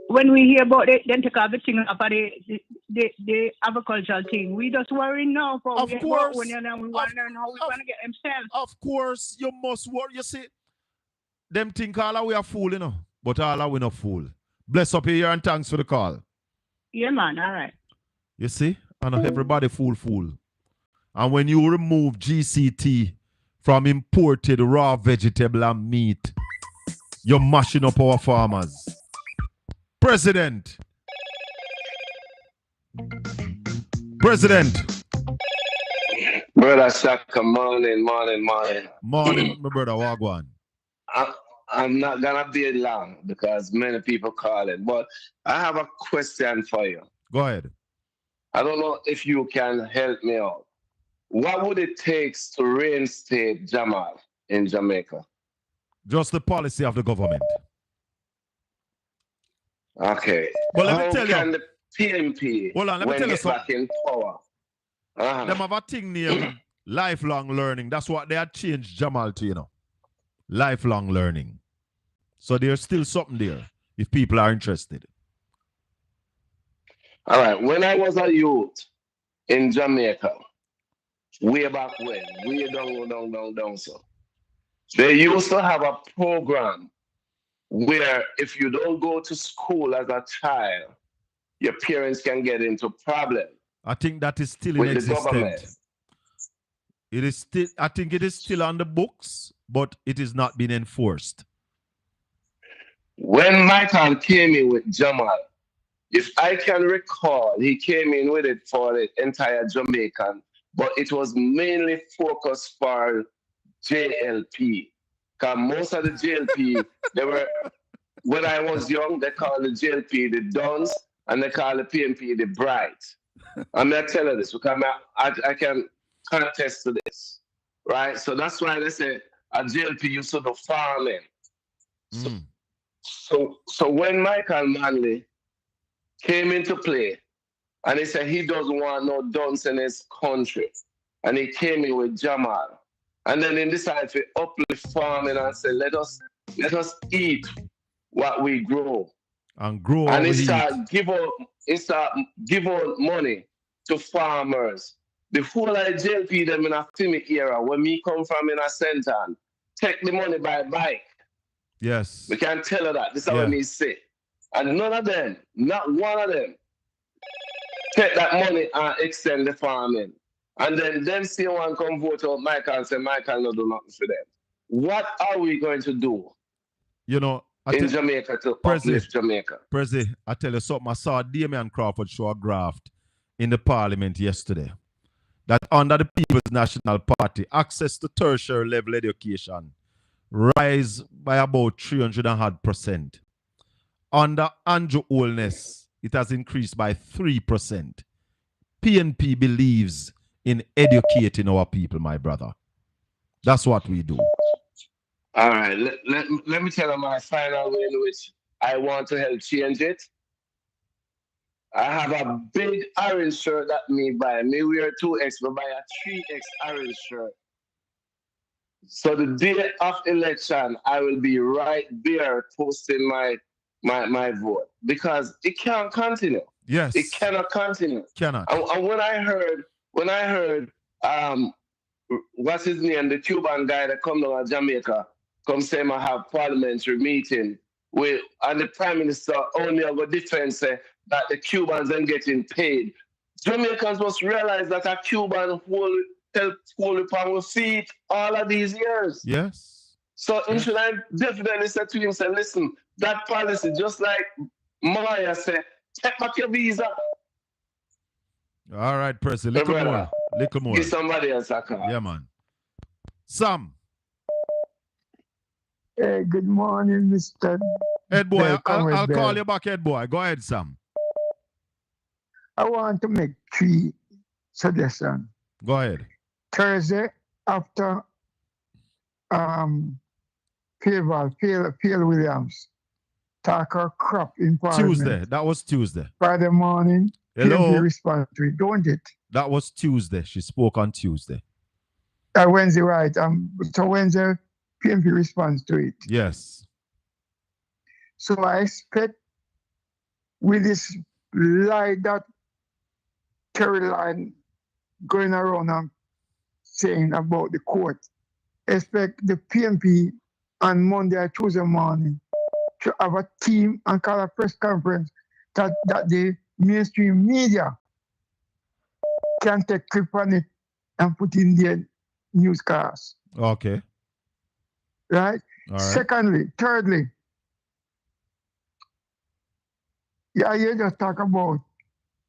[SPEAKER 16] when we hear about it, then take everything up for the agricultural thing. We just worry now for
[SPEAKER 6] of course.
[SPEAKER 16] And we want to learn how we're going to get themselves.
[SPEAKER 6] Of course, you must worry. You see, them think all we are fool, you know, but all we not fool. Bless up here and thanks for the call.
[SPEAKER 16] Yeah, man. All right.
[SPEAKER 6] You see, and everybody fool. And when you remove GCT from imported raw vegetable and meat, you're mashing up our farmers. President.
[SPEAKER 17] Brother SHACKA, morning.
[SPEAKER 6] Morning, my brother, Wagwan.
[SPEAKER 17] I'm not going to be long because many people calling, but I have a question for you.
[SPEAKER 6] Go ahead.
[SPEAKER 17] I don't know if you can help me out. What would it take to reinstate Jamal in Jamaica?
[SPEAKER 6] Just the policy of the government.
[SPEAKER 17] Okay.
[SPEAKER 6] But let me tell you.
[SPEAKER 17] How can the PNP
[SPEAKER 6] hold on, let me tell you something.
[SPEAKER 17] back in power?
[SPEAKER 6] Them have a thing named lifelong learning. That's what they had changed Jamal to, you know. Lifelong learning. So there's still something there if people are interested.
[SPEAKER 17] All right. When I was a youth in Jamaica, way back when, way down, so they used to have a program where if you don't go to school as a child, your parents can get into problem.
[SPEAKER 6] I think that is still in existence. It is still, I think it is still on the books, but it is not being enforced.
[SPEAKER 17] When Michael came in with Jamal, if I can recall, he came in with it for the entire Jamaican, but it was mainly focused for JLP. Because most of the JLP, they were, when I was young, they called the JLP the Dons, and they call the PNP the Bright. I'm not telling this because I can contest to this, right? So that's why they say a JLP used to do farming. So when Michael Manley came into play, and he said he doesn't want no Dons in his country, and he came in with Jamal, and then he decided to uplift farming and say, let us eat what we grow.
[SPEAKER 6] And grow.
[SPEAKER 17] And he started give out money to farmers. The whole of the JLP them in a Timmy era, when me come from in a Senton, take the money by bike.
[SPEAKER 6] Yes.
[SPEAKER 17] We can tell her that. This is what me say. And none of them, not one of them, take that money and extend the farming. And then them see one come vote out Michael and say Michael no do nothing for them. What are we going to do?
[SPEAKER 6] You know,
[SPEAKER 17] in Jamaica to uplift Jamaica?
[SPEAKER 6] Prezi, I tell you something. I saw Damian Crawford show a graft in the parliament yesterday that under the People's National Party, access to tertiary level education rise by about 300%. Under Andrew Holness, it has increased by 3%. PNP believes in educating our people, my brother. That's what we do.
[SPEAKER 17] All right. Let me tell you my final way in which I want to help change it. I have a big orange shirt that me buy. Me wear 2X, but buy a 3X orange shirt. So the day of election, I will be right there posting my vote because it can't continue.
[SPEAKER 6] Yes.
[SPEAKER 17] It cannot continue.
[SPEAKER 6] Cannot.
[SPEAKER 17] And when I heard what's his name, the Cuban guy that come down to Jamaica, come say I have parliamentary meeting and the Prime Minister only have a defense that the Cubans ain't getting paid. Jamaicans must realize that a Cuban help hold upon our feet all of these years.
[SPEAKER 6] Yes.
[SPEAKER 17] So should I definitely say to him, say, listen, that policy, just like Maya said, take back your visa.
[SPEAKER 6] All right, Percy. Little more. Little more.
[SPEAKER 17] Give somebody else a call.
[SPEAKER 6] Yeah, man. Sam.
[SPEAKER 9] Hey, good morning, Mr.
[SPEAKER 6] Ed Boy, I'll
[SPEAKER 9] Bell.
[SPEAKER 6] call you back, Ed Boy. Go ahead, Sam.
[SPEAKER 9] I want to make 3 suggestions.
[SPEAKER 6] Go ahead.
[SPEAKER 9] Thursday, after Phil Williams talk our crap in Parliament.
[SPEAKER 6] Tuesday. That was Tuesday.
[SPEAKER 9] Friday morning,
[SPEAKER 6] Hello.
[SPEAKER 9] PMP respond to it, don't it?
[SPEAKER 6] That was Tuesday. She spoke on Tuesday.
[SPEAKER 9] Wednesday, right. So Wednesday, PMP responds to it.
[SPEAKER 6] Yes.
[SPEAKER 9] So I expect with this lie that Caroline going around and saying about the court, expect the PMP on Monday or Tuesday morning to have a team and call a press conference that the mainstream media can take clip on it and put in their newscasts.
[SPEAKER 6] Okay.
[SPEAKER 9] Right?
[SPEAKER 6] All right.
[SPEAKER 9] Secondly, thirdly, you just talk about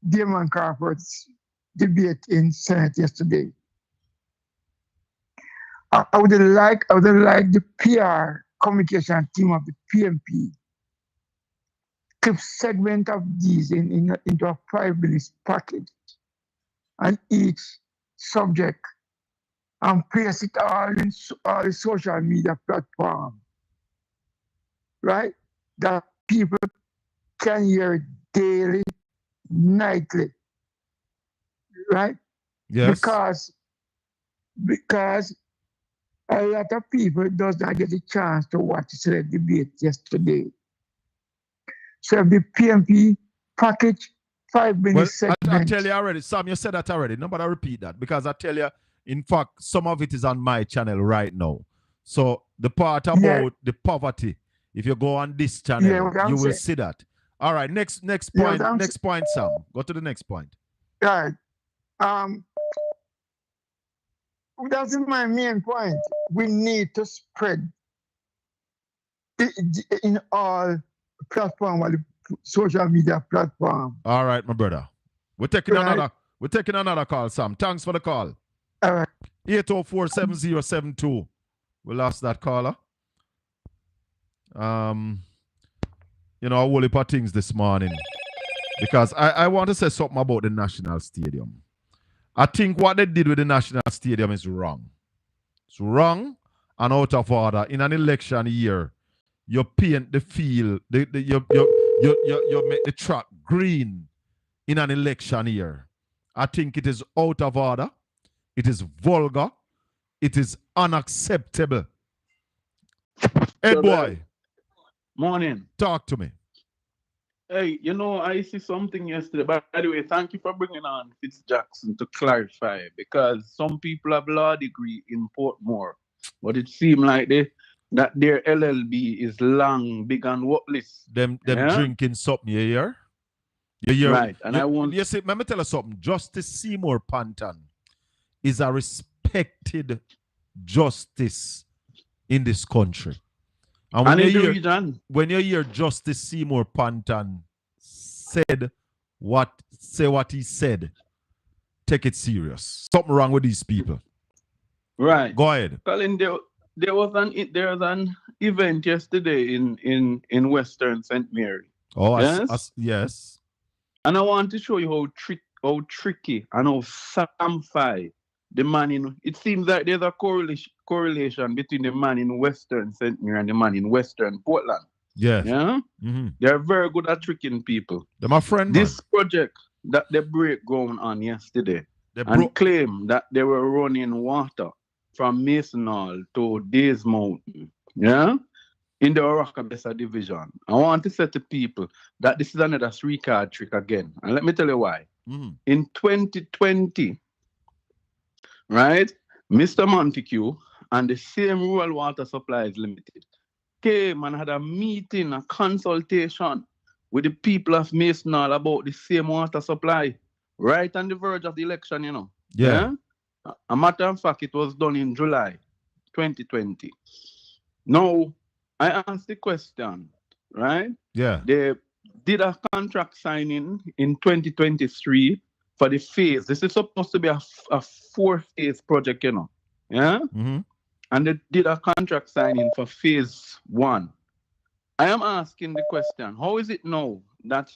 [SPEAKER 9] Damon Crawford's debate in Senate yesterday. I would like the PR communication team of the PMP to segment of these into a 5-minute package on each subject and place it all in all the social media platforms, right? That people can hear it daily, nightly, right?
[SPEAKER 6] Yes.
[SPEAKER 9] Because a lot of people does not get a chance to watch the debate yesterday. So if the PMP package 5-minute segment.
[SPEAKER 6] I tell you already, Sam, you said that already. Nobody repeat that because I tell you, in fact, some of it is on my channel right now. So the part about the poverty, if you go on this channel, you will see that. All right, next point, next point, Sam. Go to the next point.
[SPEAKER 9] Right. That's my main point. We need to spread in all platforms, social media platform.
[SPEAKER 6] All right, my brother. We're taking another call, Sam. Thanks for the call.
[SPEAKER 9] All right.
[SPEAKER 6] 804-7072. We lost that caller. A whole heap of things this morning. Because I want to say something about the National Stadium. I think what they did with the National Stadium is wrong. It's wrong and out of order. In an election year, you paint the field, you make the track green in an election year. I think it is out of order. It is vulgar. It is unacceptable. Hey, boy.
[SPEAKER 1] Morning.
[SPEAKER 6] Talk to me.
[SPEAKER 1] Hey, I see something yesterday. By the way, thank you for bringing on Fitz Jackson to clarify, because some people have law degree in Portmore, but it seems like that their LLB is long, big, and worthless.
[SPEAKER 6] Them drinking something, you hear? You hear?
[SPEAKER 1] Right, and
[SPEAKER 6] you see, let me tell you something. Justice Seymour Panton is a respected justice in this country. And when you hear Justice Seymour Panton say what he said, take it serious. Something wrong with these people.
[SPEAKER 1] Right.
[SPEAKER 6] Go ahead.
[SPEAKER 1] Colin, there was an event yesterday in Western St. Mary.
[SPEAKER 6] Oh,
[SPEAKER 1] yes?
[SPEAKER 6] Yes.
[SPEAKER 1] And I want to show you how tricky and how samfy the man in. It seems like there's a correlation between the man in Western St. Mary and the man in Western Portland.
[SPEAKER 6] Yes.
[SPEAKER 1] Yeah.
[SPEAKER 6] Mm-hmm.
[SPEAKER 1] They're very good at tricking people.
[SPEAKER 6] They're my friend.
[SPEAKER 1] This project that they break going on yesterday and claim that they were running water
[SPEAKER 18] from Mason Hall to Days Mountain, yeah, in the Orocabessa division. I want to say to people that this is another three-card trick again. And let me tell you why. In 2020, right, Mr. Montague and the same Rural Water Supplies Limited came and had a meeting, a consultation with the people of Mason Hall about the same water supply, right on the verge of the election, you know.
[SPEAKER 6] Yeah.
[SPEAKER 18] A matter of fact, it was done in July 2020. Now, I asked the question, right?
[SPEAKER 6] Yeah.
[SPEAKER 18] They did a contract signing in 2023 for the phase. This is supposed to be a 4-phase project, you know. Yeah? And they did a contract signing for phase 1. I am asking the question, how is it now that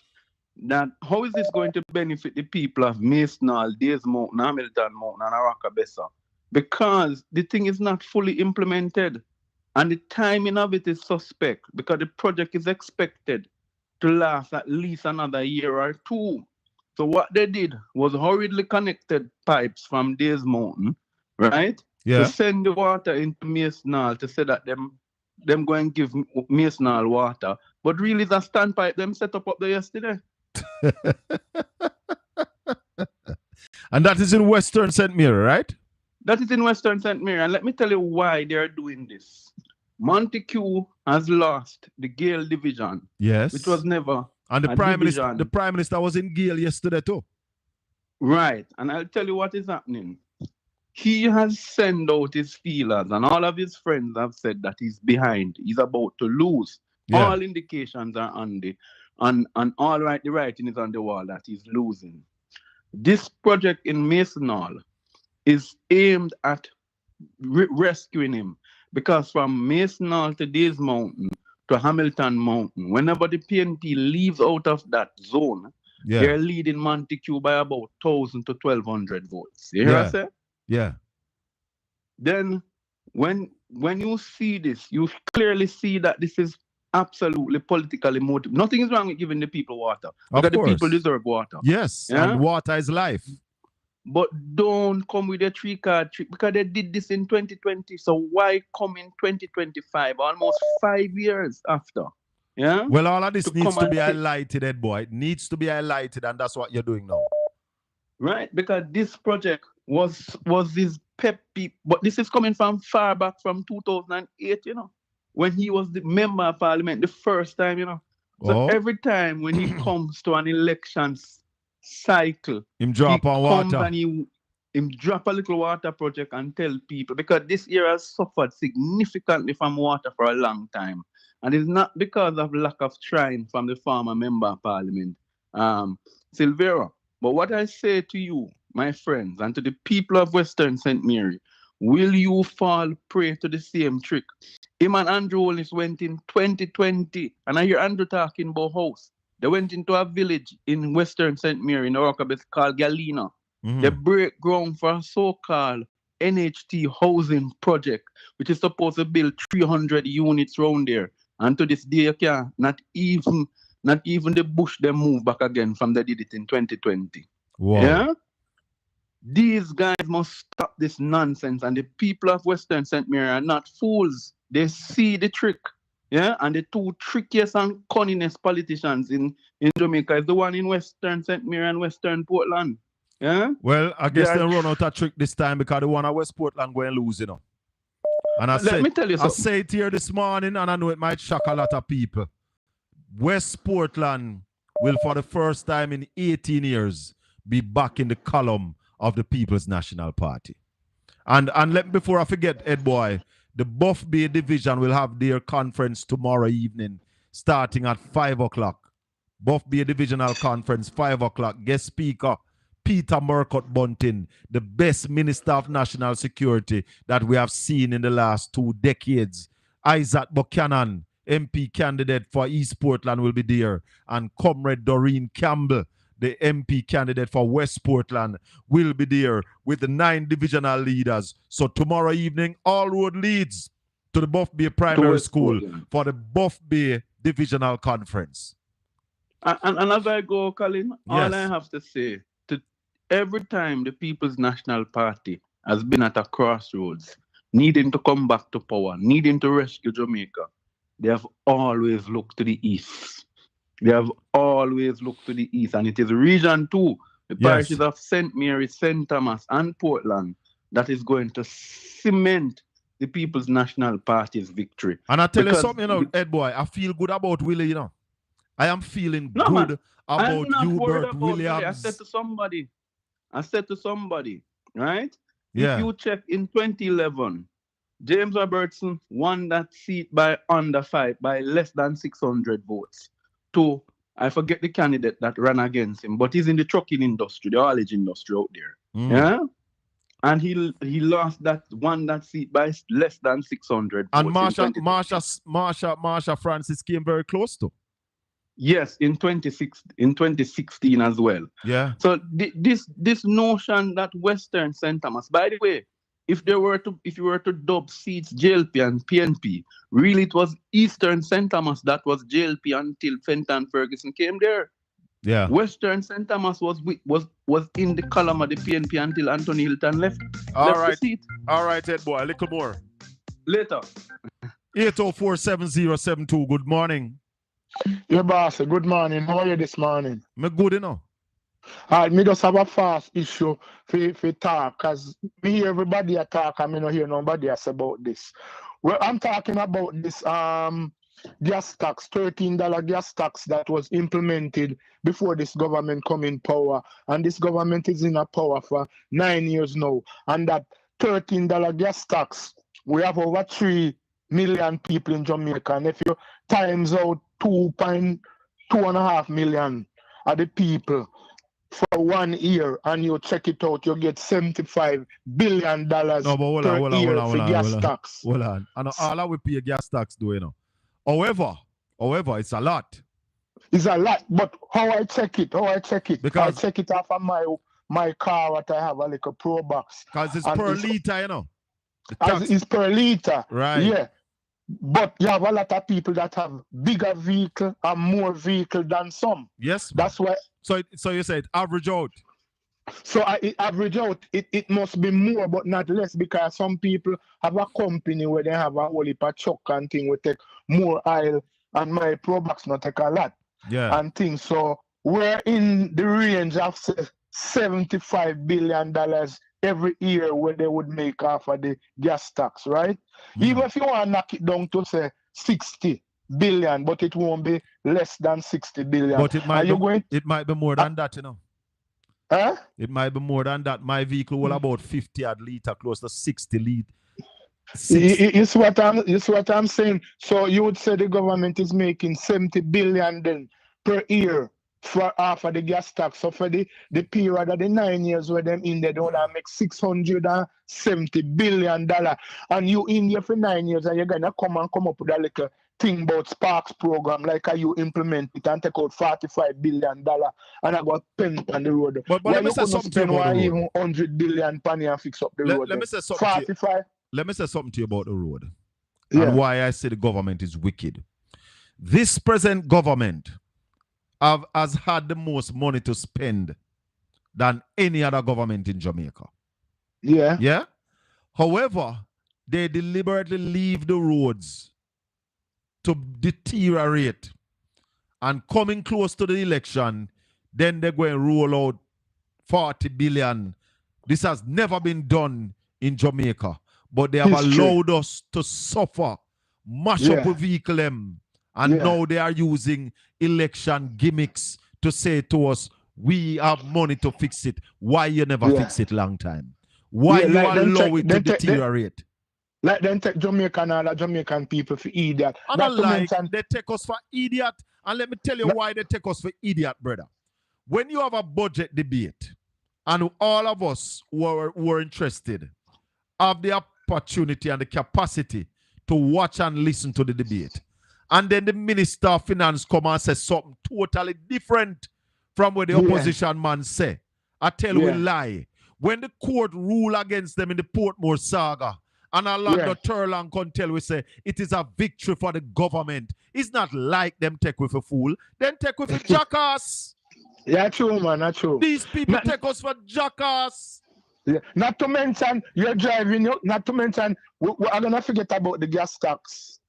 [SPEAKER 18] how is this going to benefit the people of Mason Hall, Days Mountain, Hamilton Mountain, and Orocabessa? Because the thing is not fully implemented. And the timing of it is suspect because the project is expected to last at least another year or 2. So what they did was hurriedly connected pipes from Days Mountain, right?
[SPEAKER 6] Yeah.
[SPEAKER 18] To send the water into Mason Hall to say that them going to give Mason Hall water. But really the standpipe them set up there yesterday.
[SPEAKER 6] And that is in Western St. Mary, right?
[SPEAKER 18] That is in Western St. Mary. And let me tell you why they are doing this. Montague has lost the Gale division.
[SPEAKER 6] Yes.
[SPEAKER 18] Which was never
[SPEAKER 6] and the
[SPEAKER 18] a
[SPEAKER 6] Prime
[SPEAKER 18] division.
[SPEAKER 6] Minister, the Prime Minister was in Gale yesterday too.
[SPEAKER 18] Right. And I'll tell you what is happening. He has sent out his feelers, and all of his friends have said that he's behind. He's about to lose.
[SPEAKER 6] Yeah.
[SPEAKER 18] All indications are on all right, the writing is on the wall that he's losing. This project in Mason Hall is aimed at rescuing him, because from Mason Hall to Days Mountain to Hamilton Mountain, whenever the PNP leaves out of that zone, they're leading Montague by about 1,000 to 1,200 votes. You hear what I say?
[SPEAKER 6] Yeah.
[SPEAKER 18] Then when you see this, you clearly see that this is absolutely politically motivated. Nothing is wrong with giving the people water. Because the people deserve water.
[SPEAKER 6] Yes,
[SPEAKER 18] yeah?
[SPEAKER 6] And water is life.
[SPEAKER 18] But don't come with a 3-card trick, because they did this in 2020. So why come in 2025, almost 5 years after? Yeah.
[SPEAKER 6] Well, all of this needs to be highlighted, Ed boy. It needs to be highlighted, and that's what you're doing now.
[SPEAKER 18] Right, because this project was this peppy, but this is coming from far back from 2008, you know, when he was the member of parliament the first time, you know. So every time when he comes to an elections cycle,
[SPEAKER 6] him drop on water.
[SPEAKER 18] And him drop a little water project and tell people, because this area has suffered significantly from water for a long time. And it's not because of lack of trying from the former member of parliament, Silvera. But what I say to you, my friends, and to the people of Western St. Mary, will you fall prey to the same trick? Him and Andrew Holness went in 2020, and I hear Andrew talking about house. They went into a village in Western St. Mary in Orocabessa called Galena. They break ground for a so-called NHT housing project, which is supposed to build 300 units around there. And to this day, you can't, not even the bush they move back again from they did it in 2020.
[SPEAKER 6] Wow.
[SPEAKER 18] Yeah? These guys must stop this nonsense, and the people of Western St. Mary are not fools. They see the trick. Yeah? And the two trickiest and cunningest politicians in Jamaica is the one in Western St. Mary and Western Portland. Yeah?
[SPEAKER 6] Well, I guess they'll run out of trick this time, because the one at West Portland going to lose, you know. And
[SPEAKER 18] Let me tell you something.
[SPEAKER 6] I say it here this morning, and I know it might shock a lot of people. West Portland will, for the first time in 18 years, be back in the column of the People's National Party. And before I forget, Ed boy, the Buff Bay division will have their conference tomorrow evening, starting at 5 o'clock. Buff Bay Divisional Conference, 5 o'clock. Guest speaker, Peter Murcott Bunting, the best Minister of National Security that we have seen in the last 2 decades. Isaac Buchanan, MP candidate for East Portland, will be there. And Comrade Doreen Campbell, the MP candidate for West Portland, will be there with the 9 divisional leaders. So tomorrow evening, all road leads to the Buff Bay Primary School for the Buff Bay Divisional Conference.
[SPEAKER 18] And as I go, Colin, all I have to say, every time the People's National Party has been at a crossroads, needing to come back to power, needing to rescue Jamaica, they have always looked to the east. They have always looked to the east, and it is Region 2, the parishes of St. Mary, St. Thomas, and Portland, that is going to cement the People's National Party's victory.
[SPEAKER 6] And I tell you something, you know, Ed boy, I feel good about Willie, you know. I am feeling good about Hubert Williams.
[SPEAKER 18] I said to somebody, right?
[SPEAKER 6] Yeah.
[SPEAKER 18] If you check in 2011, James Robertson won that seat by by less than 600 votes. To, I forget the candidate that ran against him, but he's in the trucking industry, the haulage industry out there. Yeah. And he won that seat by less than 600
[SPEAKER 6] and
[SPEAKER 18] votes. And
[SPEAKER 6] Marsha Francis came very close to.
[SPEAKER 18] Yes, in 2016 as well.
[SPEAKER 6] Yeah.
[SPEAKER 18] So this notion that Western St. Thomas, by the way, if you were to dub seats JLP and PNP, really it was Eastern St. Thomas that was JLP until Fenton Ferguson came there.
[SPEAKER 6] Yeah.
[SPEAKER 18] Western St. Thomas was in the column of the PNP until Anthony Hilton left the seat.
[SPEAKER 6] All right, Ed boy, a little more.
[SPEAKER 18] Later.
[SPEAKER 6] 804-7072. Good morning.
[SPEAKER 9] Yeah, boss. Good morning. How are you this morning?
[SPEAKER 6] Me good, you know.
[SPEAKER 9] Me just have a fast issue for talk, because me hear everybody a talk and me no hear nobody else about this. Well, I'm talking about this gas tax, $13 gas tax that was implemented before this government come in power, and this government is in a power for 9 years now. And that $13 gas tax, we have over 3 million people in Jamaica, and if you times out 2.5 million of the people for 1 year, and you check it out, you get $75 billion per year for gas tax.
[SPEAKER 6] Hold on. And all we pay gas tax, do you know? However, it's a lot.
[SPEAKER 9] It's a lot, but how I check it? Because I check it off of my car, what I have, a little Pro Box.
[SPEAKER 6] Because it's per liter, you know.
[SPEAKER 9] It's per liter.
[SPEAKER 6] Right.
[SPEAKER 9] Yeah. But you have a lot of people that have bigger vehicle and more vehicle than some.
[SPEAKER 6] Yes.
[SPEAKER 9] That's why.
[SPEAKER 6] So you said average out.
[SPEAKER 9] So it average out. It must be more, but not less, because some people have a company where they have a whole heap of truck and thing will take more oil, and my Pro Box not take a lot.
[SPEAKER 6] Yeah.
[SPEAKER 9] And things. So we're in the range of $75 billion every year where they would make off of the gas tax, right? Even if you want to knock it down to say 60 billion, but it won't be less than 60 billion.
[SPEAKER 6] But it might be more than that, you know.
[SPEAKER 9] Huh?
[SPEAKER 6] It might be more than that. My vehicle will about 50 odd liter, close to 60 liter.
[SPEAKER 9] It's what I'm saying. So you would say the government is making 70 billion then per year for half of the gas tax. So for the period of the 9 years where them in there, they want to make $670 billion. And you in there for 9 years, and you're gonna come up with a little thing about Sparks program, like how you implement it and take out $45 billion and I got pen on the road.
[SPEAKER 6] But let me say something to you about the road.
[SPEAKER 9] Even $100 billion penny and fix up the road.
[SPEAKER 6] Let me say something
[SPEAKER 9] 45.
[SPEAKER 6] Let me say something to you about the road.
[SPEAKER 9] Yeah.
[SPEAKER 6] And why I say the government is wicked. This present government has had the most money to spend than any other government in Jamaica.
[SPEAKER 9] Yeah.
[SPEAKER 6] Yeah? However, they deliberately leave the roads to deteriorate. And coming close to the election, then they're going to roll out 40 billion. This has never been done in Jamaica. But they have allowed us to suffer, mash up a vehicle and now they are using election gimmicks to say to us, we have money to fix it. Why you never fix it long time? Why you allow it to deteriorate?
[SPEAKER 9] Like them take Jamaican and all the Jamaican people for idiot.
[SPEAKER 6] And I like they take us for idiot. And let me tell you why they take us for idiot, brother. When you have a budget debate and all of us who are interested have the opportunity and the capacity to watch and listen to the debate, and then the Minister of Finance come and say something totally different from what the opposition man say, I tell you a lie. When the court rule against them in the Portmore saga, and Orlando Turlang can tell we say it is a victory for the government. It's not like them take with a fool. Then take with a jackass.
[SPEAKER 9] Yeah, true, man. That's true.
[SPEAKER 6] These people take us for jackass.
[SPEAKER 9] Yeah. Not to mention, you're driving, not to mention, I'm going to forget about the gas tax.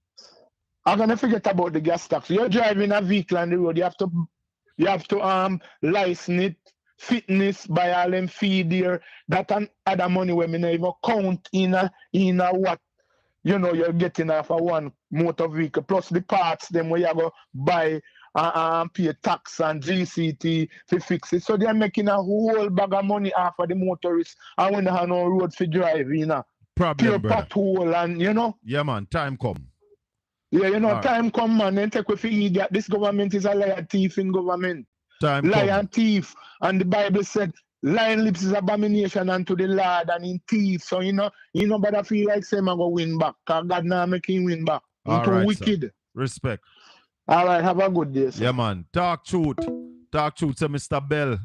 [SPEAKER 9] I'm going to forget about the gas tax. You're driving a vehicle on the road, you have to license it, fitness, buy all them feed there, that and other money when me not even count in a what, you know, you're getting off of one motor vehicle, plus the parts, them where you go buy pay tax and GCT to fix it. So they're making a whole bag of money off of the motorists and when they have no road for drive, you know.
[SPEAKER 6] Problem,
[SPEAKER 9] pure pothole and, you know.
[SPEAKER 6] Yeah, man, time come.
[SPEAKER 9] Yeah, you know,
[SPEAKER 6] All
[SPEAKER 9] time come, man, then take with idiot. This government is a liar thief in government.
[SPEAKER 6] Time
[SPEAKER 9] liar
[SPEAKER 6] come.
[SPEAKER 9] and thief. And the Bible said, lying lips is abomination unto the Lord and in thief. So, you know, but I feel like say, man, go win back. Because God now make him win back.
[SPEAKER 6] All
[SPEAKER 9] Into
[SPEAKER 6] right,
[SPEAKER 9] wicked.
[SPEAKER 6] sir. Respect.
[SPEAKER 9] All right, have a good day, sir.
[SPEAKER 6] Yeah, man. Talk truth. Talk truth to Mr. Bell.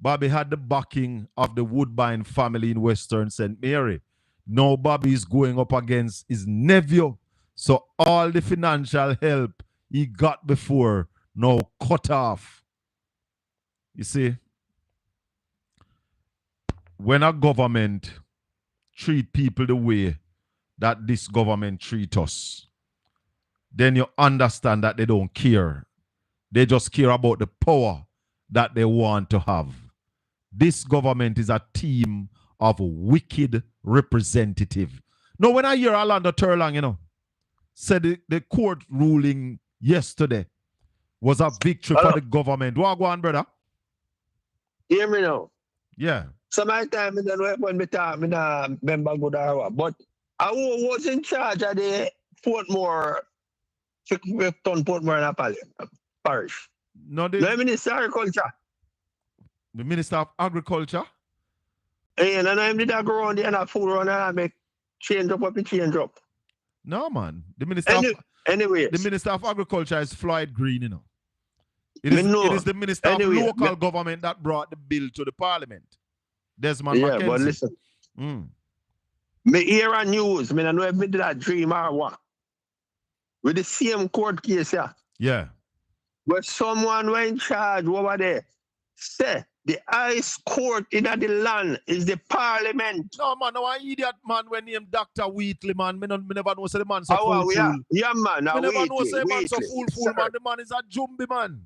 [SPEAKER 6] Bobby had the backing of the Woodbine family in Western St. Mary. Now Bobby is going up against his nephew. So all the financial help he got before now cut off. You see, when a government treat people the way that this government treat us, then you understand that they don't care. They just care about the power that they want to have. This government is a team of wicked representatives. Now, when I hear Orlando Turlang, you know, said the court ruling yesterday was a victory for the government. What go on, brother?
[SPEAKER 19] Hear me now.
[SPEAKER 6] Yeah.
[SPEAKER 19] Sometimes I don't know when me talk, me not remember good or what. But I was in charge of the Portmore, Portmore and parish.
[SPEAKER 6] No, the
[SPEAKER 19] Minister of Agriculture.
[SPEAKER 6] The Minister of Agriculture?
[SPEAKER 19] And I did that go around there and I fool around and I make change up.
[SPEAKER 6] No, man. The Minister the Minister of Agriculture is Floyd Green, you know. It is the Minister of Local Government that brought the bill to the Parliament. Desmond
[SPEAKER 19] Yeah,
[SPEAKER 6] Mackenzie.
[SPEAKER 19] but listen. Me hear a news, I know if me did a dream or what. With the same court case, yeah.
[SPEAKER 6] Yeah.
[SPEAKER 19] Where someone went in charge over there say the highest court in the land is the Parliament.
[SPEAKER 6] No, man, no one idiot man when named Dr. Wheatley, man. Me never know say the man so fool.
[SPEAKER 19] Yeah, man.
[SPEAKER 6] Me never know say the man so fool, man. The man is a jumbi, man.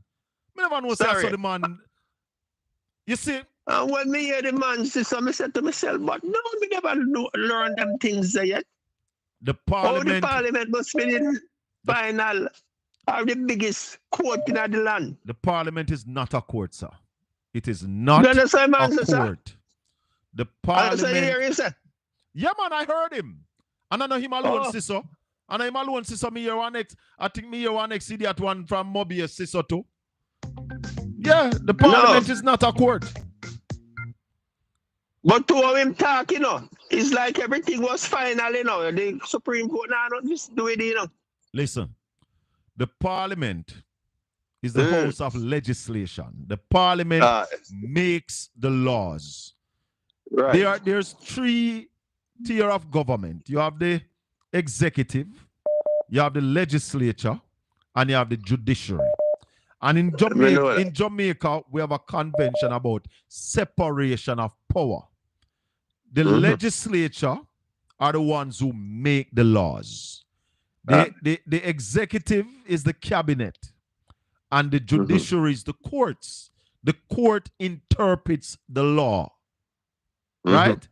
[SPEAKER 6] Me never know say so the man. You see?
[SPEAKER 19] And when me hear the man say so, I said to myself, but no, me never learn them things there yet.
[SPEAKER 6] The Parliament.
[SPEAKER 19] Oh, the Parliament must be the final or the biggest court in the land.
[SPEAKER 6] The Parliament is not a court, sir. It is not a court. The Parliament. Yeah, man, I heard him. And I know him alone, sister. And I'm alone, sister. Me here one next. I think me here one next idiot one from Mobius, sister too. Yeah, the Parliament is not a court.
[SPEAKER 19] But to him talk, you know, it's like everything was final, you know. The Supreme Court now don't just do it, you know.
[SPEAKER 6] Listen, the Parliament is the house of legislation. The Parliament makes the laws.
[SPEAKER 19] Right.
[SPEAKER 6] There's three tiers of government. You have the executive, you have the legislature, and you have the judiciary. And in Jamaica, we have a convention about separation of power. The legislature are the ones who make the laws. The executive is the cabinet. And the judiciary is the courts. The court interprets the law. Right?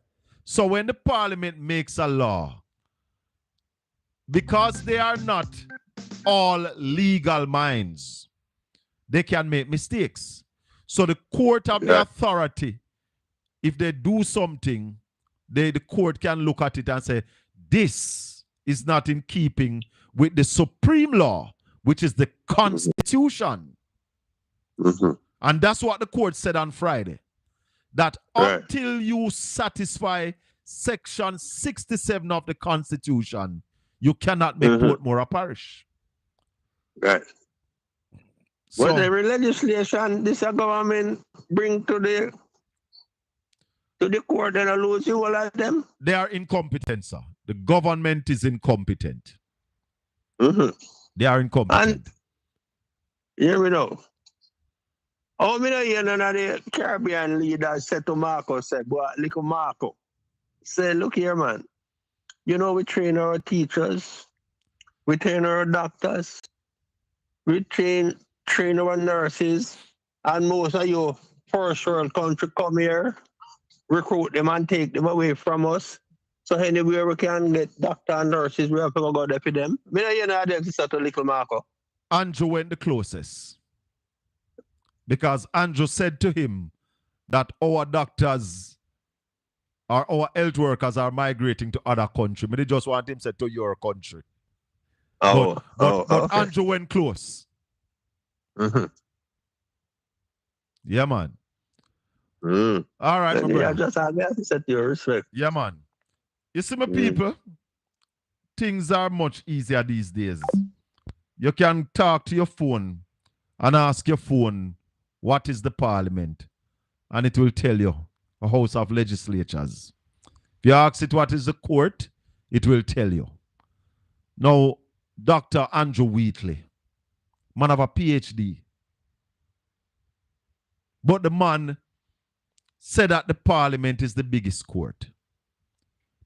[SPEAKER 6] So when the Parliament makes a law, because they are not all legal minds, they can make mistakes. So the court have the authority. If they do something, the court can look at it and say, this is not in keeping with the supreme law, which is the Constitution. And that's what the court said on Friday. That until you satisfy Section 67 of the Constitution, you cannot make Portmore a parish.
[SPEAKER 19] Right.
[SPEAKER 6] So,
[SPEAKER 19] whatever legislation this government bring to the court and lose you all of them?
[SPEAKER 6] They are incompetent, sir. The government is incompetent. They are incompetent.
[SPEAKER 19] And here we know. Oh, me know you none of the Caribbean leaders said to Marco, said, boy, little Marco, say, look here, man. You know, we train our teachers, we train our doctors, we train our nurses, and most of you first world country come here, recruit them and take them away from us. So anywhere we can get doctor and nurses, we have to go there for them. Me know you know them to settle little Marco.
[SPEAKER 6] Andrew went the closest. Because Andrew said to him that our doctors or our health workers are migrating to other countries. They just want him said to your country. But
[SPEAKER 19] Okay.
[SPEAKER 6] Andrew went close.
[SPEAKER 19] Mm-hmm.
[SPEAKER 6] Yeah, man.
[SPEAKER 19] Mm.
[SPEAKER 6] All right, my brother.
[SPEAKER 19] Yeah, just have to set your respect.
[SPEAKER 6] Yeah, man. You see, my people, things are much easier these days. You can talk to your phone and ask your phone, what is the parliament? And it will tell you, a house of legislatures. If you ask it what is the court, it will tell you. Now, Dr. Andrew Wheatley, man have a PhD. But the man said that the parliament is the biggest court.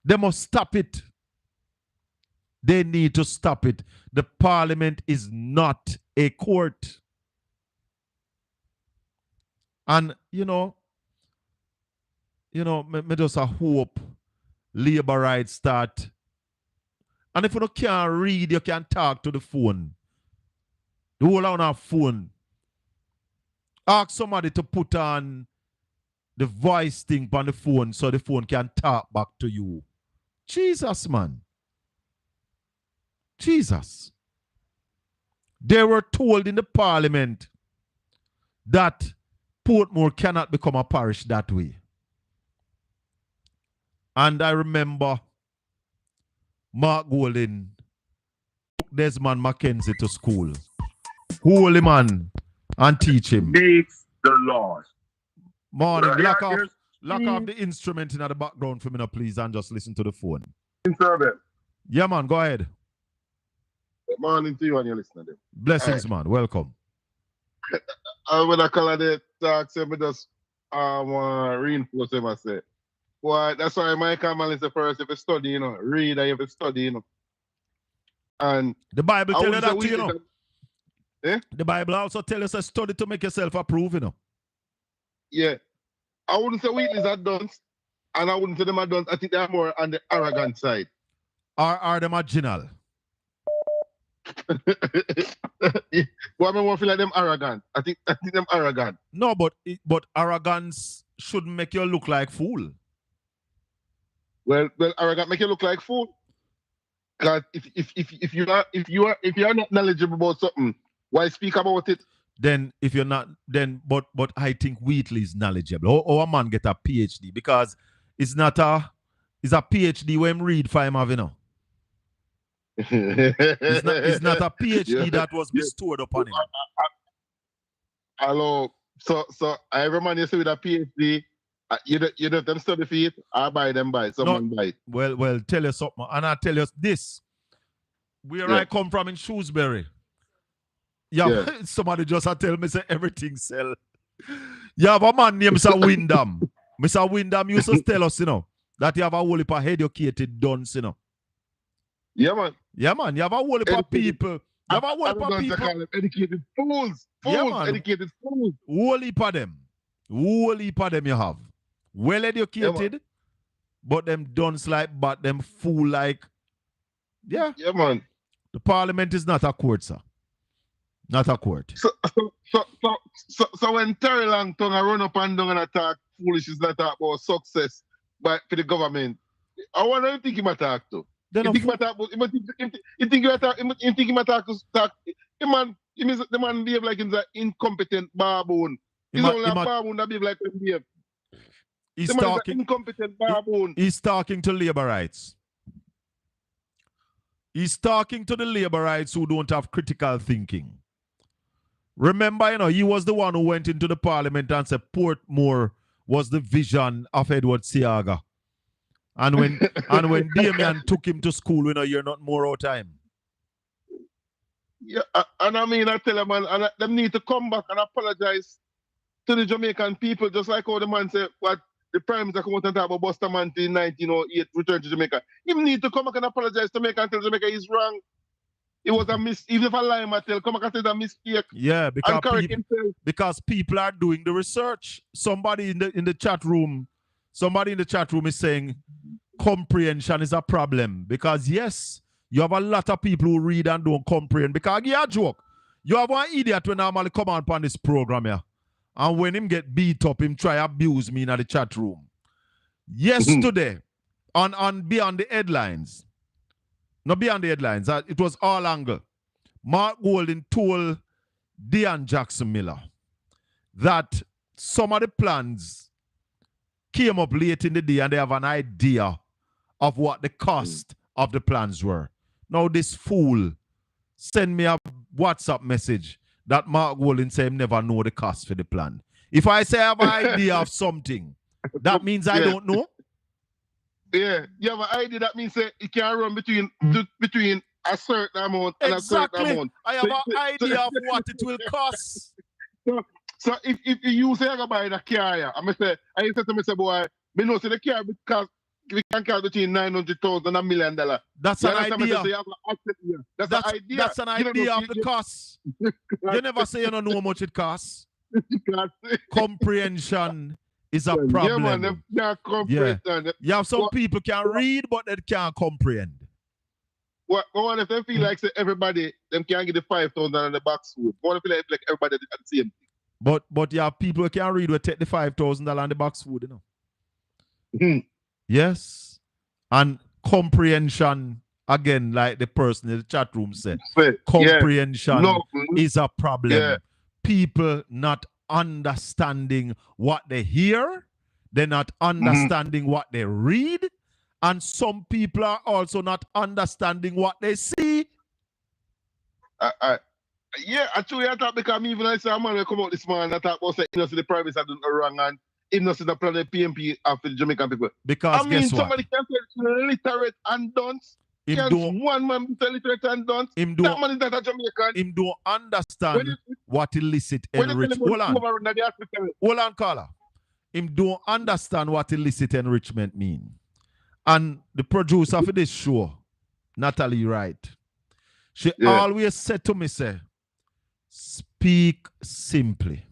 [SPEAKER 6] They must stop it. They need to stop it. The parliament is not a court. And, me just a hope labor rights start. And if you can't read, you can talk to the phone. The whole on our phone. Ask somebody to put on the voice thing on the phone so the phone can talk back to you. Jesus, man. Jesus. They were told in the parliament that Portmore cannot become a parish that way. And I remember Mark Golden took Desmond Mackenzie to school. Holy man, and teach him.
[SPEAKER 10] Makes the laws.
[SPEAKER 6] Morning, lock off the instrument in the background for me now, please, and just listen to the phone. Yeah, man, go ahead.
[SPEAKER 10] Good morning to you and your listener.
[SPEAKER 6] Blessings, man. Welcome.
[SPEAKER 10] When I call the talk, so I just reinforce them and say, well, that's why my comment is the first if you study, read and if you study, And
[SPEAKER 6] the Bible tell you that too,
[SPEAKER 10] Eh?
[SPEAKER 6] The Bible also tell us a study to make yourself approve,
[SPEAKER 10] Yeah. I wouldn't say Wheatley's are dunce, and I wouldn't say them are dunce. I think they're more on the arrogant side.
[SPEAKER 6] Are them marginal?
[SPEAKER 10] Well, I won't feel like them arrogant. I think them arrogant.
[SPEAKER 6] No, but arrogance shouldn't make you look like fool.
[SPEAKER 10] Well, arrogant make you look like fool. Because if you are not knowledgeable about something, why speak about it?
[SPEAKER 6] Then if you're not, but I think Wheatley is knowledgeable. Or a man get a PhD because it's a PhD when him read for him having. It's not a PhD that was bestowed upon him.
[SPEAKER 10] Hello. So every man you see with a PhD, you don't them study for it, I buy them buy. Someone buy it.
[SPEAKER 6] Well, tell you something. And I tell you this. Where I come from in Shrewsbury. Somebody just tell me say everything sell. You have a man named Mr. Wyndham. Mr. Wyndham used to tell us, that you have a whole heap of educated dunce,
[SPEAKER 10] Yeah, man.
[SPEAKER 6] Yeah, man. You have a whole heap of people. You have a whole heap of people.
[SPEAKER 10] Educated fools.
[SPEAKER 6] Yeah, man.
[SPEAKER 10] Educated fools.
[SPEAKER 6] Whole heap of them. Whole heap of them you have. Well educated, but them dunce like, but them fool like. Yeah.
[SPEAKER 10] Yeah, man.
[SPEAKER 6] The parliament is not a court, sir. Not a court.
[SPEAKER 10] So when Terry Langton run up and down and attack foolishness that talk about success for the government, I wonder if you think he might talk to. You think he might talk the man behave like he's an incompetent baboon. He's only a baboon that behave like him behave.
[SPEAKER 6] He's
[SPEAKER 10] talking incompetent baboon.
[SPEAKER 6] He's talking to labor rights. He's talking to the labor rights who don't have critical thinking. Remember, he was the one who went into the parliament and said Portmore was the vision of Edward Siaga. And when Damien took him to school, you're not more out time.
[SPEAKER 10] Yeah, and I tell them, man, and them need to come back and apologize
[SPEAKER 20] to the Jamaican people, just like how the man said what the Prime Minister come out and talk about Bustamante in 1908, return to Jamaica. He need to come back and apologize to Jamaica and tell Jamaica he's wrong. It was a mistake. Even if I lie, I tell, come back and say it's a mistake.
[SPEAKER 6] Yeah,
[SPEAKER 20] and correct himself.
[SPEAKER 6] because people are doing the research. Somebody in the chat room is saying comprehension is a problem. Because yes, you have a lot of people who read and don't comprehend. Because yeah, joke. You have one idiot when normally come on this program here. And when him get beat up, him try abuse me in the chat room. Yesterday, on Beyond the Headlines, not Beyond the Headlines, it was all angle. Mark Golding told Dean Jackson Miller that some of the plans came up late in the day and they have an idea of what the cost of the plans were. Now this fool send me a WhatsApp message that Mark Golding said him never know the cost for the plan. If I say I have an idea of something, that means I don't know?
[SPEAKER 20] Yeah, you have an idea that means it can run between a certain amount and a certain amount.
[SPEAKER 6] I have an idea of what it will cost.
[SPEAKER 20] So if you say I buy the car, I say to myself, boy, me know say the car because we can cost between $900,000 and $1 million.
[SPEAKER 6] That's an idea.
[SPEAKER 20] That's an idea.
[SPEAKER 6] That's an idea of the cost. You never say you don't know how much it costs. Comprehension is a problem.
[SPEAKER 20] Yeah, man, they can't comprehend.
[SPEAKER 6] You have some people can read, but they can't comprehend.
[SPEAKER 20] What if they feel like say everybody them can't get the 5,000 on the box food? What if they feel like everybody at the same thing?
[SPEAKER 6] But you have people who can read will take the $5,000 on the box food, you know. Yes. And comprehension, again, like the person in the chat room said, comprehension is a problem.
[SPEAKER 20] Yeah.
[SPEAKER 6] People not understanding what they hear, they're not understanding what they read, and some people are also not understanding what they see.
[SPEAKER 20] Yeah, actually, I thought because even I saw a man come out this morning, I thought about saying, the Prime Minister doing wrong and innocent the plan the PMP after the Jamaican people.
[SPEAKER 6] Because guess what?
[SPEAKER 20] Somebody can say literate and dunce. One man be literate and dunce. That man is not a Jamaican.
[SPEAKER 6] Him don't understand what illicit enrichment. Hold on, caller. Him don't understand what illicit enrichment mean. And the producer for this show, Natalie Wright, she always said to me, say, speak simply.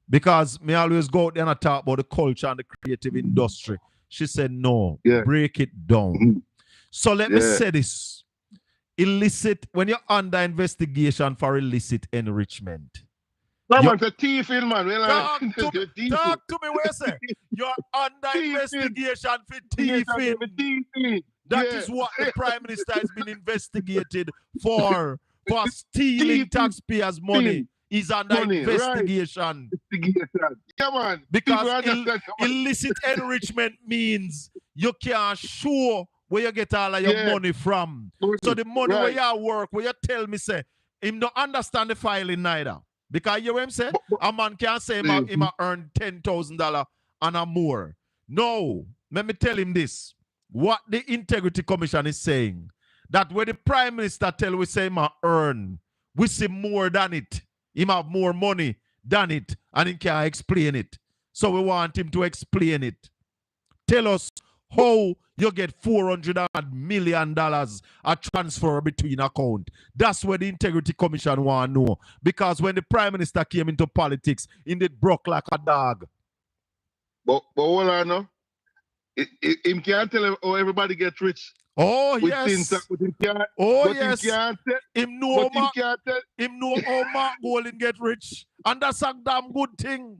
[SPEAKER 6] Because me always go out there and I talk about the culture and the creative industry. She said, no, break it down. So let me say this. Illicit, when you're under investigation for illicit enrichment.
[SPEAKER 20] That man's a thief, man.
[SPEAKER 6] Talk to me, where you say? You're under investigation for thieving. That is what the Prime Minister has been investigated for stealing taxpayers' money. He's under investigation.
[SPEAKER 20] Yeah, man.
[SPEAKER 6] Because illicit enrichment means you can't show where you get all of your money from. So the money where you work, where you tell me, say, him don't understand the filing neither. Because you know what I'm saying? A man can't say him earn $10,000 and a more. No. Let me tell him this. What the Integrity Commission is saying, that when the Prime Minister tell we say him earn, we see more than it. Him have more money than it, and he can't explain it. So we want him to explain it. Tell us how you get $400 million a transfer between account. That's what the Integrity Commission want to know. Because when the Prime Minister came into politics, he did broke like a dog.
[SPEAKER 20] But hold on, no? Him can't tell how everybody get rich.
[SPEAKER 6] Oh, yes. Him know how Mark Golding get rich. And that's a damn good thing.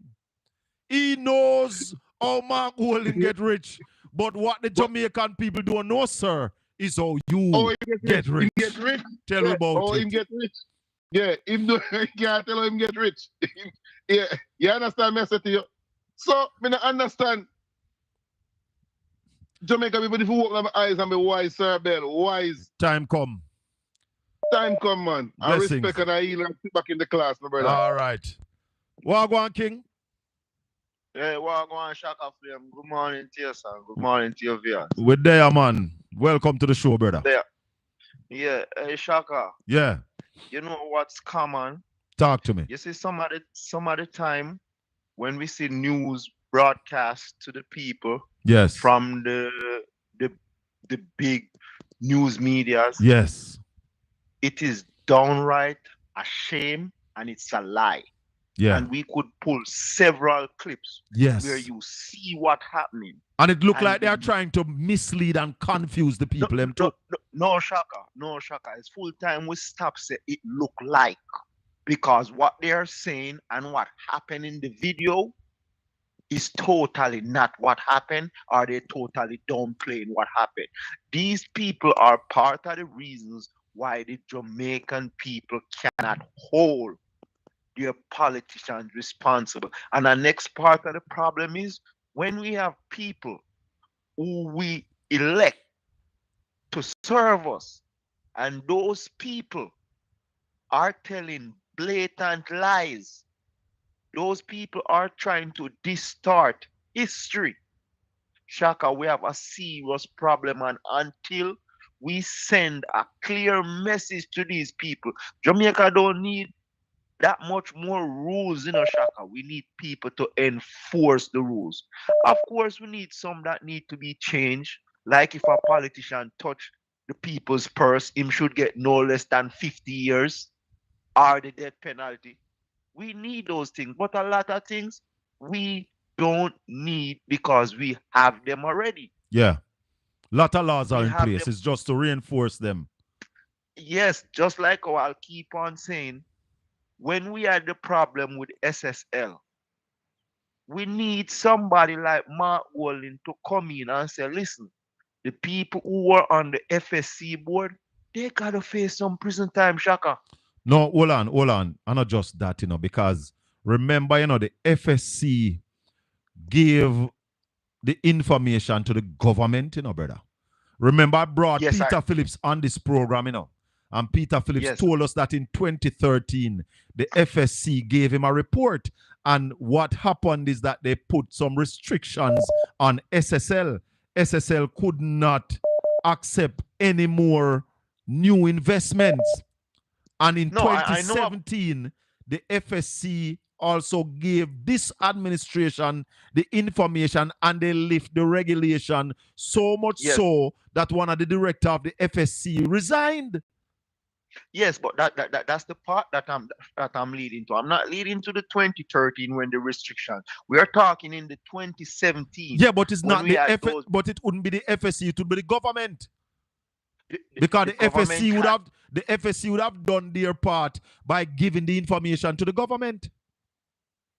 [SPEAKER 6] He knows how Mark Golding get rich. But what the Jamaican people don't know, sir, is how you get rich.
[SPEAKER 20] Him get rich.
[SPEAKER 6] Tell me about it.
[SPEAKER 20] Him get rich. Yeah, him can't tell how him get rich. Yeah, you understand me, I said to you. So, I don't understand. Jamaica people, if you open my eyes and be wise, Sir Bell, wise.
[SPEAKER 6] Time come.
[SPEAKER 20] Time come, man. I respect and I heal and sit back in the class, my brother.
[SPEAKER 6] All right. Wagwan King.
[SPEAKER 21] Hey, Wagwan SHACKA Flame. Good morning to you, son. Good morning to your viewers.
[SPEAKER 6] We're there, man. Welcome to the show, brother.
[SPEAKER 21] There. Yeah, hey, SHACKA.
[SPEAKER 6] Yeah.
[SPEAKER 21] You know what's common?
[SPEAKER 6] Talk to me.
[SPEAKER 21] You see, some of the time, when we see news broadcast to the people
[SPEAKER 6] Yes.
[SPEAKER 21] from the big news medias,
[SPEAKER 6] Yes.
[SPEAKER 21] it is downright a shame and it's a lie.
[SPEAKER 6] Yeah.
[SPEAKER 21] And we could pull several clips
[SPEAKER 6] Yes.
[SPEAKER 21] where you see what happening.
[SPEAKER 6] And it looked like they are trying to mislead and confuse the people.
[SPEAKER 21] No, Shaka. It's full time we stop say it look like. Because what they are saying and what happened in the video is totally not what happened, or they totally downplaying what happened. These people are part of the reasons why the Jamaican people cannot hold their politicians responsible. And the next part of the problem is when we have people who we elect to serve us, and those people are telling blatant lies. Those people are trying to distort history. Shaka, we have a serious problem, and until we send a clear message to these people, Jamaica don't need that much more rules, Shaka. We need people to enforce the rules. Of course, we need some that need to be changed. Like if a politician touch the people's purse, him should get no less than 50 years or the death penalty. We need those things, but a lot of things we don't need because we have them already.
[SPEAKER 6] Yeah. A lot of laws are in place. It's just to reinforce them.
[SPEAKER 21] Yes, just like I'll keep on saying, when we had the problem with SSL, we need somebody like Mark Walling to come in and say, listen, the people who were on the FSC board, they got to face some prison time, Shaka.
[SPEAKER 6] No, hold on. And not just that, because remember, the FSC gave the information to the government, brother. Remember, I brought Peter Phillips on this program, and Peter Phillips told us that in 2013, the FSC gave him a report. And what happened is that they put some restrictions on SSL. SSL could not accept any more new investments. And in 2017, the FSC also gave this administration the information, and they lift the regulation so much so that one of the director of the FSC resigned.
[SPEAKER 21] Yes, but that's the part that I'm leading to. I'm not leading to the 2013 when the restriction. We are talking in the 2017.
[SPEAKER 6] Yeah, but it's not the but it wouldn't be the FSC, it would be the government. Because the FSC would have done their part by giving the information to the government.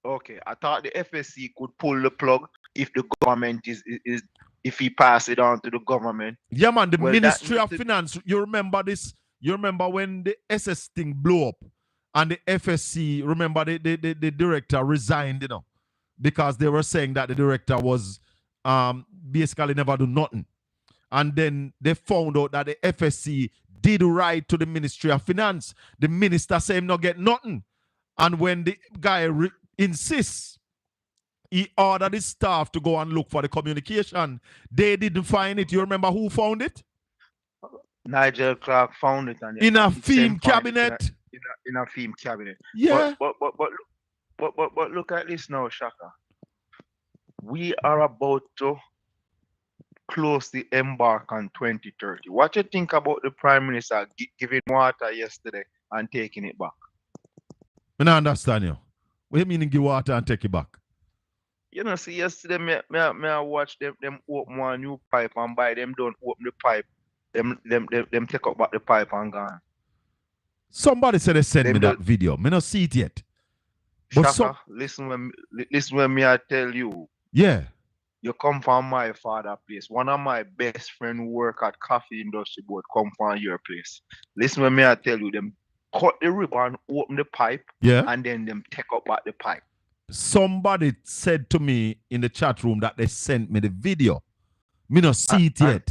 [SPEAKER 21] Okay, I thought the FSC could pull the plug if the government is if he pass it on to the government.
[SPEAKER 6] Yeah, man, the Ministry of Finance. You remember this? You remember when the SS thing blew up and the FSC, remember the director resigned, because they were saying that the director was basically never do nothing. And then they found out that the FSC did write to the Ministry of Finance. The minister said him not get nothing. And when the guy insists, he ordered his staff to go and look for the communication. They didn't find it. You remember who found it?
[SPEAKER 21] Nigel Clark found it. And
[SPEAKER 6] in a theme cabinet.
[SPEAKER 21] In a theme cabinet.
[SPEAKER 6] Yeah.
[SPEAKER 21] But look at this now, Shaka. We are about to closely embark on 2030. What you think about the Prime Minister giving water yesterday and taking it back?
[SPEAKER 6] I don't understand you. What do you mean give water and take it back?
[SPEAKER 21] See, yesterday me I watch them open one new pipe, and by them don't open the pipe, them take up back the pipe and gone.
[SPEAKER 6] Somebody said they sent me that video. Me not see it yet. But
[SPEAKER 21] Shaka, listen when me I tell you.
[SPEAKER 6] Yeah.
[SPEAKER 21] You come from my father place. One of my best friend who work at Coffee Industry Board come from your place. Listen when me I tell you, them cut the ribbon, open the pipe, and then them take up back the pipe.
[SPEAKER 6] Somebody said to me in the chat room that they sent me the video. Me not see it yet.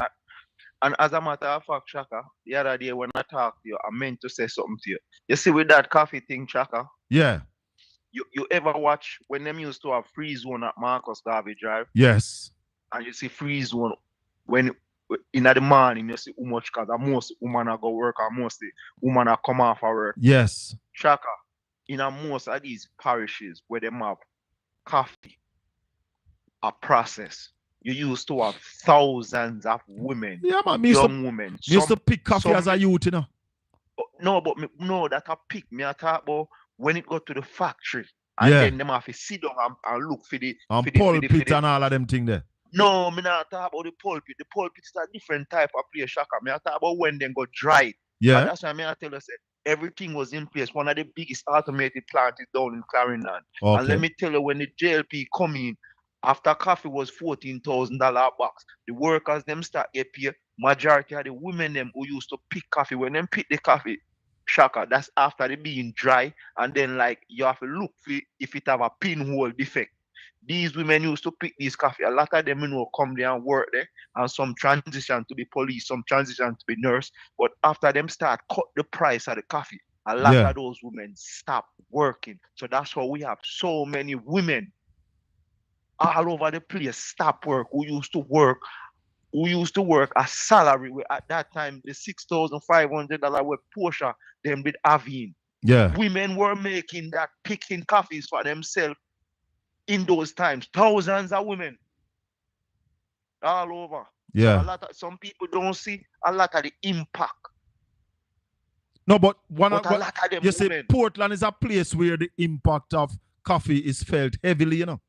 [SPEAKER 21] And as a matter of fact, Shaka, the other day when I talked to you, I meant to say something to you. You see with that coffee thing, Shaka?
[SPEAKER 6] Yeah.
[SPEAKER 21] You ever watch when them used to have free zone at Marcus Garvey Drive?
[SPEAKER 6] Yes.
[SPEAKER 21] And you see free zone when in the morning you see how much because most women are go work and most women are come off of work.
[SPEAKER 6] Yes.
[SPEAKER 21] Shaka, in most of these parishes where them have coffee a process. You used to have thousands of women,
[SPEAKER 6] Yeah, man.
[SPEAKER 21] young women.
[SPEAKER 6] Me used to pick coffee as a youth, you know.
[SPEAKER 21] No, but no, that I pick. Me I talk about when it go to the factory, and
[SPEAKER 6] Yeah.
[SPEAKER 21] then them have to sit down and look for the
[SPEAKER 6] And pulpit and all of them thing there.
[SPEAKER 21] No, me not talk about the pulpit. The pulpit is a different type of place, SHACKA. Me I talk about when them go dry.
[SPEAKER 6] Yeah.
[SPEAKER 21] And that's why I tell you, say, everything was in place. One of the biggest automated plants is down in Clarendon.
[SPEAKER 6] Okay.
[SPEAKER 21] And let me tell you, when the JLP come in, after coffee was $14,000 a box, the workers them start get paid. Majority of the women them who used to pick coffee, when them pick the coffee, SHACKA, that's after they being dry, and then like you have to look for if it have a pinhole defect. These women used to pick these coffee. A lot of them, you know, come there and work there, and some transition to be police, some transition to be nurse. But after them start cut the price of the coffee, a lot of those women stop working. So that's why we have so many women all over the place stop work who used to work a salary where at that time the $6,500 with Porsche them with Avin.
[SPEAKER 6] Yeah.
[SPEAKER 21] Women were making that picking coffees for themselves in those times. Thousands of women all over.
[SPEAKER 6] Yeah.
[SPEAKER 21] So some people don't see a lot of the impact.
[SPEAKER 6] No, but
[SPEAKER 21] a lot of them
[SPEAKER 6] you say
[SPEAKER 21] women.
[SPEAKER 6] Portland is a place where the impact of coffee is felt heavily, you know.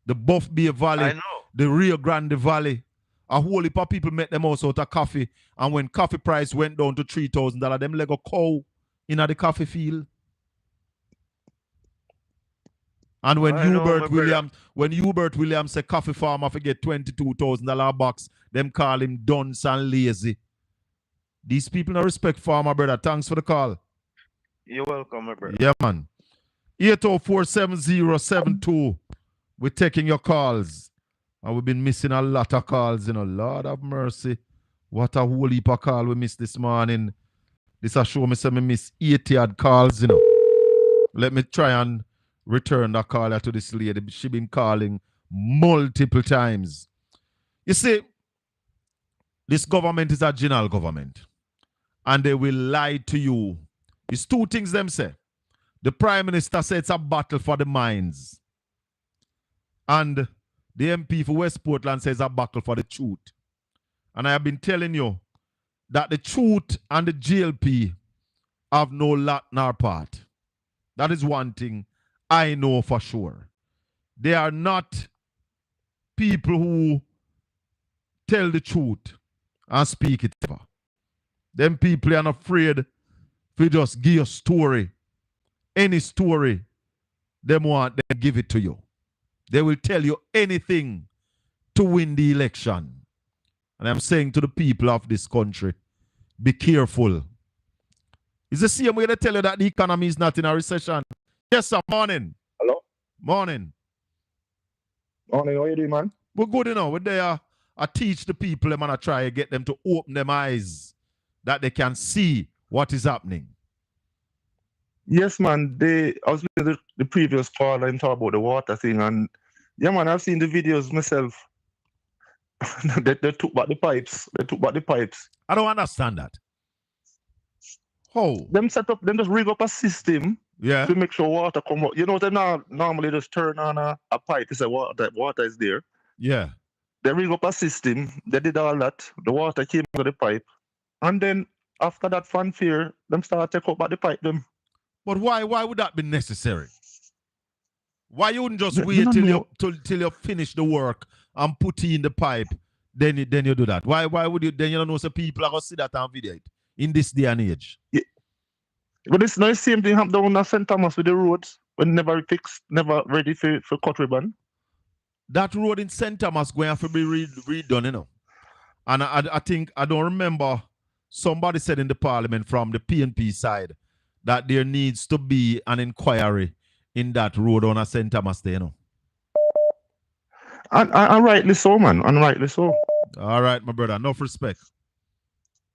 [SPEAKER 6] The Buff Bay Valley,
[SPEAKER 21] I know.
[SPEAKER 6] the Rio Grande Valley. A whole heap of people make them house out of coffee. And when coffee price went down to $3,000, them leg a cow in the coffee field. And when Hubert Williams say coffee farmer forget $22,000 a box, them call him dunce and lazy. These people don't respect farmer, brother. Thanks for the call.
[SPEAKER 21] You're welcome, my brother.
[SPEAKER 6] Yeah, man. 804-7072. We're taking your calls. And we've been missing a lot of calls, you know. Lord have mercy. What a whole heap of call we missed this morning. This has shown me some miss 80 odd calls, you know. Let me try and return that caller to this lady. She been calling multiple times. You see, this government is a general government. And they will lie to you. It's two things them say. The Prime Minister said it's a battle for the minds. And the MP for West Portland says a battle for the truth. And I have been telling you that the truth and the GLP have no lot nor part. That is one thing I know for sure. They are not people who tell the truth and speak it ever. Them people are not afraid to just give you a story. Any story them want, they give it to you. They will tell you anything to win the election. And I'm saying to the people of this country, be careful. It's the same way they tell you that the economy is not in a recession. Yes, sir. Morning.
[SPEAKER 2] Hello?
[SPEAKER 6] Morning.
[SPEAKER 2] Morning, how you doing, man?
[SPEAKER 6] We're good, you know. We're there. I teach the people, and I try to get them to open their eyes that they can see what is happening.
[SPEAKER 2] Yes, man. I was listening to the previous call and talk about the water thing, and yeah, man, I've seen the videos myself. they took back the pipes.
[SPEAKER 6] I don't understand that. How?
[SPEAKER 2] Them just rig up a system to make sure water come out. You know, they normally just turn on a pipe to say water is there.
[SPEAKER 6] Yeah.
[SPEAKER 2] They rig up a system. They did all that. The water came out of the pipe. And then after that fanfare, them start to take up back the pipe them.
[SPEAKER 6] But why would that be necessary? Why you wouldn't just wait till you finish the work and put it in the pipe, then you do that? Why would you then you don't know so people are gonna see that on video in this day and age?
[SPEAKER 2] Yeah. But it's not the same thing happened down at St. Thomas with the roads when never fixed, never ready for cut ribbon.
[SPEAKER 6] That road in St. Thomas going to have to be redone, you know. And I think I don't remember somebody said in the parliament from the PNP side that there needs to be an inquiry in that road on a St. Thomas there, you know.
[SPEAKER 2] And rightly so, man. And rightly so.
[SPEAKER 6] All right, my brother. Enough respect.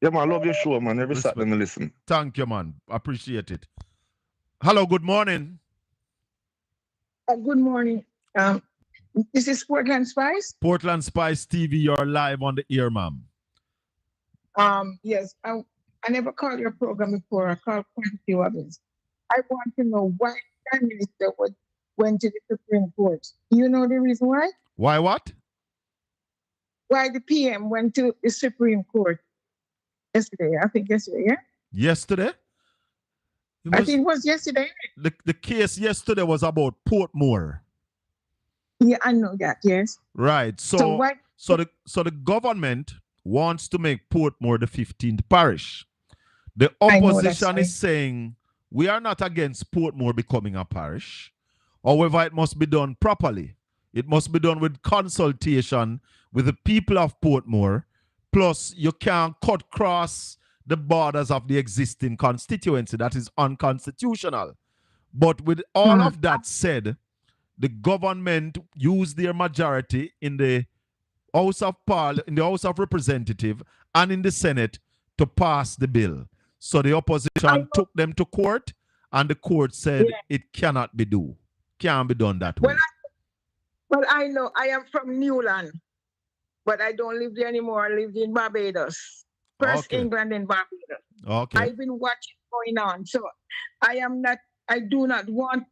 [SPEAKER 2] Yeah, man. I love your show, man. Every Saturday I listen.
[SPEAKER 6] Thank you, man. Appreciate it. Hello, good morning.
[SPEAKER 22] Good morning. This is Portland Spice.
[SPEAKER 6] Portland Spice TV, you're live on the air, ma'am.
[SPEAKER 22] Yes, I never called your program before. I called quite a few others. I want to know why the Prime Minister went to the Supreme Court. You know the reason why?
[SPEAKER 6] Why what?
[SPEAKER 22] Why the PM went to the Supreme Court yesterday? I think yesterday, yeah?
[SPEAKER 6] Yesterday?
[SPEAKER 22] I think it was yesterday.
[SPEAKER 6] The case yesterday was about Portmore.
[SPEAKER 22] Yeah, I know that, yes.
[SPEAKER 6] Right.
[SPEAKER 22] So what?
[SPEAKER 6] So the government wants to make Portmore the 15th parish. The opposition is saying we are not against Portmore becoming a parish. However, it must be done properly. It must be done with consultation with the people of Portmore. Plus, you can't cut cross the borders of the existing constituency. That is unconstitutional. But with all of that said, the government used their majority in the House of Representatives and in the Senate to pass the bill. So the opposition took them to court, and the court said it cannot be done. Can't be done that way.
[SPEAKER 22] Well, I know I am from Newland, but I don't live there anymore. I lived in Barbados. First England and Barbados.
[SPEAKER 6] Okay.
[SPEAKER 22] I've been watching going on. So I do not want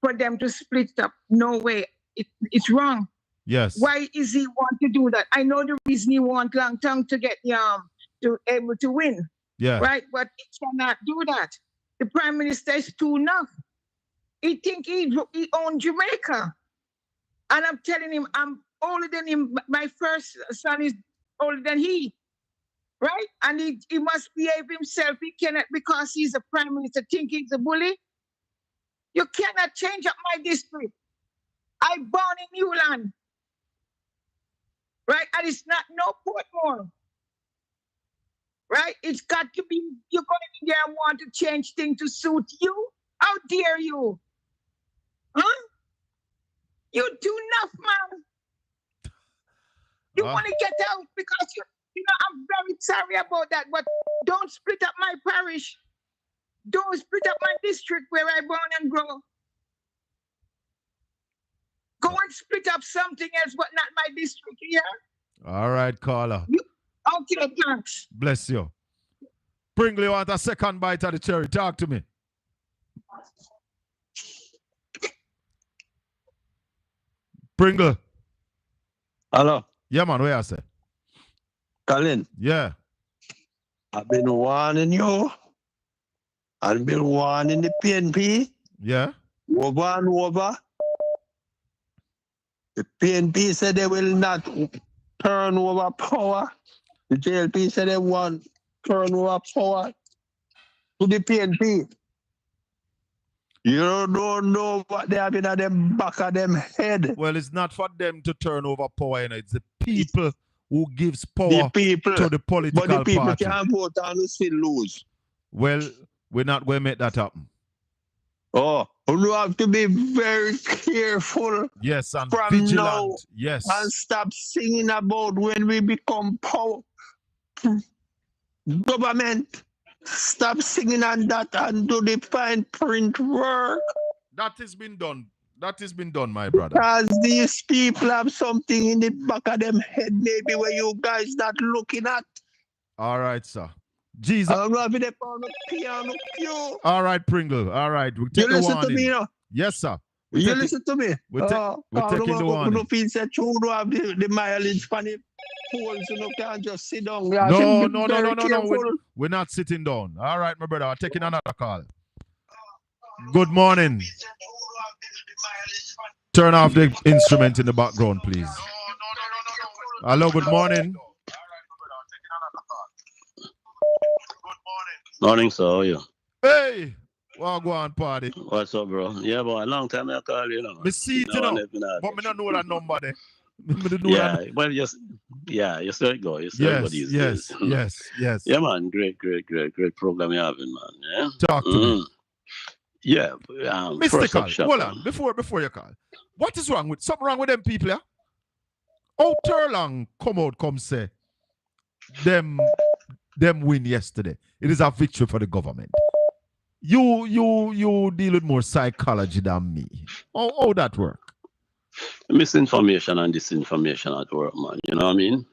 [SPEAKER 22] for them to split up. No way. It's wrong.
[SPEAKER 6] Yes.
[SPEAKER 22] Why is he want to do that? I know the reason he want Long Tongue to get to able to win.
[SPEAKER 6] Yeah.
[SPEAKER 22] Right? But he cannot do that. The Prime Minister is too enough. He think he owns Jamaica. And I'm telling him, I'm older than him. My first son is older than he. Right? And he must behave himself. He cannot, because he's a Prime Minister, think he's a bully. You cannot change up my district. I born in Newland. Right? And it's not no Portmore. Right? It's got to be, you're going in there and want to change things to suit you? How dare you? Huh? You do enough, man. You want to get out because I'm very sorry about that, but don't split up my parish. Don't split up my district where I born and grow. Go and split up something else, but not my district here.
[SPEAKER 6] All right, caller.
[SPEAKER 22] Okay, thanks.
[SPEAKER 6] Bless you. Pringle, you want a second bite of the cherry? Talk to me. Pringle.
[SPEAKER 19] Hello.
[SPEAKER 6] Yeah, man, where I say?
[SPEAKER 19] Colin.
[SPEAKER 6] Yeah.
[SPEAKER 19] I've been warning you. I've been warning the PNP.
[SPEAKER 6] Yeah.
[SPEAKER 19] Over and over. The PNP said they will not turn over power. The JLP said they want turn over power to the PNP. You don't know what they have in the back of them head.
[SPEAKER 6] Well, it's not for them to turn over power, you know. It's the people who gives power
[SPEAKER 19] to
[SPEAKER 6] the political
[SPEAKER 19] party. But the people
[SPEAKER 6] party.
[SPEAKER 19] can't vote and still lose.
[SPEAKER 6] Well, we're not going to make that happen.
[SPEAKER 19] Oh, you have to be very careful.
[SPEAKER 6] Yes, and
[SPEAKER 19] from
[SPEAKER 6] vigilant.
[SPEAKER 19] Now,
[SPEAKER 6] yes.
[SPEAKER 19] And stop singing about when we become power. Government. Stop singing on that and do the fine print work.
[SPEAKER 6] That has been done. That has been done, my brother.
[SPEAKER 19] Because these people have something in the back of them head, maybe where you guys not looking at.
[SPEAKER 6] All right, sir. Jesus.
[SPEAKER 19] I don't know if it's on the piano cue.
[SPEAKER 6] All right, Pringle. All right. We'll take
[SPEAKER 19] You listen
[SPEAKER 6] warning.
[SPEAKER 19] to me, you know?
[SPEAKER 6] Yes, sir.
[SPEAKER 19] You listen to me?
[SPEAKER 6] We're taking the warning.
[SPEAKER 19] You feel that you don't have the mileage for the polls, you can't just sit down.
[SPEAKER 6] No. We're not sitting down. All right, my brother. I'm taking another call. Good morning. Turn off the instrument in the background, please. Hello, good morning.
[SPEAKER 3] Morning, sir. How are you?
[SPEAKER 6] Hey! Well, go on, party.
[SPEAKER 3] What's up, bro? Yeah, boy, a long time I call you, know.
[SPEAKER 6] Me see it, you know, but me don't know that number there.
[SPEAKER 3] Well, you still go. You still go these days.
[SPEAKER 6] Yes.
[SPEAKER 3] Yeah, man, great program you're having, man. Yeah?
[SPEAKER 6] Talk to me.
[SPEAKER 3] Yeah.
[SPEAKER 6] Mystical, hold on, before you call. What is wrong with, something wrong with them people, yeah? How Turlong come say, them win yesterday. It is a victory for the government. You deal with more psychology than me. How that work?
[SPEAKER 3] Misinformation and disinformation at work, man. You know what I mean?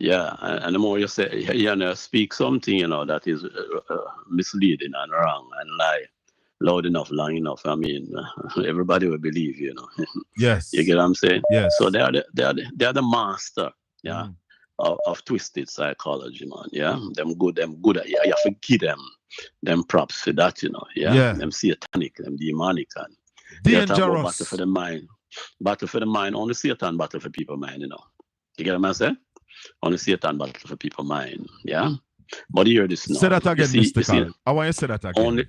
[SPEAKER 3] Yeah, and the more you say, speak something, that is misleading and wrong and lie, loud enough, long enough, I mean, everybody will believe, you know.
[SPEAKER 6] Yes.
[SPEAKER 3] You get what I'm saying?
[SPEAKER 6] Yes.
[SPEAKER 3] So they are the master, yeah, of twisted psychology, man. Yeah, them good at you have to give them props for that, you know. Yeah,
[SPEAKER 6] Yeah.
[SPEAKER 3] them satanic, them demonic, and you talk about battle for
[SPEAKER 6] Dangerous.
[SPEAKER 3] the mind. Battle for the mind, only Satan battle for people mind, you know. You get what I'm saying? Only Satan battle for people mind, yeah. But you hear this now.
[SPEAKER 6] Say that again,
[SPEAKER 3] you
[SPEAKER 6] Mr.
[SPEAKER 3] see,
[SPEAKER 6] Carl. I want you to say that again.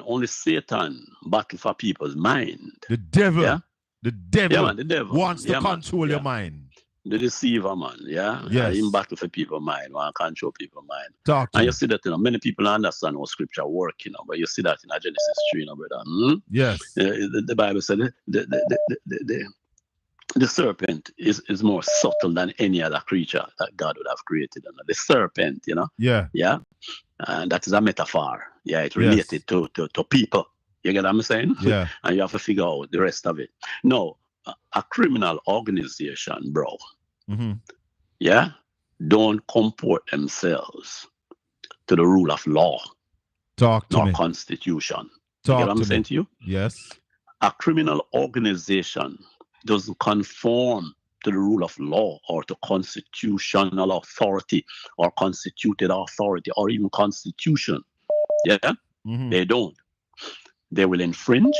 [SPEAKER 3] only Satan battle for people's mind.
[SPEAKER 6] The devil.
[SPEAKER 3] Yeah?
[SPEAKER 6] The devil,
[SPEAKER 3] Yeah, man, the devil
[SPEAKER 6] wants to
[SPEAKER 3] yeah, man.
[SPEAKER 6] control
[SPEAKER 3] Yeah.
[SPEAKER 6] your mind.
[SPEAKER 3] The deceiver, man. Yeah.
[SPEAKER 6] Yes.
[SPEAKER 3] In battle for people's mind, want to control people's mind.
[SPEAKER 6] Talk to
[SPEAKER 3] And
[SPEAKER 6] me.
[SPEAKER 3] you see that, you know, many people understand how scripture work, you know, but you see that in Genesis 3, you know, brother.
[SPEAKER 6] Yes.
[SPEAKER 3] The Bible said the serpent is more subtle than any other creature that God would have created. You know? The serpent, you know.
[SPEAKER 6] Yeah.
[SPEAKER 3] Yeah. And that is a metaphor. Yeah, it's related to people. You get what I'm saying?
[SPEAKER 6] Yeah.
[SPEAKER 3] And you have to figure out the rest of it. No, a criminal organization, bro.
[SPEAKER 6] Mm-hmm.
[SPEAKER 3] Yeah, don't comport themselves to the rule of law.
[SPEAKER 6] Talk to
[SPEAKER 3] nor
[SPEAKER 6] me.
[SPEAKER 3] constitution.
[SPEAKER 6] Talk
[SPEAKER 3] you get what I'm
[SPEAKER 6] to
[SPEAKER 3] saying
[SPEAKER 6] me.
[SPEAKER 3] to you?
[SPEAKER 6] Yes.
[SPEAKER 3] A criminal organization doesn't conform to the rule of law or to constitutional authority or constituted authority or even constitution. Yeah?
[SPEAKER 6] Mm-hmm.
[SPEAKER 3] They don't. They will infringe,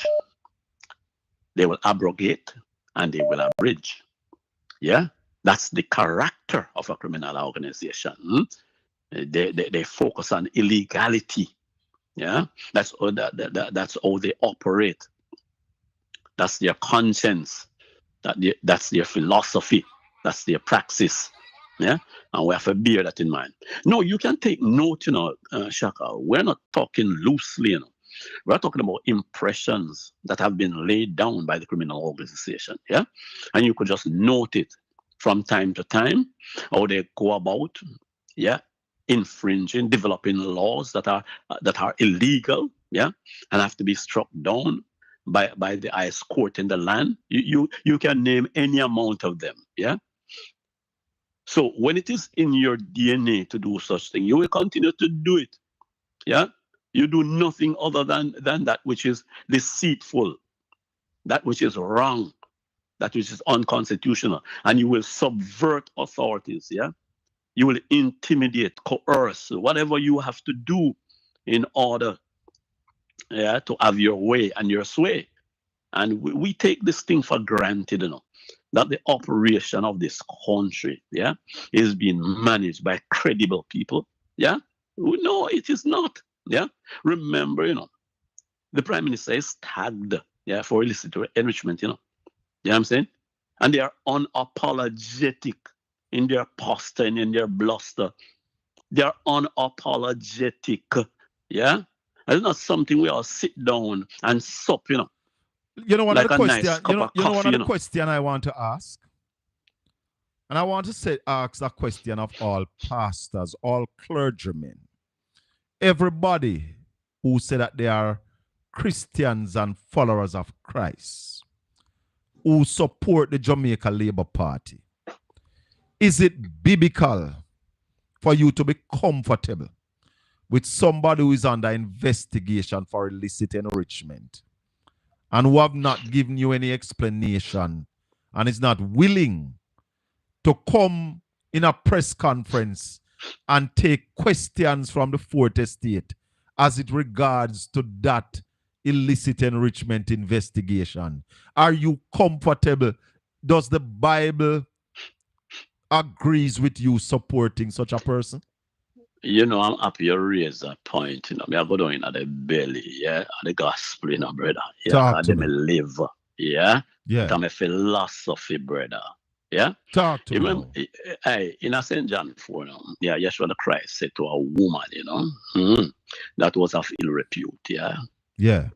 [SPEAKER 3] they will abrogate, and they will abridge. Yeah? That's the character of a criminal organization. They focus on illegality. Yeah? That's how they operate. That's their conscience. That's their philosophy. That's their praxis. Yeah, and we have to bear that in mind. No, you can take note, SHACKA. We're not talking loosely, We're talking about impressions that have been laid down by the criminal organization. Yeah, and you could just note it from time to time, how they go about, infringing, developing laws that are illegal, and have to be struck down by the highest court in the land. You can name any amount of them. Yeah. So when it is in your DNA to do such thing, you will continue to do it. Yeah. You do nothing other than that which is deceitful, that which is wrong, that which is unconstitutional, and you will subvert authorities. Yeah. You will intimidate, coerce, whatever you have to do in order to have your way and your sway. And we take this thing for granted, that the operation of this country, is being managed by credible people. Yeah. No, it is not. Yeah. Remember, the Prime Minister is tagged, for illicit enrichment, You know what I'm saying? And they are unapologetic in their posture and in their bluster. They are unapologetic. Yeah. And it's not something we all sit down and sup,
[SPEAKER 6] One
[SPEAKER 3] like
[SPEAKER 6] of the
[SPEAKER 3] a
[SPEAKER 6] question,
[SPEAKER 3] nice cup of
[SPEAKER 6] one
[SPEAKER 3] coffee,
[SPEAKER 6] of the question I want to ask, and I want to ask a question of all pastors, all clergymen, everybody who say that they are Christians and followers of Christ, who support the Jamaica Labour Party. Is it biblical for you to be comfortable with somebody who is under investigation for illicit enrichment and who have not given you any explanation and is not willing to come in a press conference and take questions from the Fourth Estate as it regards to that illicit enrichment investigation? Are you comfortable? Does the Bible agrees with you supporting such a person?
[SPEAKER 3] I'm happy you raise that point. Me I go down in the belly, the gospel, brother. Yeah,
[SPEAKER 6] Talk to
[SPEAKER 3] them
[SPEAKER 6] me.
[SPEAKER 3] live, yeah.
[SPEAKER 6] Yeah.
[SPEAKER 3] That's my philosophy, brother. Yeah.
[SPEAKER 6] Talk to me.
[SPEAKER 3] Remember, in St. John 4, Yeshua the Christ said to a woman, that was of ill repute,
[SPEAKER 6] Yeah.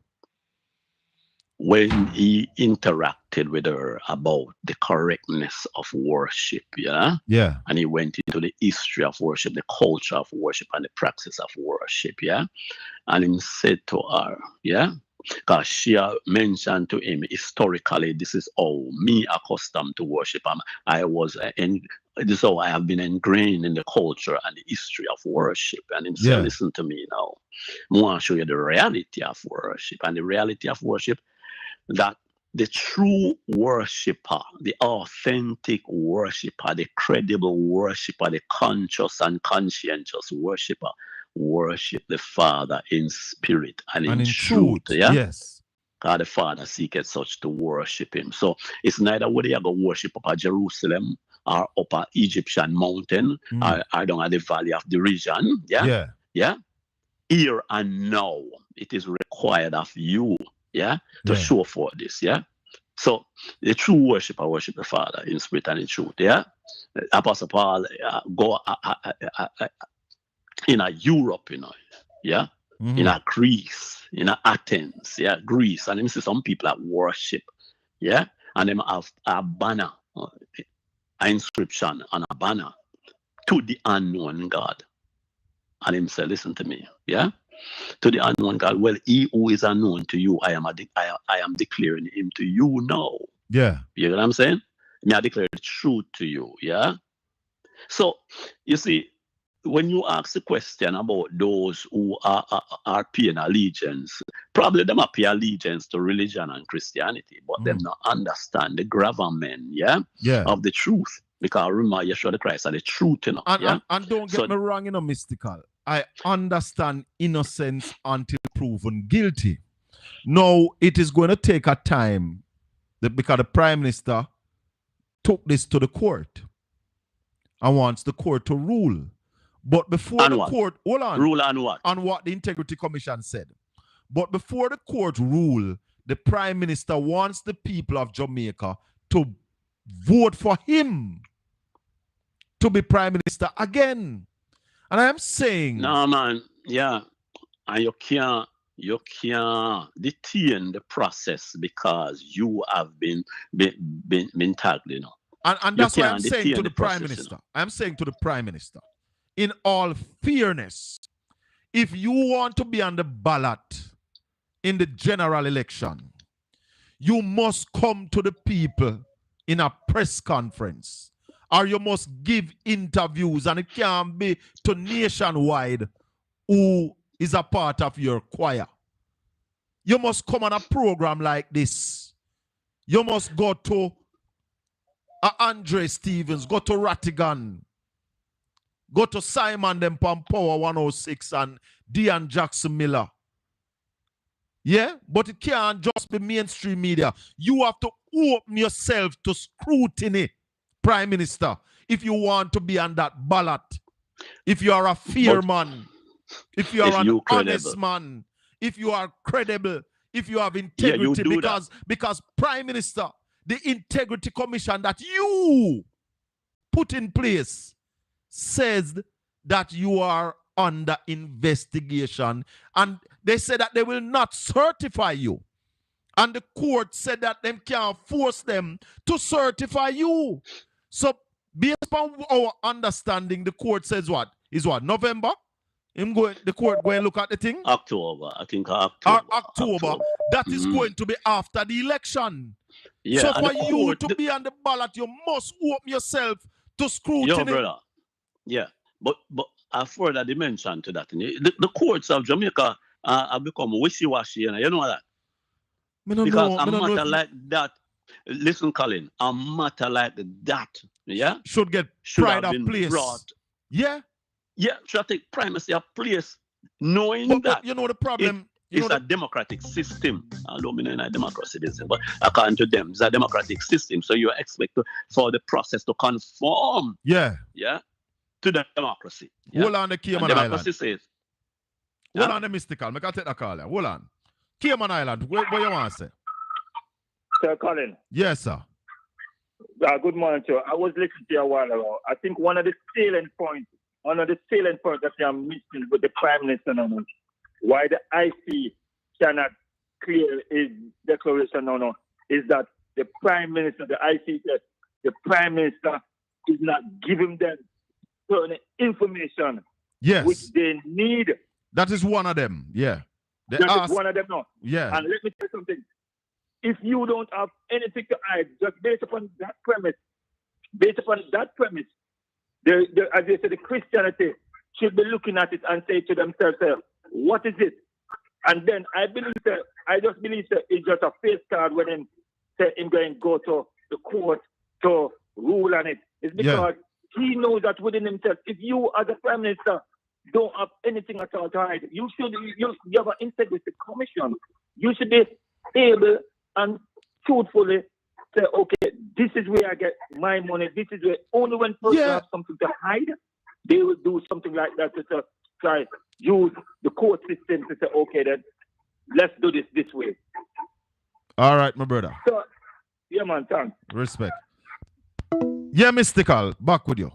[SPEAKER 3] when he interacted with her about the correctness of worship,
[SPEAKER 6] Yeah.
[SPEAKER 3] and he went into the history of worship, the culture of worship, and the practice of worship, and he said to her, Because she mentioned to him historically, this is how me accustomed to worship. This is how I have been ingrained in the culture and the history of worship. And him said, listen to me now. I want to show you the reality of worship. And the reality of worship, that the true worshiper, the authentic worshiper, the credible worshiper, the conscious and conscientious worshiper, worship the Father in spirit and in truth. Yeah?
[SPEAKER 6] Yes.
[SPEAKER 3] God the Father seeketh such to worship him. So it's neither whether you go worship up at Jerusalem or up at Egyptian mountain or down at the valley of the region. Yeah. Yeah. Here and now, it is required of you, to show forth this, So the true worshiper worship the Father in spirit and in truth, Apostle Paul go in Europe, in Greece, in Athens, Greece, and you see some people that worship, and them have a banner, an inscription on a banner to the unknown God. And him say, listen to me, to the unknown God. Well, he who is unknown to you, I am declaring him to you now.
[SPEAKER 6] Yeah.
[SPEAKER 3] You know what I'm saying? Me, I declare the truth to you, So, you see, when you ask the question about those who are paying allegiance, probably them are paying allegiance to religion and Christianity, but them not understand the gravamen, of the truth. Because remember, Yeshua the Christ are the truth,
[SPEAKER 6] And don't get me wrong, mystical. I understand innocence until proven guilty. Now, it is going to take a time because the Prime Minister took this to the court and wants the court to rule. But before the court, hold on.
[SPEAKER 3] Rule on what?
[SPEAKER 6] On what the Integrity Commission said. But before the court rule, the Prime Minister wants the people of Jamaica to vote for him to be Prime Minister again. And I am saying...
[SPEAKER 3] No, man. Yeah. And you can't detain the process because you have been tagged,
[SPEAKER 6] And that's what I'm saying to the Prime Minister. I'm saying to the Prime Minister, in all fairness, if you want to be on the ballot in the general election, you must come to the people in a press conference, or you must give interviews, and it can be to nationwide who is a part of your choir. You must come on a program like this. You must go to Andre Stevens, go to Rattigan, go to Simon them from Power 106 and Dean Jackson Miller. Yeah, but it can't just be mainstream media. You have to open yourself to scrutiny, Prime Minister, if you want to be on that ballot. If you are a fair man, if you are an honest man, if you are credible, if you have integrity, because Prime Minister, the Integrity Commission that you put in place says that you are under investigation, and they said that they will not certify you. And the court said that they can't force them to certify you. So based on our understanding, the court says what? Is what? November? The court going to look at the thing?
[SPEAKER 3] October. I think October.
[SPEAKER 6] October. That is going to be after the election.
[SPEAKER 3] Yeah,
[SPEAKER 6] so for you to be on the ballot, you must open yourself to scrutiny.
[SPEAKER 3] Yo, brother. Yeah. But a further dimension to that. The courts of Jamaica have become wishy-washy. You know that? Because a matter like that, listen, Colin, a matter like that,
[SPEAKER 6] should get pride of place.
[SPEAKER 3] Brought.
[SPEAKER 6] Yeah,
[SPEAKER 3] should take primacy of place, knowing that
[SPEAKER 6] you know the problem.
[SPEAKER 3] It's a democratic system. I don't mean a democracy, but according to them, it's a democratic system. So you expect for the process to conform.
[SPEAKER 6] Yeah.
[SPEAKER 3] To the democracy.
[SPEAKER 6] Hold on, the Cayman Island.
[SPEAKER 3] Democracy says.
[SPEAKER 6] Hold on, the mystical. I can take the call. Hold on. Cayman Island. What you want to say?
[SPEAKER 4] Sir Colin.
[SPEAKER 6] Yes, sir.
[SPEAKER 4] Good morning, sir. I was listening to you a while ago. I think one of the salient points that you're missing with the Prime Minister now, why the IC cannot clear his declaration now, is that the Prime Minister, the IC said, the Prime Minister is not giving them certain information which they need.
[SPEAKER 6] That is one of them, yeah. They
[SPEAKER 4] Just
[SPEAKER 6] ask,
[SPEAKER 4] one of them now.
[SPEAKER 6] yeah.
[SPEAKER 4] And let me tell you something. If you don't have anything to hide, just based upon that premise, as they say, the Christianity should be looking at it and say to themselves, what is it? And then I just believe that it's just a face card when him say him going to go to the court to rule on it. It's because he knows that within himself, if you as a prime minister don't have anything at all to hide, you have an integrity commission. You should be able and truthfully say, okay, this is where I get my money. This is where only when people have something to hide, they will do something like that to try use the court system to say, okay, then let's do this way.
[SPEAKER 6] All right, my brother.
[SPEAKER 4] So, yeah, man, thanks.
[SPEAKER 6] Respect. Yeah, Mystical, back with you.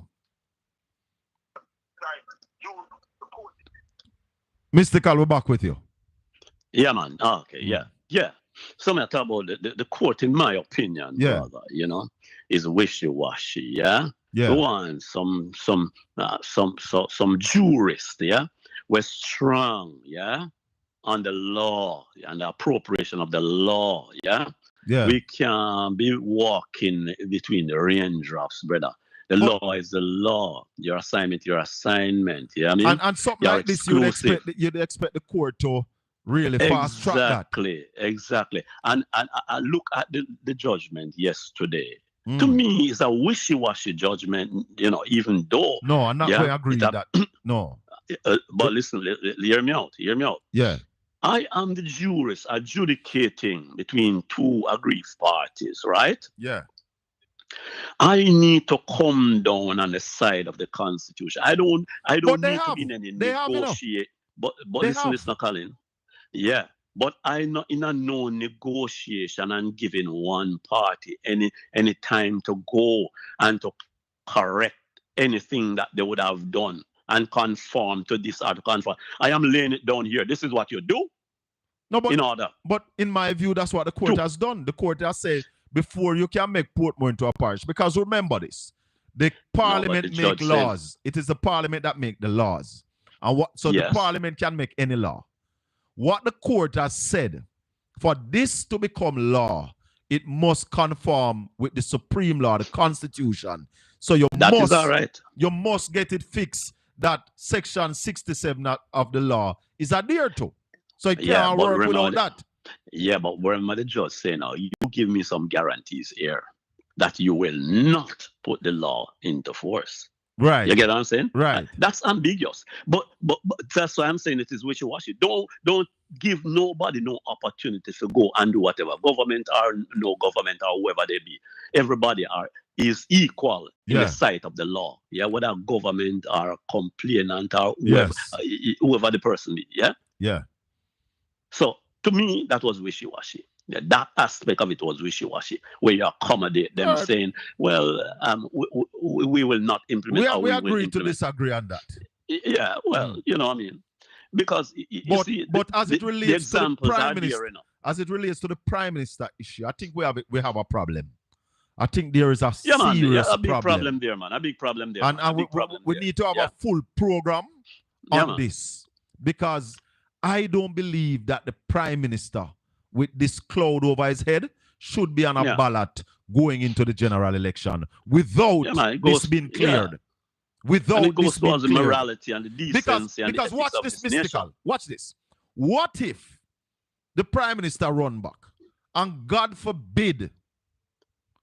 [SPEAKER 6] Mystical, we're back with you.
[SPEAKER 3] Yeah, man. Okay, yeah. So I talk about the court, in my opinion, brother, is wishy-washy, yeah?
[SPEAKER 6] Yeah.
[SPEAKER 3] The one, some jurists, were strong, on the law and the appropriation of the law,
[SPEAKER 6] Yeah.
[SPEAKER 3] We can't be walking between the raindrops, brother. The law is the law. Your assignment, your assignment. Yeah, I mean,
[SPEAKER 6] and something like this, you'd expect the court to really fast track that.
[SPEAKER 3] Exactly. And I look at the judgment yesterday. To me, it's a wishy-washy judgment. Even though.
[SPEAKER 6] No, I'm not going to agree with that. No.
[SPEAKER 3] But listen, hear me out.
[SPEAKER 6] Yeah.
[SPEAKER 3] I am the jurist adjudicating between two aggrieved parties, right?
[SPEAKER 6] Yeah.
[SPEAKER 3] I need to come down on the side of the Constitution. I don't need to be in any negotiate. But listen, Colin. Yeah. But I'm not in a no negotiation and giving one party any time to go and to correct anything that they would have done and conform to this or to conform. I am laying it down here. This is what you do.
[SPEAKER 6] No, but
[SPEAKER 3] in order.
[SPEAKER 6] But in my view, that's what the court has done. The court has said before you can make Portmore into a parish. Because remember this, the parliament make laws. It is the parliament that make the laws. And the parliament can make any law. What the court has said, for this to become law, it must conform with the supreme law, the Constitution. So you must get it fixed that section 67 of the law is adhered to. So it can't work without that.
[SPEAKER 3] Yeah, but remember the judge saying now, you give me some guarantees here that you will not put the law into force.
[SPEAKER 6] Right.
[SPEAKER 3] You get what I'm saying?
[SPEAKER 6] Right.
[SPEAKER 3] That's ambiguous. But that's why I'm saying it is wishy-washy. Don't give nobody no opportunity to go and do whatever. Government or no government or whoever they be. Everybody is equal in the sight of the law. Yeah, whether government or complainant or whoever the person be. Yeah?
[SPEAKER 6] Yeah.
[SPEAKER 3] So to me, that was wishy-washy. Yeah, that aspect of it was wishy-washy, where you accommodate them saying, well, we will not implement.
[SPEAKER 6] We agree to disagree on that.
[SPEAKER 3] Yeah, well, you know what I mean? Because
[SPEAKER 6] but as it relates to the prime minister, as it relates to the prime minister issue, I think we have a problem. I think there is a serious
[SPEAKER 3] a big problem there, man. A big problem there.
[SPEAKER 6] And we need to have a full program on this, because I don't believe that the prime minister with this cloud over his head should be on a ballot going into the general election without this being cleared. Without
[SPEAKER 3] and it goes
[SPEAKER 6] this being
[SPEAKER 3] towards the
[SPEAKER 6] cleared.
[SPEAKER 3] morality and the decency
[SPEAKER 6] because
[SPEAKER 3] and the
[SPEAKER 6] watch this, Mystical. Watch this. What if the prime minister run back and God forbid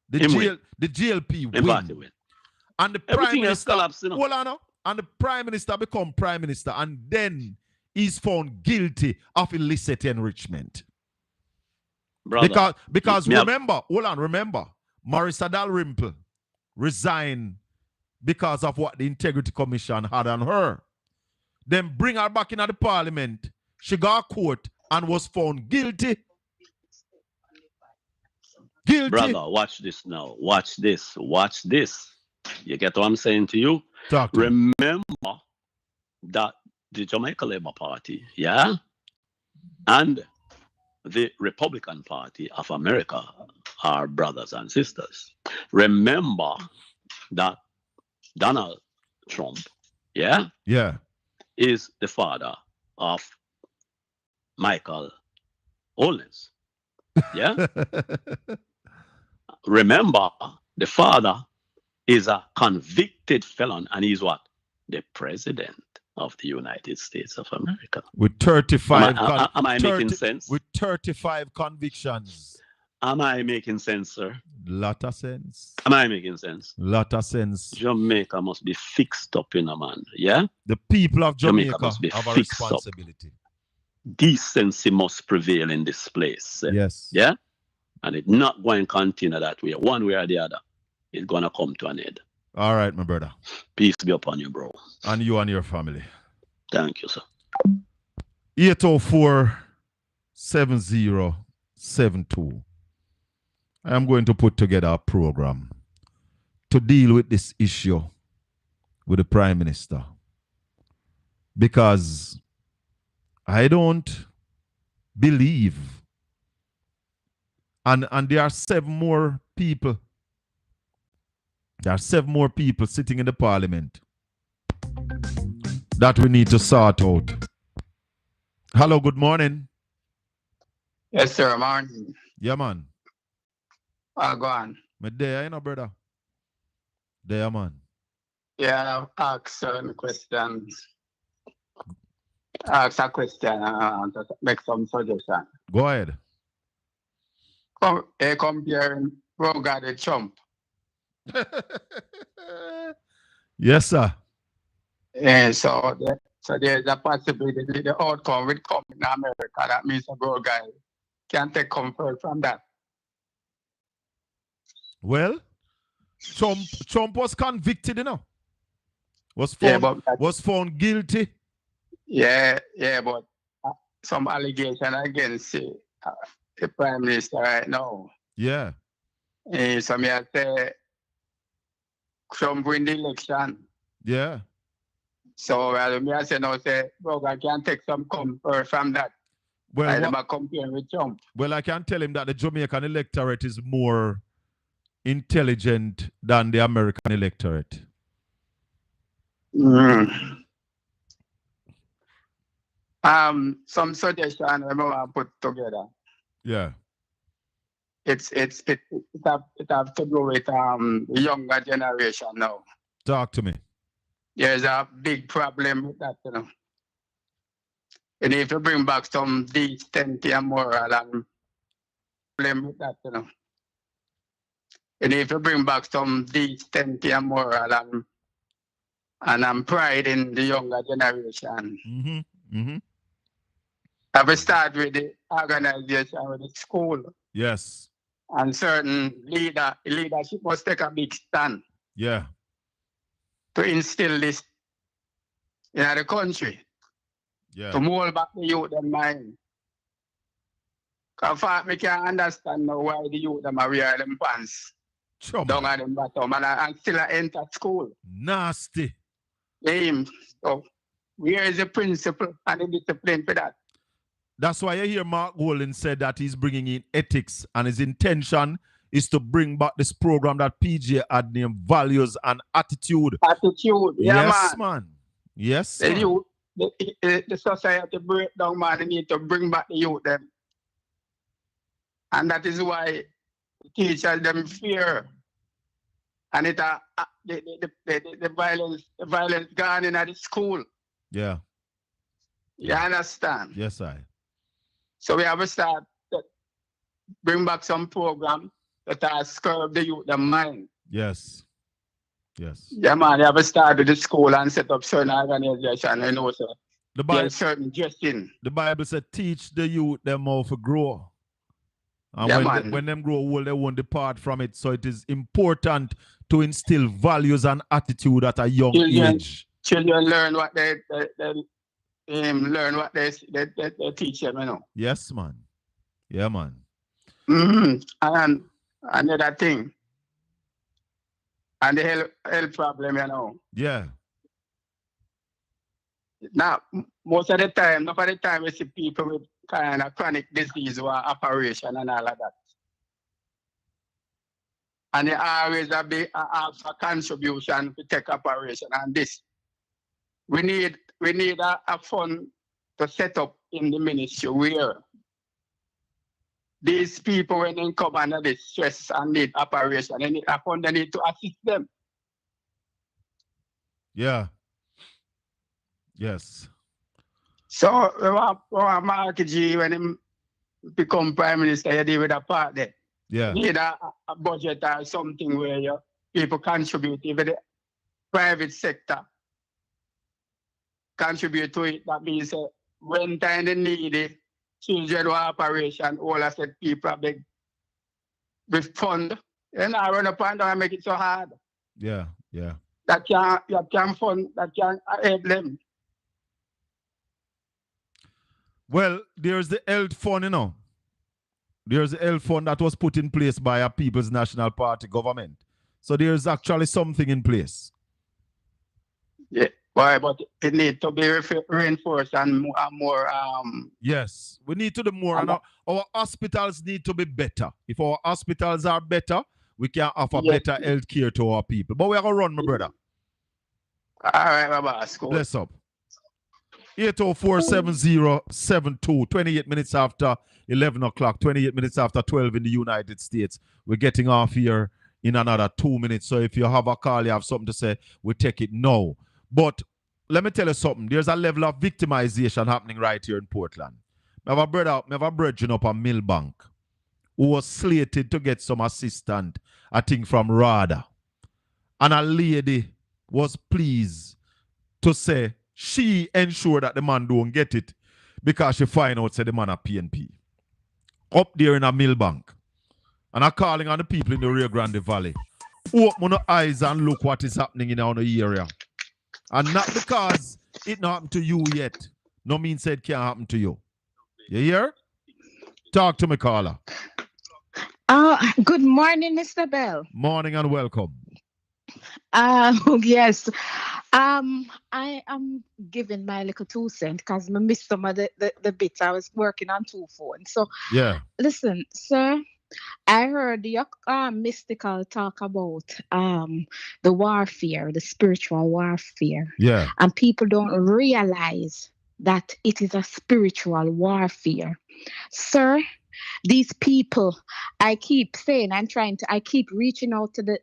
[SPEAKER 6] the GLP win, and the prime minister and the prime minister become prime minister, and then he's found guilty of illicit enrichment?
[SPEAKER 3] Brother,
[SPEAKER 6] because remember, Marissa Dalrymple resigned because of what the Integrity Commission had on her. Then bring her back into the parliament. She got court and was found guilty.
[SPEAKER 3] Brother, watch this now. Watch this. You get what I'm saying to you? Remember that the Jamaica Labour Party, and the Republican Party of America are brothers and sisters. Remember that Donald Trump, is the father of Michael Holness. Yeah? Remember, the father is a convicted felon, and he's what? The president of the United States of America.
[SPEAKER 6] With 35
[SPEAKER 3] am I making sense?
[SPEAKER 6] With 35 convictions.
[SPEAKER 3] Am I making sense, sir?
[SPEAKER 6] Lot of sense.
[SPEAKER 3] Am I making sense?
[SPEAKER 6] Lot of sense.
[SPEAKER 3] Jamaica must be fixed up in a man. Yeah?
[SPEAKER 6] The people of Jamaica
[SPEAKER 3] must be
[SPEAKER 6] have a
[SPEAKER 3] fixed
[SPEAKER 6] responsibility.
[SPEAKER 3] Up. Decency must prevail in this place.
[SPEAKER 6] Yes.
[SPEAKER 3] Yeah? And it's not going to continue that way. One way or the other. It's going to come to an end.
[SPEAKER 6] All right, my brother.
[SPEAKER 3] Peace be upon you, bro.
[SPEAKER 6] And you and your family.
[SPEAKER 3] Thank you, sir.
[SPEAKER 6] 804-7072. I am going to put together a program to deal with this issue with the Prime Minister. Because I don't believe, and there are 7 more people. There are 7 more people sitting in the parliament that we need to sort out. Hello, good morning.
[SPEAKER 5] Yes, sir, morning.
[SPEAKER 6] Yeah, man.
[SPEAKER 5] Go on.
[SPEAKER 6] Me there, you know, brother. There, man.
[SPEAKER 5] Yeah, I'll ask certain questions. Ask a question and make some suggestion.
[SPEAKER 6] Go ahead.
[SPEAKER 5] Comparing Roger the Trump.
[SPEAKER 6] Yes, sir.
[SPEAKER 5] And so there's a possibility the outcome will come in America. That means a broad guy can take comfort from that.
[SPEAKER 6] Well, Trump was convicted, you know. Was found guilty.
[SPEAKER 5] Yeah, but some allegation against the Prime Minister right now.
[SPEAKER 6] Yeah.
[SPEAKER 5] So me I say Trump win the election.
[SPEAKER 6] Yeah.
[SPEAKER 5] So me I say no, say Rogan can take some comfort from that.
[SPEAKER 6] Well,
[SPEAKER 5] I'm comparing with Trump.
[SPEAKER 6] Well, I can tell him that the Jamaican electorate is more intelligent than the American electorate.
[SPEAKER 5] Some suggestion I want to put together.
[SPEAKER 6] Yeah.
[SPEAKER 5] It have to do with the younger generation now.
[SPEAKER 6] Talk to me.
[SPEAKER 5] There's a big problem with that, you know. You need to bring back some decency and moral and problem with that, you know. You need to bring back some decency and moral and pride in the younger generation. I will start with the organization, with the school.
[SPEAKER 6] Yes.
[SPEAKER 5] And certain leadership must take a big stand.
[SPEAKER 6] Yeah.
[SPEAKER 5] To instill this in the country.
[SPEAKER 6] Yeah.
[SPEAKER 5] To mold back the youth in mind. Because I can't understand now why the youth them are wear them pants. Down at them bottom and still enter school.
[SPEAKER 6] Nasty.
[SPEAKER 5] So where is the principle and the discipline for that?
[SPEAKER 6] That's why you hear Mark Golden said that he's bringing in ethics, and his intention is to bring back this program that PJ had named Values and Attitude.
[SPEAKER 5] Attitude, yeah,
[SPEAKER 6] yes,
[SPEAKER 5] man.
[SPEAKER 6] Yes,
[SPEAKER 5] the youth, the society break down, man. They need to bring back the youth them. And that is why the teachers them fear. And it the violence gone in at the school.
[SPEAKER 6] Yeah.
[SPEAKER 5] You understand?
[SPEAKER 6] Yes, I.
[SPEAKER 5] So we have to start to bring back some program that are curb the youth, the mind.
[SPEAKER 6] Yes. Yes.
[SPEAKER 5] Yeah, man, you have to start with the school and set up certain organization, you know, sir.
[SPEAKER 6] The Bible,
[SPEAKER 5] certain dressing.
[SPEAKER 6] The Bible said, teach the youth them how to grow. And
[SPEAKER 5] yeah,
[SPEAKER 6] when them grow old, they won't depart from it. So it is important to instill values and attitude at a young age.
[SPEAKER 5] Children learn what they learn what they teach them, you know.
[SPEAKER 6] Yes, man. Yeah, man.
[SPEAKER 5] And another thing, and the health problem, you know.
[SPEAKER 6] Yeah.
[SPEAKER 5] Now, most of the time, we see people with kind of chronic disease or operation and all of that. And they always have a contribution to take operation and this. We need a fund to set up in the ministry where these people, when they come under the stress and need operation, they need to assist them.
[SPEAKER 6] Yeah. Yes.
[SPEAKER 5] So, Mark G, when he become Prime Minister, you deal with a part there.
[SPEAKER 6] Yeah.
[SPEAKER 5] You need a budget or something where people contribute, even the private sector contribute to it. That means when time they need it, children or operation, all I said people beg with fund. And I run up and down and make it so hard.
[SPEAKER 6] Yeah.
[SPEAKER 5] That can fund, that can help them.
[SPEAKER 6] Well, there's the health fund, you know. There's the health fund that was put in place by a People's National Party government. So there's actually something in place.
[SPEAKER 5] Yeah, but it needs to be reinforced and more.
[SPEAKER 6] Yes, we need to do more. And our hospitals need to be better. If our hospitals are better, we can offer better health care to our people. But we are going to run, my brother.
[SPEAKER 5] All right, Baba.
[SPEAKER 6] Bless up. 804-7072, 28 minutes after 11 o'clock, 28 minutes after 12 in the United States. We're getting off here in another 2 minutes. So if you have a call, you have something to say, we take it now. But let me tell you something. There's a level of victimization happening right here in Portland. I have a brethren up on Millbank who was slated to get some assistance, I think from RADA. And a lady was pleased to say she ensured that the man don't get it because she find out say the man a PNP. Up there in a Millbank. And I'm calling on the people in the Rio Grande Valley. Open your eyes and look what is happening in our area. And not because it not happened to you yet. No means it can't happen to you. You hear? Talk to me, caller.
[SPEAKER 7] Good morning, Mr. Bell.
[SPEAKER 6] Morning and welcome.
[SPEAKER 7] Yes. I am giving my little 2 cents because I missed some of the bits. I was working on 2 phones. So
[SPEAKER 6] yeah.
[SPEAKER 7] Listen, sir, I heard your mystical talk about the warfare, the spiritual warfare.
[SPEAKER 6] Yeah.
[SPEAKER 7] And people don't realize that it is a spiritual warfare. Sir, these people, I keep saying, I keep reaching out to the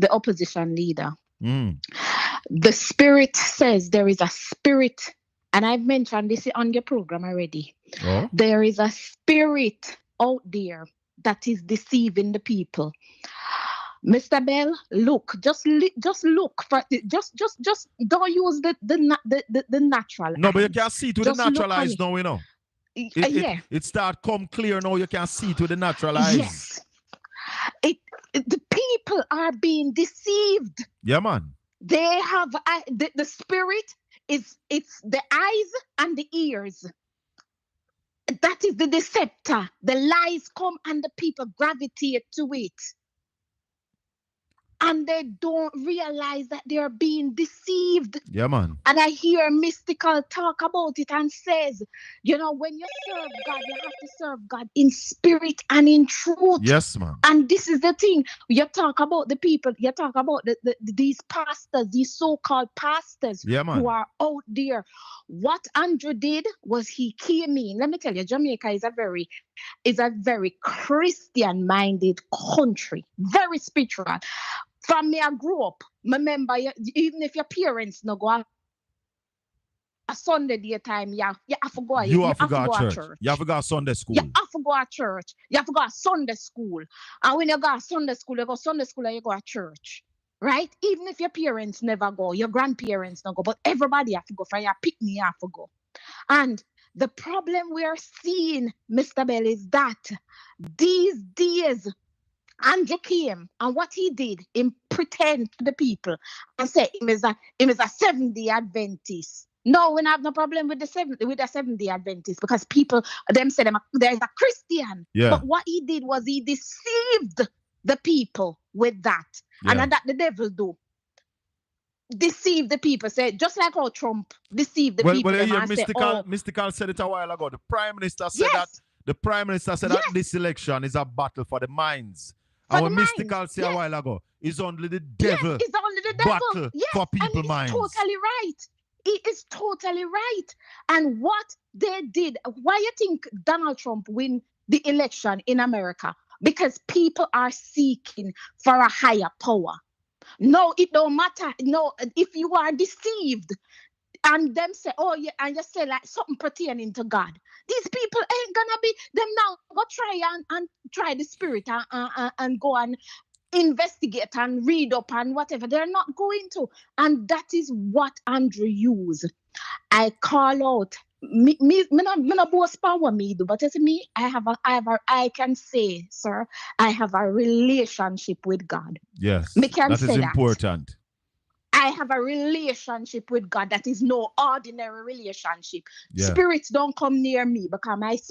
[SPEAKER 7] opposition leader. The spirit says there is a spirit, and I've mentioned this on your program already.
[SPEAKER 6] Oh.
[SPEAKER 7] There is a spirit out there that is deceiving the people. Mr. Bell, look, just look for just don't use the natural.
[SPEAKER 6] No, but you can see it with the natural eyes now, you know. It start come clear now. You can see it with the natural eyes.
[SPEAKER 7] Yes. The people are being deceived.
[SPEAKER 6] Yeah, man.
[SPEAKER 7] They have the spirit it's the eyes and the ears. That is the deceptor. The lies come and the people gravitate to it. And they don't realize that they are being deceived.
[SPEAKER 6] Yeah, man.
[SPEAKER 7] And I hear mystical talk about it and says, you know, when you serve God, you have to serve God in spirit and in truth.
[SPEAKER 6] Yes, man.
[SPEAKER 7] And this is the thing. You talk about the people, you talk about these pastors, these so-called pastors who are out there. What Andrew did was he came in. Let me tell you, Jamaica is a very Christian-minded country, very spiritual. From me, I grew up. Remember, even if your parents no go a Sunday daytime, you have to go.
[SPEAKER 6] You have to go to church. You have to go to Sunday school.
[SPEAKER 7] You have to go to church. You have to go to Sunday school. And when you go to Sunday school, you go to Sunday school and you go to church. Right? Even if your parents never go, your grandparents don't go, but everybody have to go. For your pick-me, you have to go. And the problem we're seeing, Mr. Bell, is that these days, Andrew came, and what he did, he pretend to the people and say him is a 7-day Adventist. No, we don't have no problem with the 7-day Adventist because people them say there's a Christian.
[SPEAKER 6] Yeah.
[SPEAKER 7] But what he did was he deceived the people with that.
[SPEAKER 6] Yeah.
[SPEAKER 7] And that the devil do. Deceive the people. Say just like how Trump deceived the people.
[SPEAKER 6] Well, yeah, Mystical said it a while ago. The Prime Minister said that that this election is a battle for the minds. And what Mystical said a while ago is only the devil.
[SPEAKER 7] It's only the devil.
[SPEAKER 6] Battle for people's minds.
[SPEAKER 7] Totally right. He is totally right. And what they did, why you think Donald Trump win the election in America? Because people are seeking for a higher power. No, it don't matter. No, if you are deceived and them say, oh yeah, and you say like something pertaining to God, these people ain't gonna be them now. Go try and try the spirit and go and investigate and read up and whatever. They're not going to. And that is what Andrew used. I call out me not boast power me do, but as me, I can say, sir, I have a relationship with God.
[SPEAKER 6] Yes,
[SPEAKER 7] Me can
[SPEAKER 6] that is
[SPEAKER 7] say that.
[SPEAKER 6] important.
[SPEAKER 7] I have a relationship with God that is no ordinary relationship.
[SPEAKER 6] Yeah.
[SPEAKER 7] Spirits don't come near me because my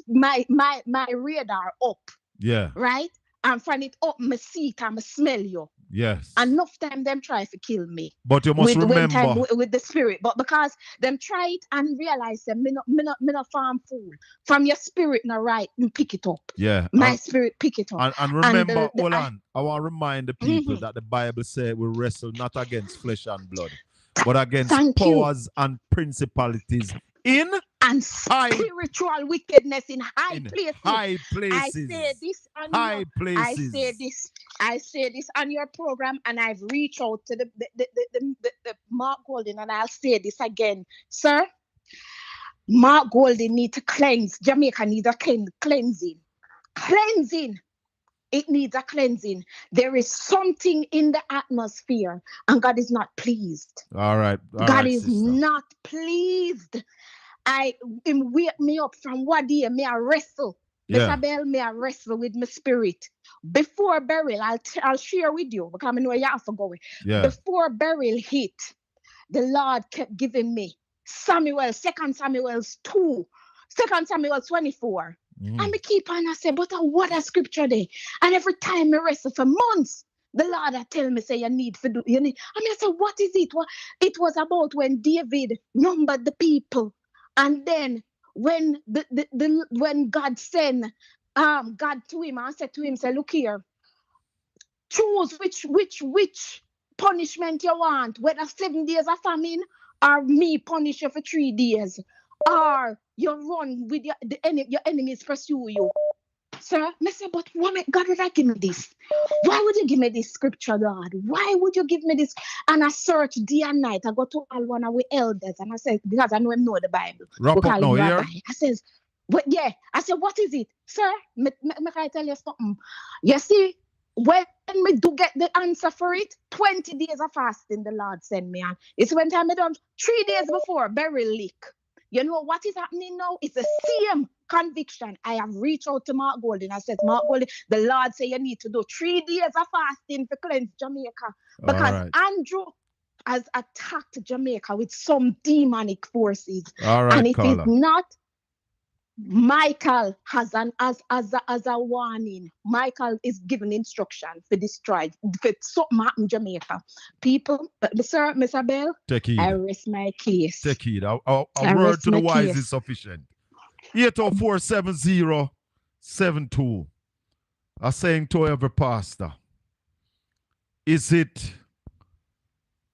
[SPEAKER 7] radar up.
[SPEAKER 6] Yeah.
[SPEAKER 7] Right? And from it up, me see it and me smell you.
[SPEAKER 6] Yes.
[SPEAKER 7] Enough time them try to kill me.
[SPEAKER 6] But you must remember
[SPEAKER 7] time with the spirit. But because them try it and realize them, me not farm fool. From your spirit not right, me pick it up.
[SPEAKER 6] Yeah.
[SPEAKER 7] My spirit pick it up.
[SPEAKER 6] And remember, hold on. I want to remind the people that the Bible says we wrestle not against flesh and blood, but against powers and principalities in
[SPEAKER 7] and spiritual wickedness in high places.
[SPEAKER 6] High places.
[SPEAKER 7] I say this on
[SPEAKER 6] high places.
[SPEAKER 7] I say this on your program, and I've reached out to the Mark Golden, and I'll say this again, sir. Mark Golden need to cleanse. Jamaica needs a cleansing. Cleansing. It needs a cleansing. There is something in the atmosphere, and God is not pleased.
[SPEAKER 6] All right.
[SPEAKER 7] God is not pleased. Him wake me up from what day me I wrestle.
[SPEAKER 6] Yeah.
[SPEAKER 7] Mr. Bell, me I wrestle with my spirit. Before burial, I'll share with you because I know you have to go.
[SPEAKER 6] Yeah.
[SPEAKER 7] Before burial hit, the Lord kept giving me Samuel, 2 Samuel 2, 2 Samuel 24. And me keep on, I say, but what a scripture there. And every time I wrestle for months, the Lord I tell me, say, you need. I mean, I say, what is it? It was about when David numbered the people. And then when when God sent God to him and said to him, say, look here, choose which punishment you want, whether 7 days of famine or me punish you for 3 days, or you run with your enemies pursue you. Sir, I say, but why God would I give me this? Why would you give me this scripture, God? Why would you give me this? And I search day and night. I go to all one of our elders and I said, because I know him know the Bible.
[SPEAKER 6] Wrap up now, here.
[SPEAKER 7] I says, what? Yeah. I said, what is it, sir? Me can tell you something. You see, when me do get the answer for it, 20 days of fasting the Lord send me on. It's when time I done 3 days before burial leak. You know what is happening now? It's the same conviction. I have reached out to Mark Golden. I said, Mark Golden, the Lord say you need to do 3 days of fasting to cleanse Jamaica. Because Andrew has attacked Jamaica with some demonic forces. And it is not, Michael has a warning. Michael is giving instruction for destroy, for something happen in Jamaica. People, sir, Mr. Bell,
[SPEAKER 6] take heed.
[SPEAKER 7] I rest my case.
[SPEAKER 6] Take heed. A word to the wise is sufficient. 804-7072. I'm saying to every pastor, is it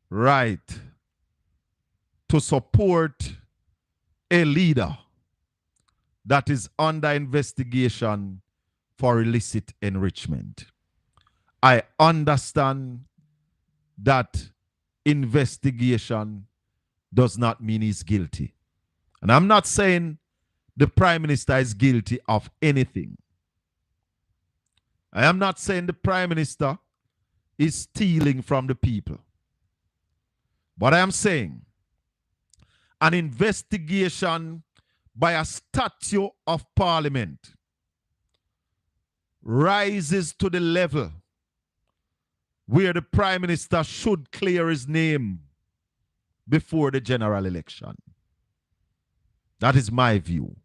[SPEAKER 6] right to support a leader that is under investigation for illicit enrichment? I understand that investigation does not mean he's guilty. And I'm not saying the Prime Minister is guilty of anything. I am not saying the Prime Minister is stealing from the people. But I am saying an investigation by a statute of Parliament rises to the level where the Prime Minister should clear his name before the general election. That is my view.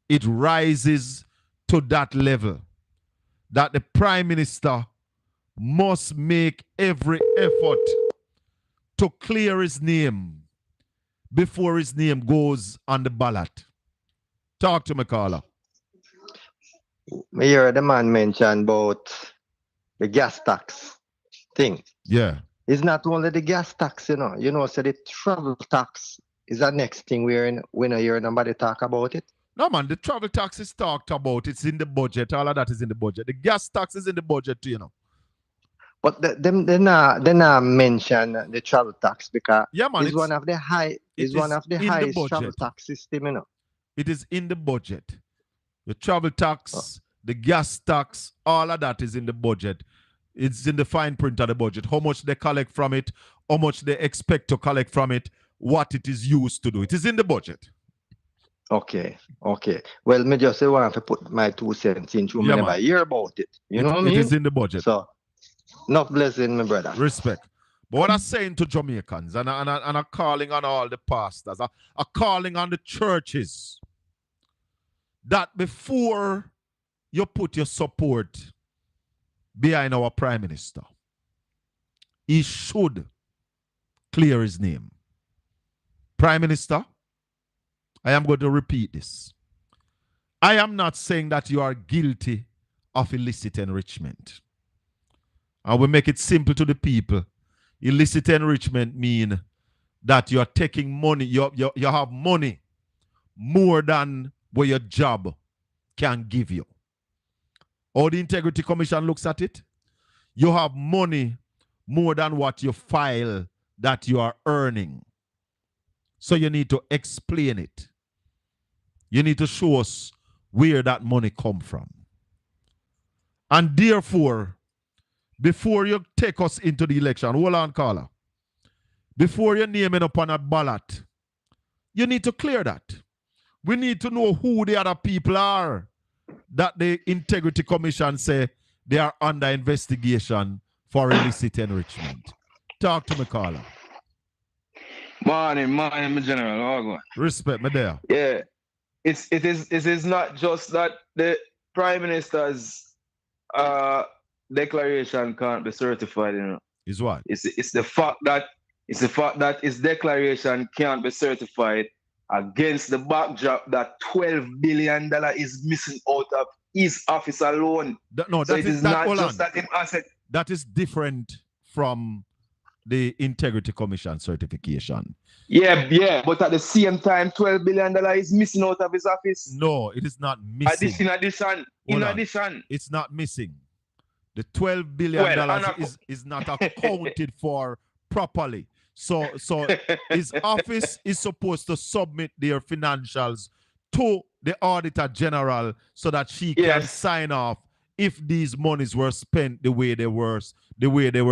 [SPEAKER 6] It rises to that level that the Prime Minister must make every effort to clear his name before his name goes on the ballot. Talk to me, caller.
[SPEAKER 8] Me hear the man mention about the gas tax thing.
[SPEAKER 6] Yeah.
[SPEAKER 8] It's not only the gas tax, you know. You know, so the travel tax is that next thing we don't hear nobody talk about it?
[SPEAKER 6] No, man, the travel tax is talked about. It's in the budget. All of that is in the budget. The gas tax is in the budget too, you know.
[SPEAKER 8] But they not mention the travel tax because
[SPEAKER 6] Yeah, man,
[SPEAKER 8] it's one of the highest travel
[SPEAKER 6] budget.
[SPEAKER 8] tax system, you know.
[SPEAKER 6] It is in the budget. The travel tax, the gas tax, all of that is in the budget. It's in the fine print of the budget. How much they collect from it, how much they expect to collect from it, what it is used to do. It is in the budget.
[SPEAKER 8] Okay. Well, me just want to put my 2 cents in. You never hear about it. You know what I mean?
[SPEAKER 6] It is in the budget.
[SPEAKER 8] So, enough blessing, my brother.
[SPEAKER 6] Respect. But what I'm saying to Jamaicans, and I'm calling on all the pastors, I'm calling on the churches, that before you put your support behind our Prime Minister, he should clear his name. Prime Minister, I am going to repeat this. I am not saying that you are guilty of illicit enrichment. I will make it simple to the people. Illicit enrichment means that you are taking money, you have money more than what your job can give you. Or the Integrity Commission looks at it. You have money more than what you file that you are earning. So you need to explain it. You need to show us where that money come from. And therefore, before you take us into the election, hold on, caller. Before you name it up on a ballot, you need to clear that. We need to know who the other people are that the Integrity Commission say they are under investigation for illicit enrichment. Talk to me, caller.
[SPEAKER 11] Morning, my general. How go?
[SPEAKER 6] Respect me there.
[SPEAKER 11] Yeah. It is not just that the Prime Minister's declaration can't be certified, you know.
[SPEAKER 6] Is what?
[SPEAKER 11] It's the fact that his declaration can't be certified against the backdrop that $12 billion is missing out of his office alone.
[SPEAKER 6] That is different from the Integrity Commission certification.
[SPEAKER 11] Yeah, but at the same time, $12 billion is missing out of his office.
[SPEAKER 6] No, it is not missing.
[SPEAKER 11] In addition,
[SPEAKER 6] it's not missing. The $12 billion is not accounted for properly. So his office is supposed to submit their financials to the Auditor General so that she can sign off if these monies were spent the way they were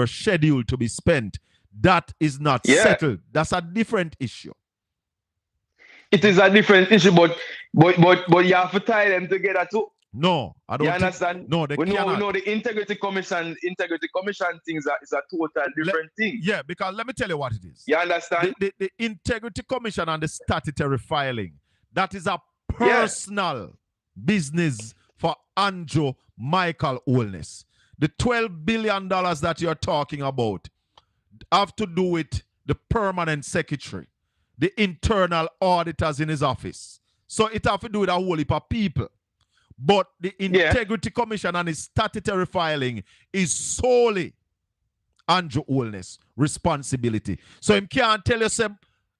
[SPEAKER 6] scheduled to be spent. That is not settled. That's a different issue.
[SPEAKER 11] It is a different issue, but you have to tie them together too.
[SPEAKER 6] No, I don't.
[SPEAKER 11] You understand?
[SPEAKER 6] No, they
[SPEAKER 11] cannot.
[SPEAKER 6] We
[SPEAKER 11] know the Integrity Commission things is a total different thing.
[SPEAKER 6] Yeah, because let me tell you what it is.
[SPEAKER 11] You understand?
[SPEAKER 6] The Integrity Commission and the statutory filing, that is a personal business for Andrew Michael Holness. The $12 billion that you're talking about have to do with the permanent secretary, the internal auditors in his office. So it have to do with a whole heap of people. But the Integrity Commission and his statutory filing is solely Andrew Holness' responsibility. So him can't tell you,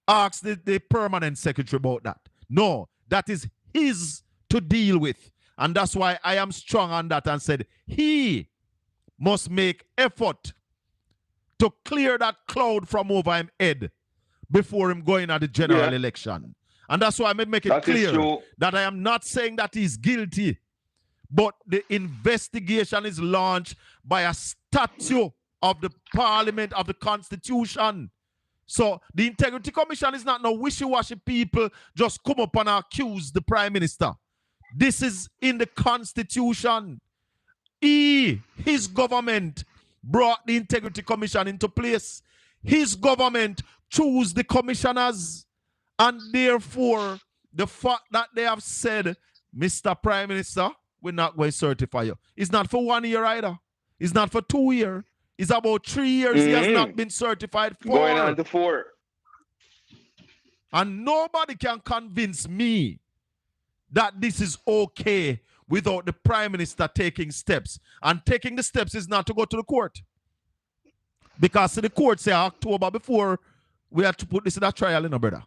[SPEAKER 6] ask the permanent secretary about that. No, that is his to deal with. And that's why I am strong on that and said he must make effort to clear that cloud from over him head before him going at the general election. And that's why I make it clear that I am not saying that he's guilty, but the investigation is launched by a statute of the Parliament of the Constitution. So the Integrity Commission is not no wishy-washy people just come up and accuse the Prime Minister. This is in the Constitution. His government brought the Integrity Commission into place. His government chose the commissioners. And therefore, the fact that they have said, Mr. Prime Minister, we're not going to certify you. It's not for 1 year either. It's not for 2 years. It's about 3 years he has not been certified for.
[SPEAKER 11] Going on to 4.
[SPEAKER 6] And nobody can convince me that this is okay without the Prime Minister taking steps. And taking the steps is not to go to the court. Because the court say October before we have to put this in a trial, brother.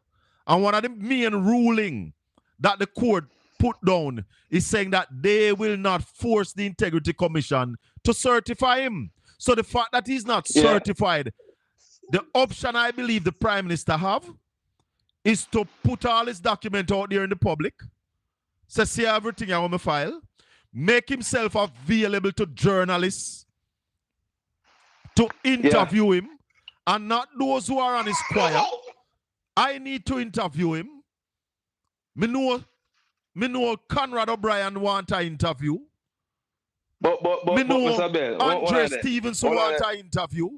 [SPEAKER 6] And one of the main ruling that the court put down is saying that they will not force the Integrity Commission to certify him. So the fact that he's not certified, the option I believe the Prime Minister have is to put all his document out there in the public. Say, see everything I want my file. Make himself available to journalists to interview him, and not those who are on his choir. I need to interview him. Me know Conrad O'Brien want an interview.
[SPEAKER 11] But Mr. Bell,
[SPEAKER 6] Andre Stevenson want an interview.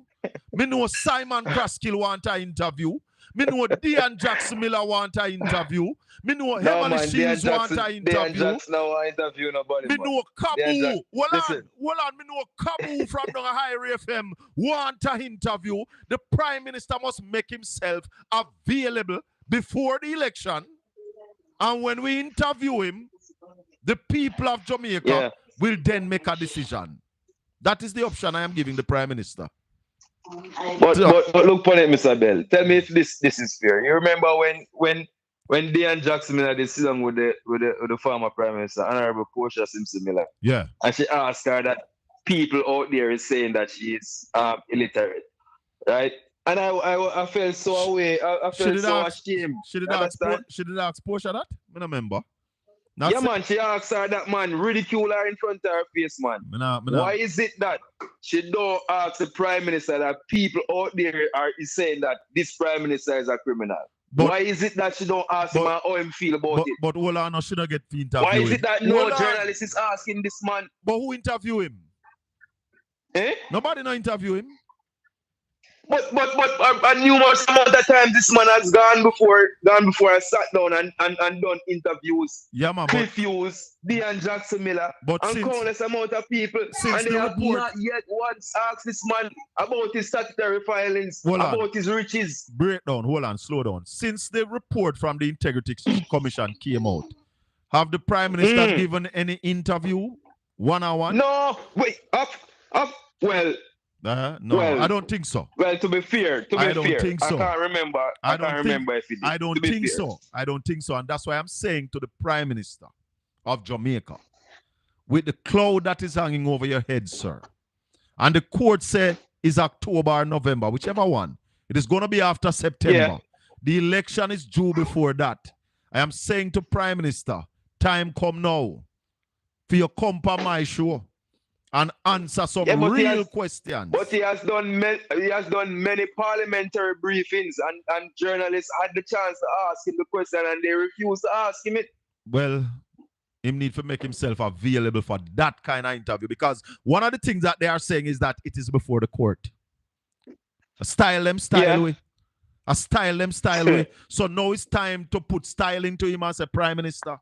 [SPEAKER 6] Me know Simon Kraskill want an interview. Me know Dean Jackson Miller want an interview. Me know Emily Shields want an interview.
[SPEAKER 11] Dean Jackson want interview nobody.
[SPEAKER 6] Me know Kabu. Hold on. Me know Kabu from the High FM want an interview. The Prime Minister must make himself available before the election. And when we interview him, the people of Jamaica will then make a decision. That is the option I am giving the Prime Minister.
[SPEAKER 11] But look upon it, Mr. Bell. Tell me if this is fair. You remember when Dean Jackson Miller did sit down with the former Prime Minister, Honorable Portia Simpson Miller.
[SPEAKER 6] Yeah.
[SPEAKER 11] And she asked her that people out there is saying that she is illiterate. Right? And I felt so away. I felt so ashamed.
[SPEAKER 6] She did ask Portia that? I don't remember.
[SPEAKER 11] Man, she asked her that, man, ridicule her in front of her face, man. Why is it that she don't ask the Prime Minister that people out there is saying that this Prime Minister is a criminal? Why is it that she don't ask him how him feel about it?
[SPEAKER 6] But hold on, she don't get the interview.
[SPEAKER 11] Why is it that no journalist is asking this man?
[SPEAKER 6] But who interview him? Nobody no interview him.
[SPEAKER 11] But a numerous amount of times this man has gone before I sat down and done interviews.
[SPEAKER 6] Yeah, man.
[SPEAKER 11] Cliff Hughes, Dean Jackson Miller, and countless amount of people. And they have not yet once asked this man about his statutory filings, about his riches.
[SPEAKER 6] Breakdown, hold on, slow down. Since the report from the Integrity Commission came out, have the Prime Minister given any interview one-on-one?
[SPEAKER 11] No, wait, well.
[SPEAKER 6] No, I don't think so.
[SPEAKER 11] Well, to be fair, I don't think so. I can't remember. I can't remember if he did.
[SPEAKER 6] I don't think so. I don't think so. And that's why I'm saying to the Prime Minister of Jamaica, with the cloud that is hanging over your head, sir, and the court said is October or November, whichever one. It is going to be after September.
[SPEAKER 11] Yeah.
[SPEAKER 6] The election is due before that. I am saying to Prime Minister, time come now for you come on my show and answer some real questions.
[SPEAKER 11] But he has done many parliamentary briefings, and journalists had the chance to ask him the question, and they refused to ask him it.
[SPEAKER 6] Well, he need to make himself available for that kind of interview, because one of the things that they are saying is that it is before the court. Style them way. Style them way. So now it's time to put style into him as a Prime Minister.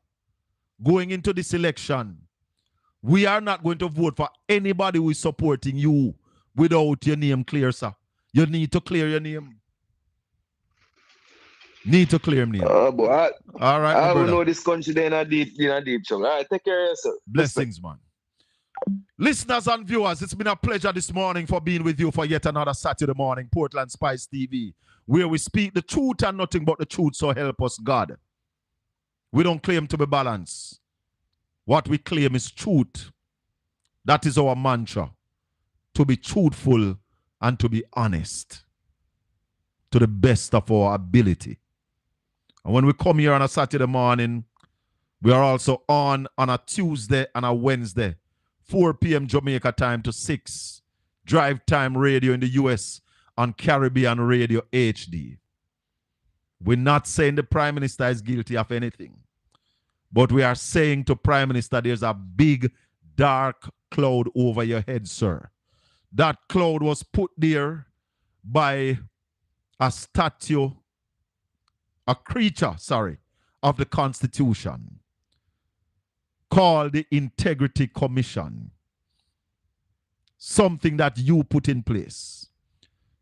[SPEAKER 6] Going into this election, we are not going to vote for anybody who is supporting you without your name clear, sir. You need to clear your name. Need to clear your name.
[SPEAKER 11] Boy,
[SPEAKER 6] all right,
[SPEAKER 11] I will know this country in a deep chunk. All right, take care of yourself.
[SPEAKER 6] Blessings, man. Listeners and viewers, it's been a pleasure this morning for being with you for yet another Saturday morning, Portland Spice TV, where we speak the truth and nothing but the truth, so help us God. We don't claim to be balanced. What we claim is truth. That is our mantra. To be truthful and to be honest. To the best of our ability. And when we come here on a Saturday morning, we are also on a Tuesday and a Wednesday, 4 p.m. Jamaica time to 6. Drive Time Radio in the US on Caribbean Radio HD. We're not saying the Prime Minister is guilty of anything. But we are saying to Prime Minister, there's a big, dark cloud over your head, sir. That cloud was put there by a creature of the Constitution called the Integrity Commission. Something that you put in place.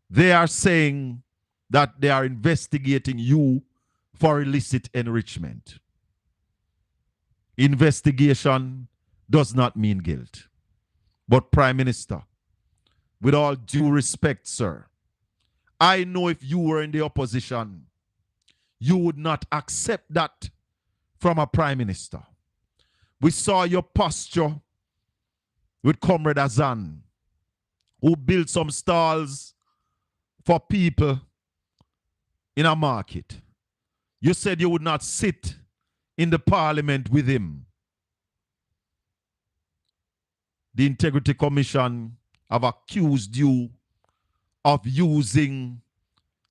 [SPEAKER 6] They are saying that they are investigating you for illicit enrichment. Investigation does not mean guilt. But Prime Minister, with all due respect, sir, I know if you were in the opposition, you would not accept that from a prime minister. We saw your posture with Comrade Azan, who built some stalls for people in a market. You said you would not sit in the parliament with him. The Integrity Commission have accused you of using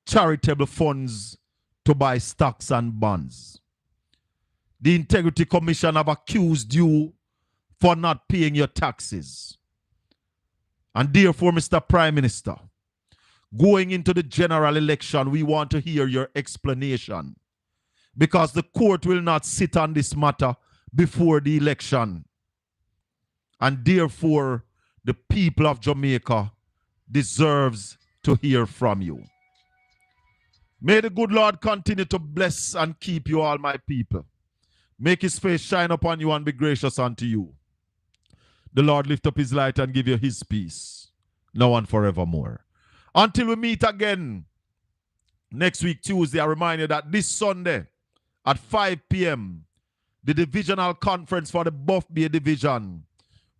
[SPEAKER 6] charitable funds to buy stocks and bonds. The Integrity Commission have accused you for not paying your taxes. And therefore, Mr. Prime Minister, going into the general election, we want to hear your explanation, because the court will not sit on this matter before the election. And therefore, the people of Jamaica deserves to hear from you. May the good Lord continue to bless and keep you, all my people. Make his face shine upon you and be gracious unto you. The Lord lift up his light and give you his peace, now and forevermore. Until we meet again next week, Tuesday, I remind you that this Sunday at 5 p.m., the divisional conference for the Buff Bay Division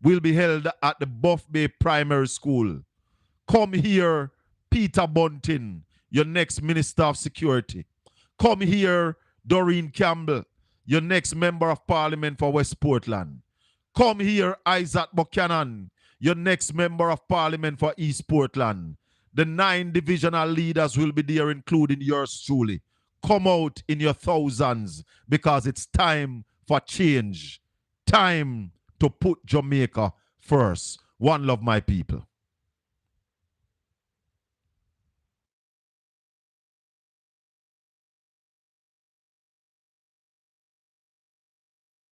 [SPEAKER 6] will be held at the Buff Bay Primary School. Come here, Peter Bunting, your next Minister of Security. Come here, Doreen Campbell, your next Member of Parliament for West Portland. Come here, Isaac Buchanan, your next Member of Parliament for East Portland. The 9 divisional leaders will be there, including yours truly. Come out in your thousands, because it's time for change. Time to put Jamaica first. One love, my people.